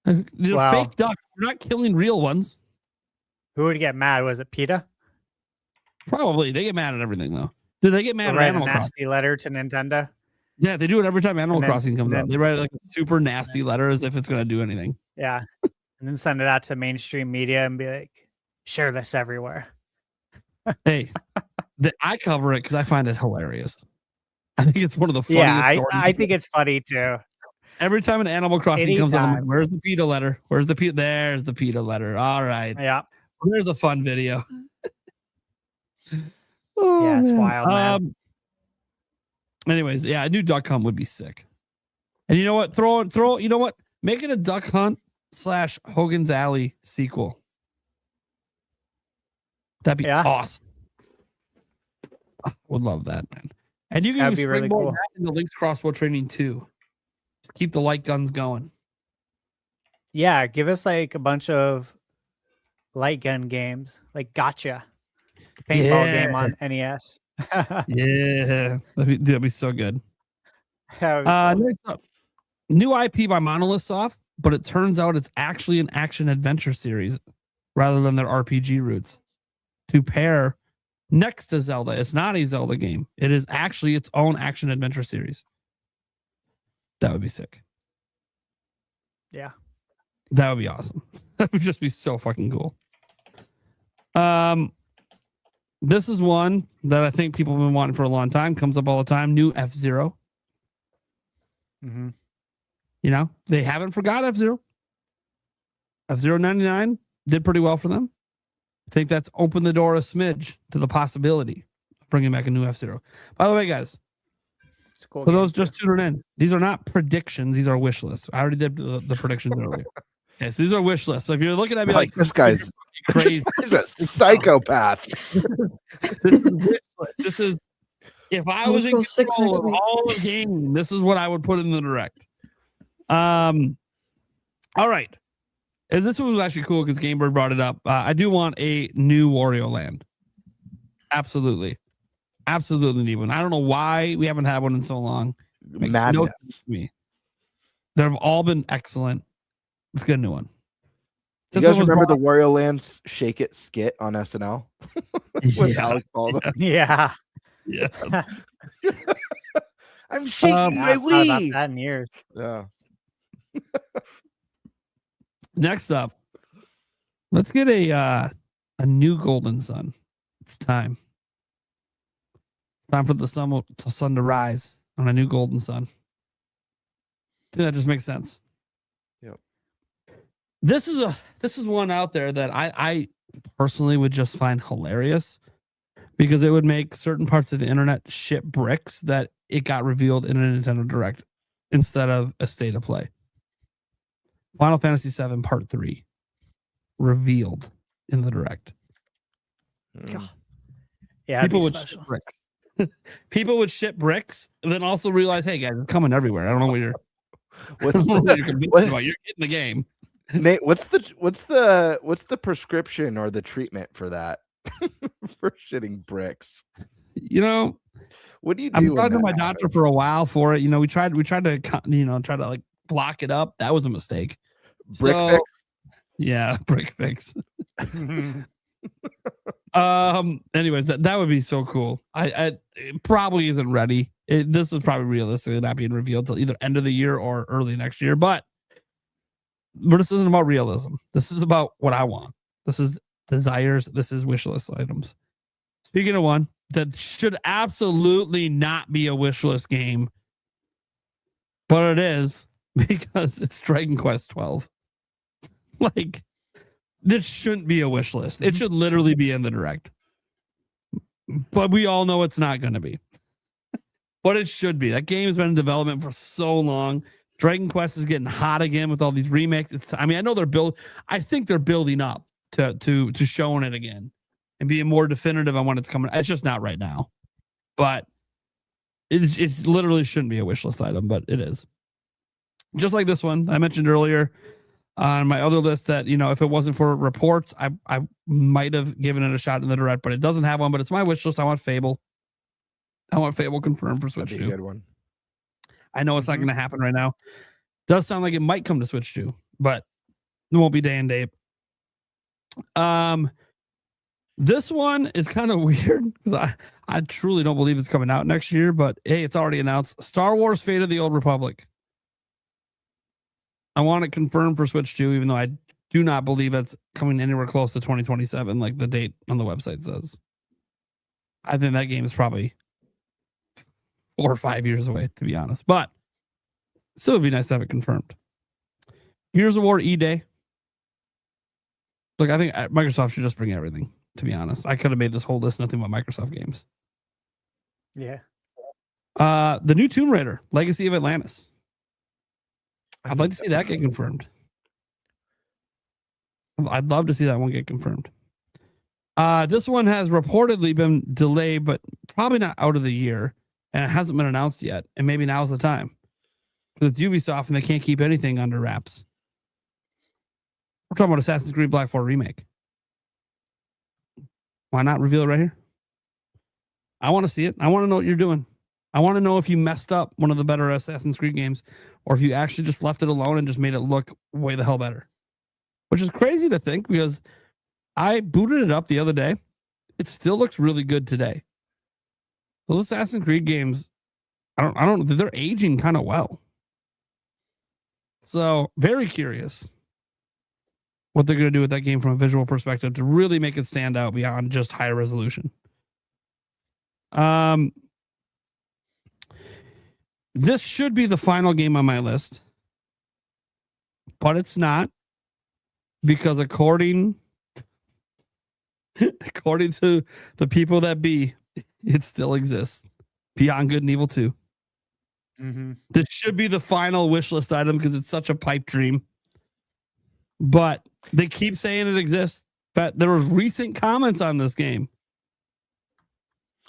They're Well- fake ducks. We're not killing real ones. Who would get mad? Was it PETA? Probably. They get mad at everything though. Do they get mad Or at write a Animal Crossing? nasty letter to Nintendo? Yeah, they do it every time Animal And then- Crossing comes and out. then- They write like a super nasty letter as if it's going to do anything. Yeah. And then send it out to mainstream media and be like, share this everywhere. Hey, I cover it because I find it hilarious. I think it's one of the funniest Yeah, stories. I think it's funny too. Every time an Animal Crossing comes out, I'm like, Anytime. where's the PETA letter? Where's the PETA? There's the PETA letter. All right. Yeah. There's a fun video. Yeah, it's man. wild, man. Anyways, yeah, a new duck hunt would be sick. And you know what? Throw. You know what? Make it a duck hunt / Hogan's Alley sequel. That'd be Yeah. awesome. Would love that, man. And you can That'd use be really springboard cool. back into Link's crossbow training too. Just keep the light guns going. Yeah, give us like a bunch of light gun games, like Gotcha, the paintball game on NES. Yeah, that'd be so good. That would be cool. Next up, new IP by Monolith Soft, but it turns out it's actually an action adventure series rather than their RPG roots. To pair next to Zelda, it's not a Zelda game. It is actually its own action adventure series. That would be sick. Yeah. That would be awesome. That would just be so fucking cool. This is one that I think people have been wanting for a long time. Comes up all the time. New F-Zero. Mm-hmm. You know, they haven't forgot F-Zero. F-Zero 99 did pretty well for them. I think that's opened the door a smidge to the possibility of bringing back a new F-Zero. By the way, guys, It's a cool. for game. those just tuning in, these are not predictions. These are wish lists. I already did the predictions earlier. Okay, so these are wish lists. So if you're looking at me Like, this guy's crazy, this guy's a psychopath. this is wish list. This is if I was in Let's go 6 control next of week. all of gaming, this is what I would put in the direct. All right. And this one was actually cool because Gamebird brought it up. I do want a new Wario Land. Absolutely. Absolutely need one. I don't know why we haven't had one in so long. Makes no Madness. sense to me. They've all been excellent. Let's get a new one. You This guys one was remember the brought- Wario Land's Shake It skit on SNL? With Yeah. Alex Baldwin? Yeah. Yeah. I'm shaking Um, my Not thought about Wii. that in years. Yeah. Next up, let's get a new Golden Sun. It's time. It's time for the sun to rise on a new Golden Sun. I think that just makes sense. Yep. This is one out there that I personally would just find hilarious because it would make certain parts of the internet shit bricks that it got revealed in a Nintendo Direct instead of a state of play. Final Fantasy VII Part 3 revealed in the Direct. Mm. Yeah, People it'd would be ship special. bricks. People would ship bricks and then also realize, hey guys, it's coming everywhere. I don't know what you're, What's I don't know what you're the, convinced what- about. You're getting the game. Nate? What's the prescription or the treatment for that? For shitting bricks. You know, What do you do? I'm when talking to that my doctor happens? for a while for it. You know, we tried to, try to like block it up. That was a mistake. Brick So- fix. Yeah, brick fix. Anyways, that would be so cool. It probably isn't ready. This is probably realistically not being revealed till either end of the year or early next year. But this isn't about realism. This is about what I want. This is desires. This is wish list items. Speaking of one that should absolutely not be a wish list game, but it is because it's Dragon Quest 12. Like, this shouldn't be a wish list. It should literally be in the direct. But we all know it's not going to be. But it should be. That game has been in development for so long. Dragon Quest is getting hot again with all these remakes. I know I think they're building up to showing it again and being more definitive on when it's coming. It's just not right now. But it literally shouldn't be a wish list item, but it is. Just like this one I mentioned earlier on my other list that, if it wasn't for reports, I might have given it a shot in the direct, but it doesn't have one, but it's my wish list. I want Fable. I want Fable confirmed for Switch 2. Good one. I know it's not going to happen right now. Does sound like it might come to Switch 2, but it won't be day and date. This one is kind of weird because I truly don't believe it's coming out next year, but hey, it's already announced. Star Wars Fate of the Old Republic. I want it confirmed for Switch 2, even though I do not believe it's coming anywhere close to 2027, like the date on the website says. I think that game is probably 4 or 5 years away, to be honest. But still would be nice to have it confirmed. Here's a War E-Day. Look, I think Microsoft should just bring everything, to be honest. I could have made this whole list nothing but Microsoft games. Yeah. The new Tomb Raider, Legacy of Atlantis. I'd like to see that get confirmed. I'd love to see that one get confirmed. This one has reportedly been delayed, but probably not out of the year. And it hasn't been announced yet. And maybe now's the time. Because it's Ubisoft and they can't keep anything under wraps. We're talking about Assassin's Creed Black 4 Remake. Why not reveal it right here? I want to see it. I want to know what you're doing. I want to know if you messed up one of the better Assassin's Creed games or if you actually just left it alone and just made it look way the hell better. Which is crazy to think because I booted it up the other day. It still looks really good today. Those Assassin's Creed games, I don't know, they're aging kind of well. So, very curious what they're going to do with that game from a visual perspective to really make it stand out beyond just high resolution. This should be the final game on my list, but it's not, because according to the people that be, it still exists. Beyond Good and Evil 2. Mm-hmm. This should be the final wish list item because it's such a pipe dream. But they keep saying it exists. But there was recent comments on this game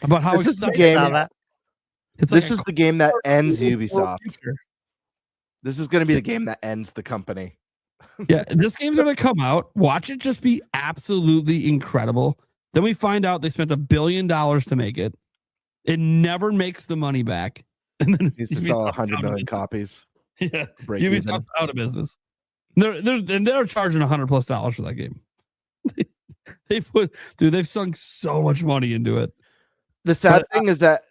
about how This is the excited- game. Saw that. It's This like is the game that ends a Ubisoft. future. This is going to be the game that ends the company. Yeah, this game's gonna come out. Watch it just be absolutely incredible. Then we find out they spent $1 billion to make it. It never makes the money back. And then Needs to sell Ubisoft's 100 out of million business. copies. Yeah, Break even. Ubisoft's out of business. They're charging $100+ for that game. They've sunk so much money into it. The sad thing is that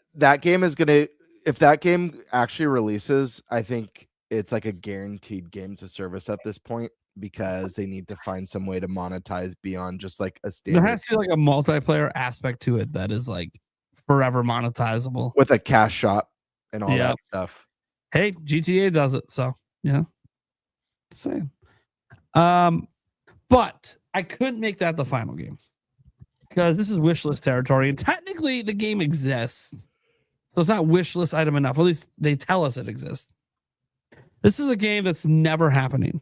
game is going to, if that game actually releases, I think it's like a guaranteed games of service at this point because they need to find some way to monetize beyond just like a There standard has to be like a multiplayer aspect to it that is like forever monetizable. with a cash shop and all Yeah. that stuff. Hey, GTA does it, so yeah. Just saying. But I couldn't make that the final game because this is wishlist territory, and technically the game exists, so it's not wishlist item enough. At least they tell us it exists. This is a game that's never happening.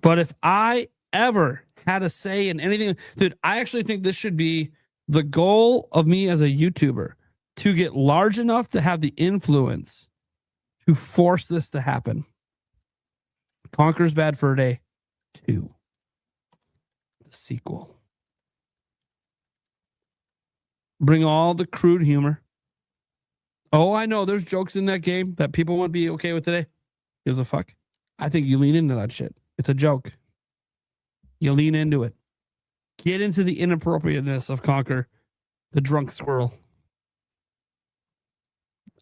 But if I ever had a say in anything, dude, I actually think this should be the goal of me as a YouTuber, to get large enough to have the influence to force this to happen. Conker's Bad Fur Day 2. The sequel. Bring all the crude humor. Oh, I know there's jokes in that game that people wouldn't be okay with today. gives a fuck. I think you lean into that shit. It's a joke. You lean into it. Get into the inappropriateness of Conquer the Drunk Squirrel.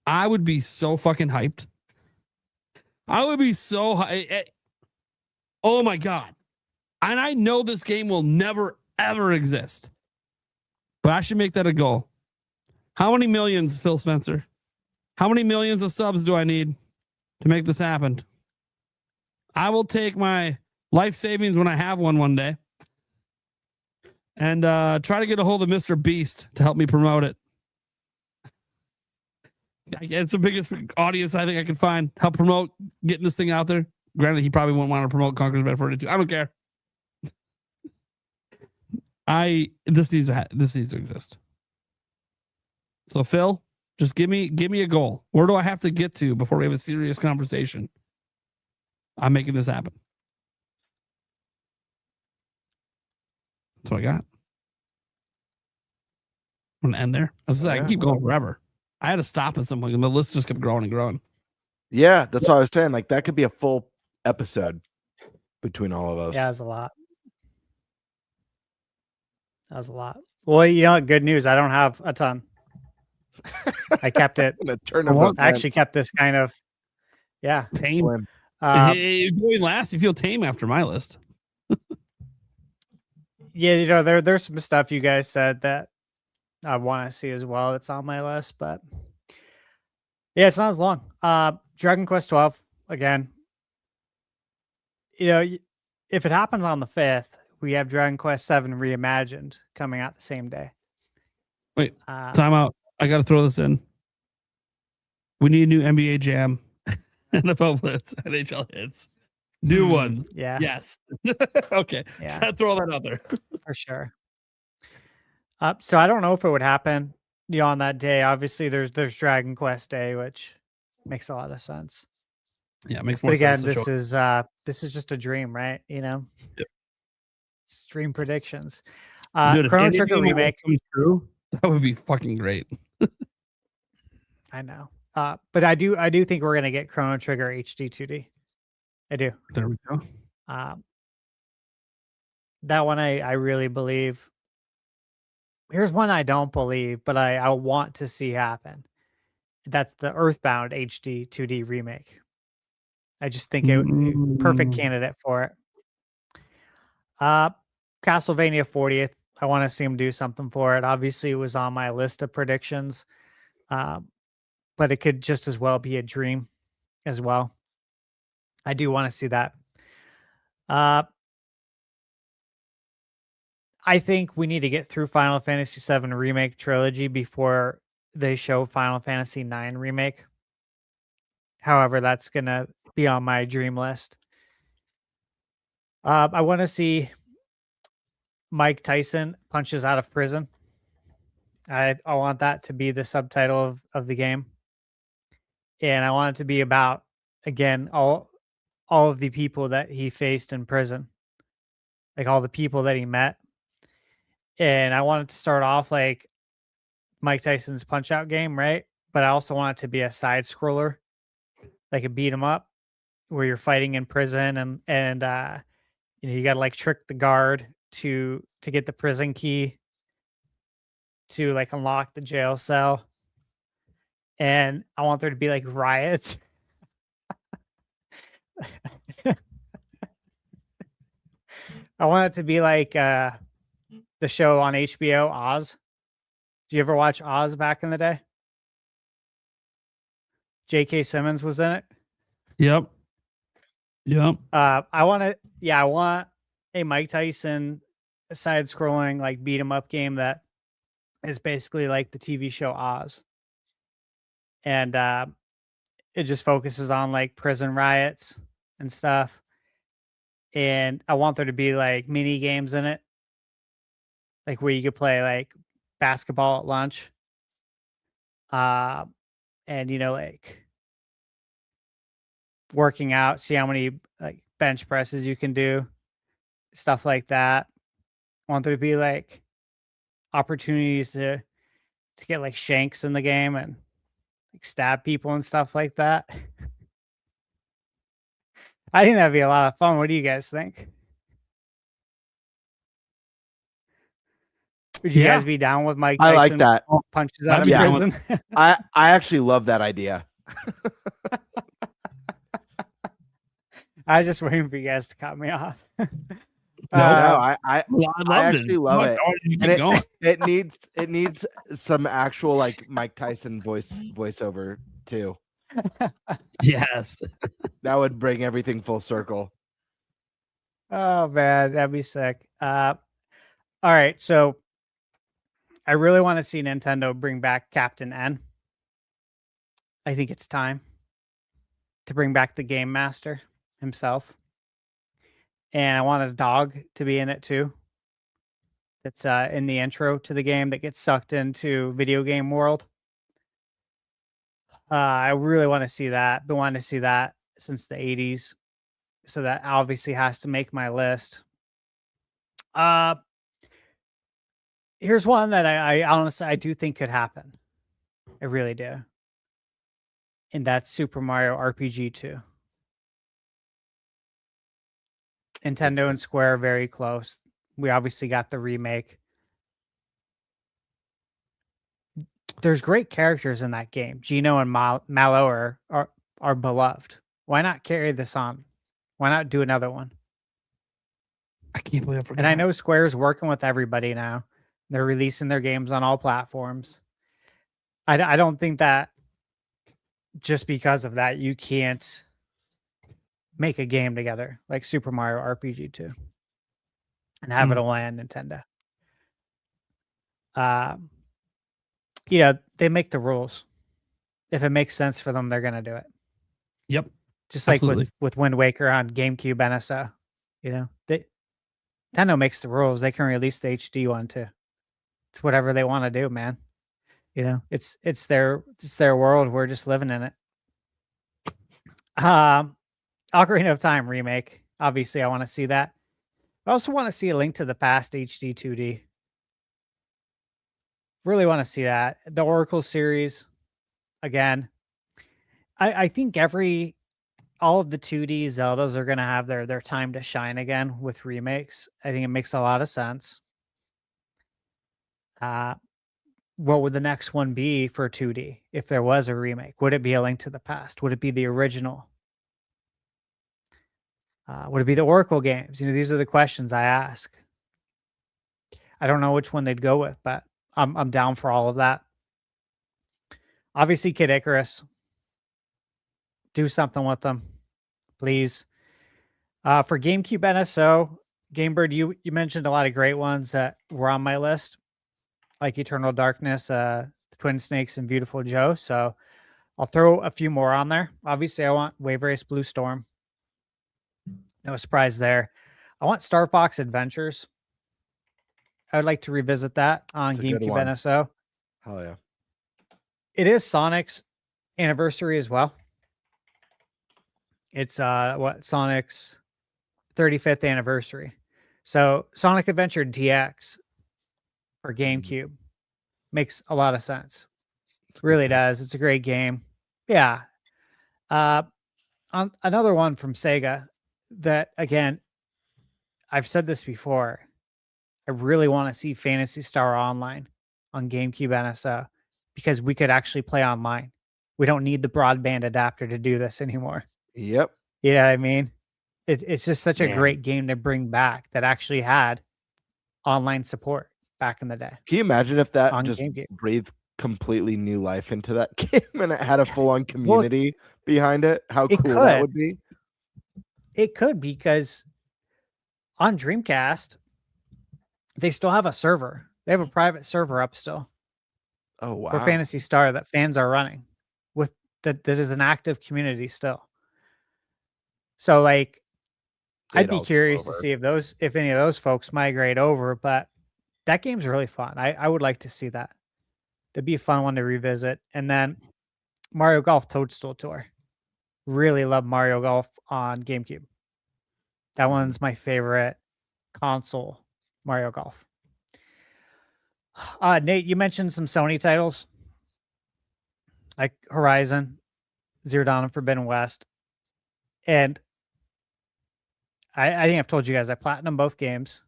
I would be so fucking hyped. I would be so oh my God. And I know this game will never, ever exist. But I should make that a goal. How many millions, Phil Spencer? How many millions of subs do I need to make this happen? I will take my life savings when I have one day and try to get a hold of Mr. Beast to help me promote it. It's the biggest audience I think I can find. Help promote getting this thing out there. Granted, he probably won't want to promote Conker's Bad 42. I don't care. This needs to exist. So Phil, just give me a goal. Where do I have to get to before we have a serious conversation? I'm making this happen. That's what I got. I'm gonna end there. I can keep going forever. I had to stop at some point, and the list just kept growing and growing. Yeah, that's what I was saying. Like that could be a full episode between all of us. Yeah, that was a lot. That was a lot. Well, you know what? Good news. I don't have a ton. I kept it. In a turn Oh, of I actually events. kept this kind of, yeah. Tame. Slim. Going last, you feel tame after my list. Yeah, you know, there's some stuff you guys said that I want to see as well. That's on my list, but yeah, it's not as long. Dragon Quest 12 again. You know, if it happens on the 5th, we have Dragon Quest 7 Reimagined coming out the same day. Wait, time out. I got to throw this in. We need a new NBA Jam, NFL Blitz, NHL hits. New ones. Yeah. Yes. Okay. Yeah. Just had to throw that out there. For sure. So I don't know if it would happen, you know, on that day. Obviously, there's Dragon Quest Day, which makes a lot of sense. Yeah, it makes more But again, sense. this is just a dream, right? You know, Yep. It's dream predictions. Dude, if Chrono any Trigger game remake. comes true, that would be fucking great. I know, but I do think we're gonna get Chrono Trigger HD 2D. I do. There we go. That one I really believe. Here's one I don't believe, but I want to see happen. That's the Earthbound HD 2D remake. I just think perfect candidate for it. Castlevania 40th. I want to see him do something for it. Obviously, it was on my list of predictions, but it could just as well be a dream as well. I do want to see that. I think we need to get through Final Fantasy VII Remake Trilogy before they show Final Fantasy IX Remake. However, that's going to be on my dream list. I want to see Mike Tyson punches out of prison. I want that to be the subtitle of the game. And I want it to be about, again, all of the people that he faced in prison. Like all the people that he met. And I want it to start off like Mike Tyson's Punch-Out game, right? But I also want it to be a side scroller, like a beat 'em up, where you're fighting in prison and you know, you got to like trick the guard to get the prison key to like unlock the jail cell. And I want there to be like riots. I want it to be like the show on HBO, Oz. Did you ever watch Oz back in the day? J.K. Simmons was in it. Yep. I want a Mike Tyson side-scrolling like beat 'em up game that is basically like the TV show Oz, and it just focuses on like prison riots and stuff. And I want there to be like mini games in it, like where you could play like basketball at lunch, and you know, like working out, see how many like bench presses you can do, stuff like that. I want there to be like opportunities to get like shanks in the game and like stab people and stuff like that. I think that'd be a lot of fun. What do you guys think? Would you Yeah. guys be down with Mike I Tyson like that. punches out I'd of be down with- prison? I actually love that idea. I was just waiting for you guys to cut me off. No, Uh, I Well, I loved actually it. love Why it. don't you keep And going? it needs some actual like Mike Tyson voiceover too. Yes. That would bring everything full circle. Oh man, that'd be sick. All right, so I really want to see Nintendo bring back Captain N. I think it's time to bring back the Game Master himself, and I want his dog to be in it too. That's in the intro to the game that gets sucked into video game world. I really want to see that. Been wanting to see that since the 80s. So that obviously has to make my list. Here's one that I honestly I do think could happen. I really do. And that's Super Mario RPG 2. Nintendo and Square are very close. We obviously got the remake. There's great characters in that game. Gino and Mallow are beloved. Why not carry this on? Why not do another one? I can't believe I forgot. And I know Square's working with everybody now. They're releasing their games on all platforms. I don't think that just because of that, you can't make a game together like Super Mario RPG 2 and have it only on Nintendo. They make the rules. If it makes sense for them, they're going to do it. Yep. Just like Absolutely. with Wind Waker on GameCube NSO. Nintendo makes the rules. They can release the HD one too. It's whatever they want to do, man. It's their world. We're just living in it. Ocarina of Time remake. Obviously, I want to see that. I also want to see a Link to the Past HD 2D. Really want to see that. The Oracle series, again. I think all of the 2D Zeldas are going to have their time to shine again with remakes. I think it makes a lot of sense. What would the next one be for 2D if there was a remake? Would it be a Link to the Past? Would it be the original? Would it be the Oracle games? These are the questions I ask. I don't know which one they'd go with, but I'm down for all of that. Obviously, Kid Icarus. Do something with them, please. For GameCube NSO, Gamebird, you mentioned a lot of great ones that were on my list, like Eternal Darkness, Twin Snakes, and Beautiful Joe. So I'll throw a few more on there. Obviously, I want Wave Race Blue Storm. No surprise there. I want Star Fox Adventures. I would like to revisit that on It's a good GameCube one. NSO. Hell yeah. It is Sonic's anniversary as well. It's Sonic's 35th anniversary. So Sonic Adventure DX for GameCube makes a lot of sense. Really does. It's a great game. Yeah. On another one from Sega that, again, I've said this before. I really want to see Phantasy Star Online on GameCube NSO because we could actually play online. We don't need the broadband adapter to do this anymore. Yep. You know what I mean? It's just such a Man. great game to bring back that actually had online support back in the day. Can you imagine if that On just GameCube. breathed completely new life into that game and it had a full-on community behind it? How it cool that could. would be. It could, because on Dreamcast, they still have a server. They have a private server up still Oh wow. for Phantasy Star that fans are running with that is an active community still. So like I'd They'd be all go curious to over. see if any of those folks migrate over, but that game's really fun. I would like to see that. That'd be a fun one to revisit. And then Mario Golf Toadstool Tour. Really love Mario Golf on GameCube. That one's my favorite console Mario Golf. Nate, you mentioned some Sony titles like Horizon, Zero Dawn, and Forbidden West. And I think I've told you guys I platinum both games.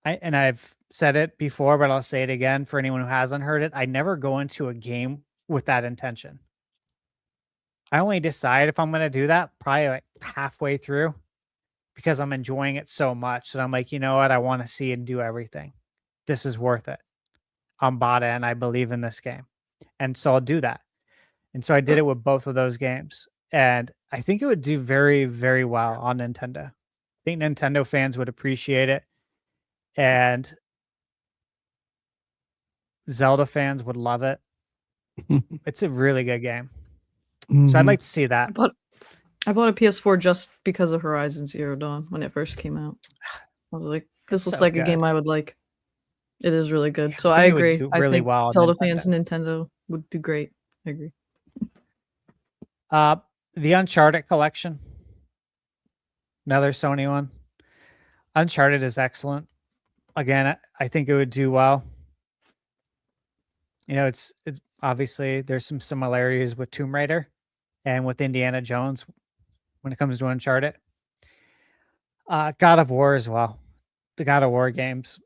And I've said it before, but I'll say it again for anyone who hasn't heard it. I never go into a game with that intention. I only decide if I'm going to do that probably like halfway through because I'm enjoying it so much that I'm like, you know what? I want to see and do everything. This is worth it. I'm bought in. I believe in this game. And so I'll do that. And so I did it with both of those games. And I think it would do very, very well on Nintendo. I think Nintendo fans would appreciate it. And Zelda fans would love it. It's a really good game. So I'd like to see that. I bought a PS4 just because of Horizon Zero Dawn when it first came out. I was like, this looks So like a good. game I would like. It is really good. So I I think it would agree. do I really think well on Zelda Nintendo. fans and Nintendo would do great. I agree. The Uncharted collection. Another Sony one. Uncharted is excellent. Again, I think it would do well. You know, it's obviously there's some similarities with Tomb Raider and with Indiana Jones when it comes to Uncharted. God of War as well. The God of War games.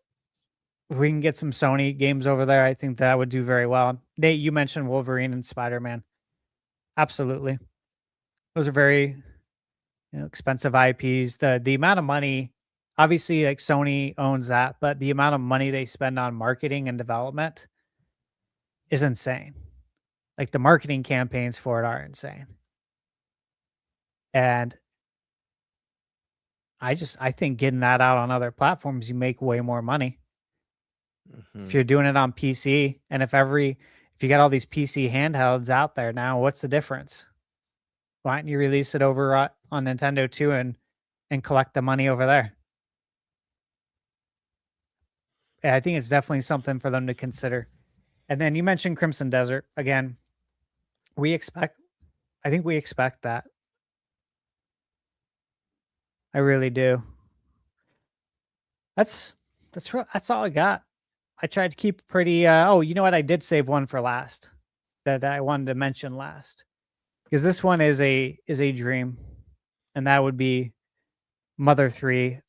If we can get some Sony games over there, I think that would do very well. Nate, you mentioned Wolverine and Spider-Man. Absolutely. Those are very expensive IPs. The amount of money, obviously, like Sony owns that, but the amount of money they spend on marketing and development is insane. Like the marketing campaigns for it are insane. And I think getting that out on other platforms, you make way more money. If you're doing it on PC, and if you got all these PC handhelds out there now, what's the difference? Why don't you release it over on Nintendo too and collect the money over there? Yeah, I think it's definitely something for them to consider. And then you mentioned Crimson Desert again. I think we expect that. I really do. That's all I got. I tried to keep pretty. Oh, you know what? I did save one for last that I wanted to mention last because this one is a dream, and that would be Mother 3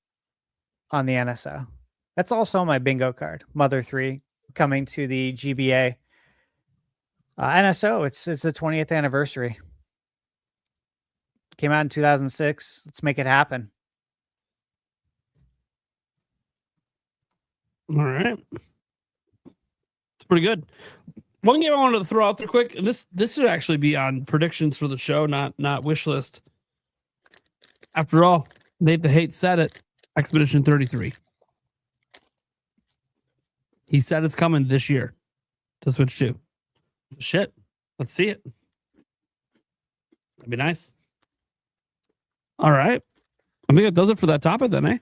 on the NSO. That's also on my bingo card. Mother 3 coming to the GBA NSO. It's the 20th anniversary. Came out in 2006. Let's make it happen. All right. It's pretty good. One game I wanted to throw out there quick, and this should actually be on predictions for the show, not wish list. After all, Nate the Hate said it. Expedition 33. He said it's coming this year to Switch 2. Shit. Let's see it. That'd be nice. All right. I think that does it for that topic then, eh?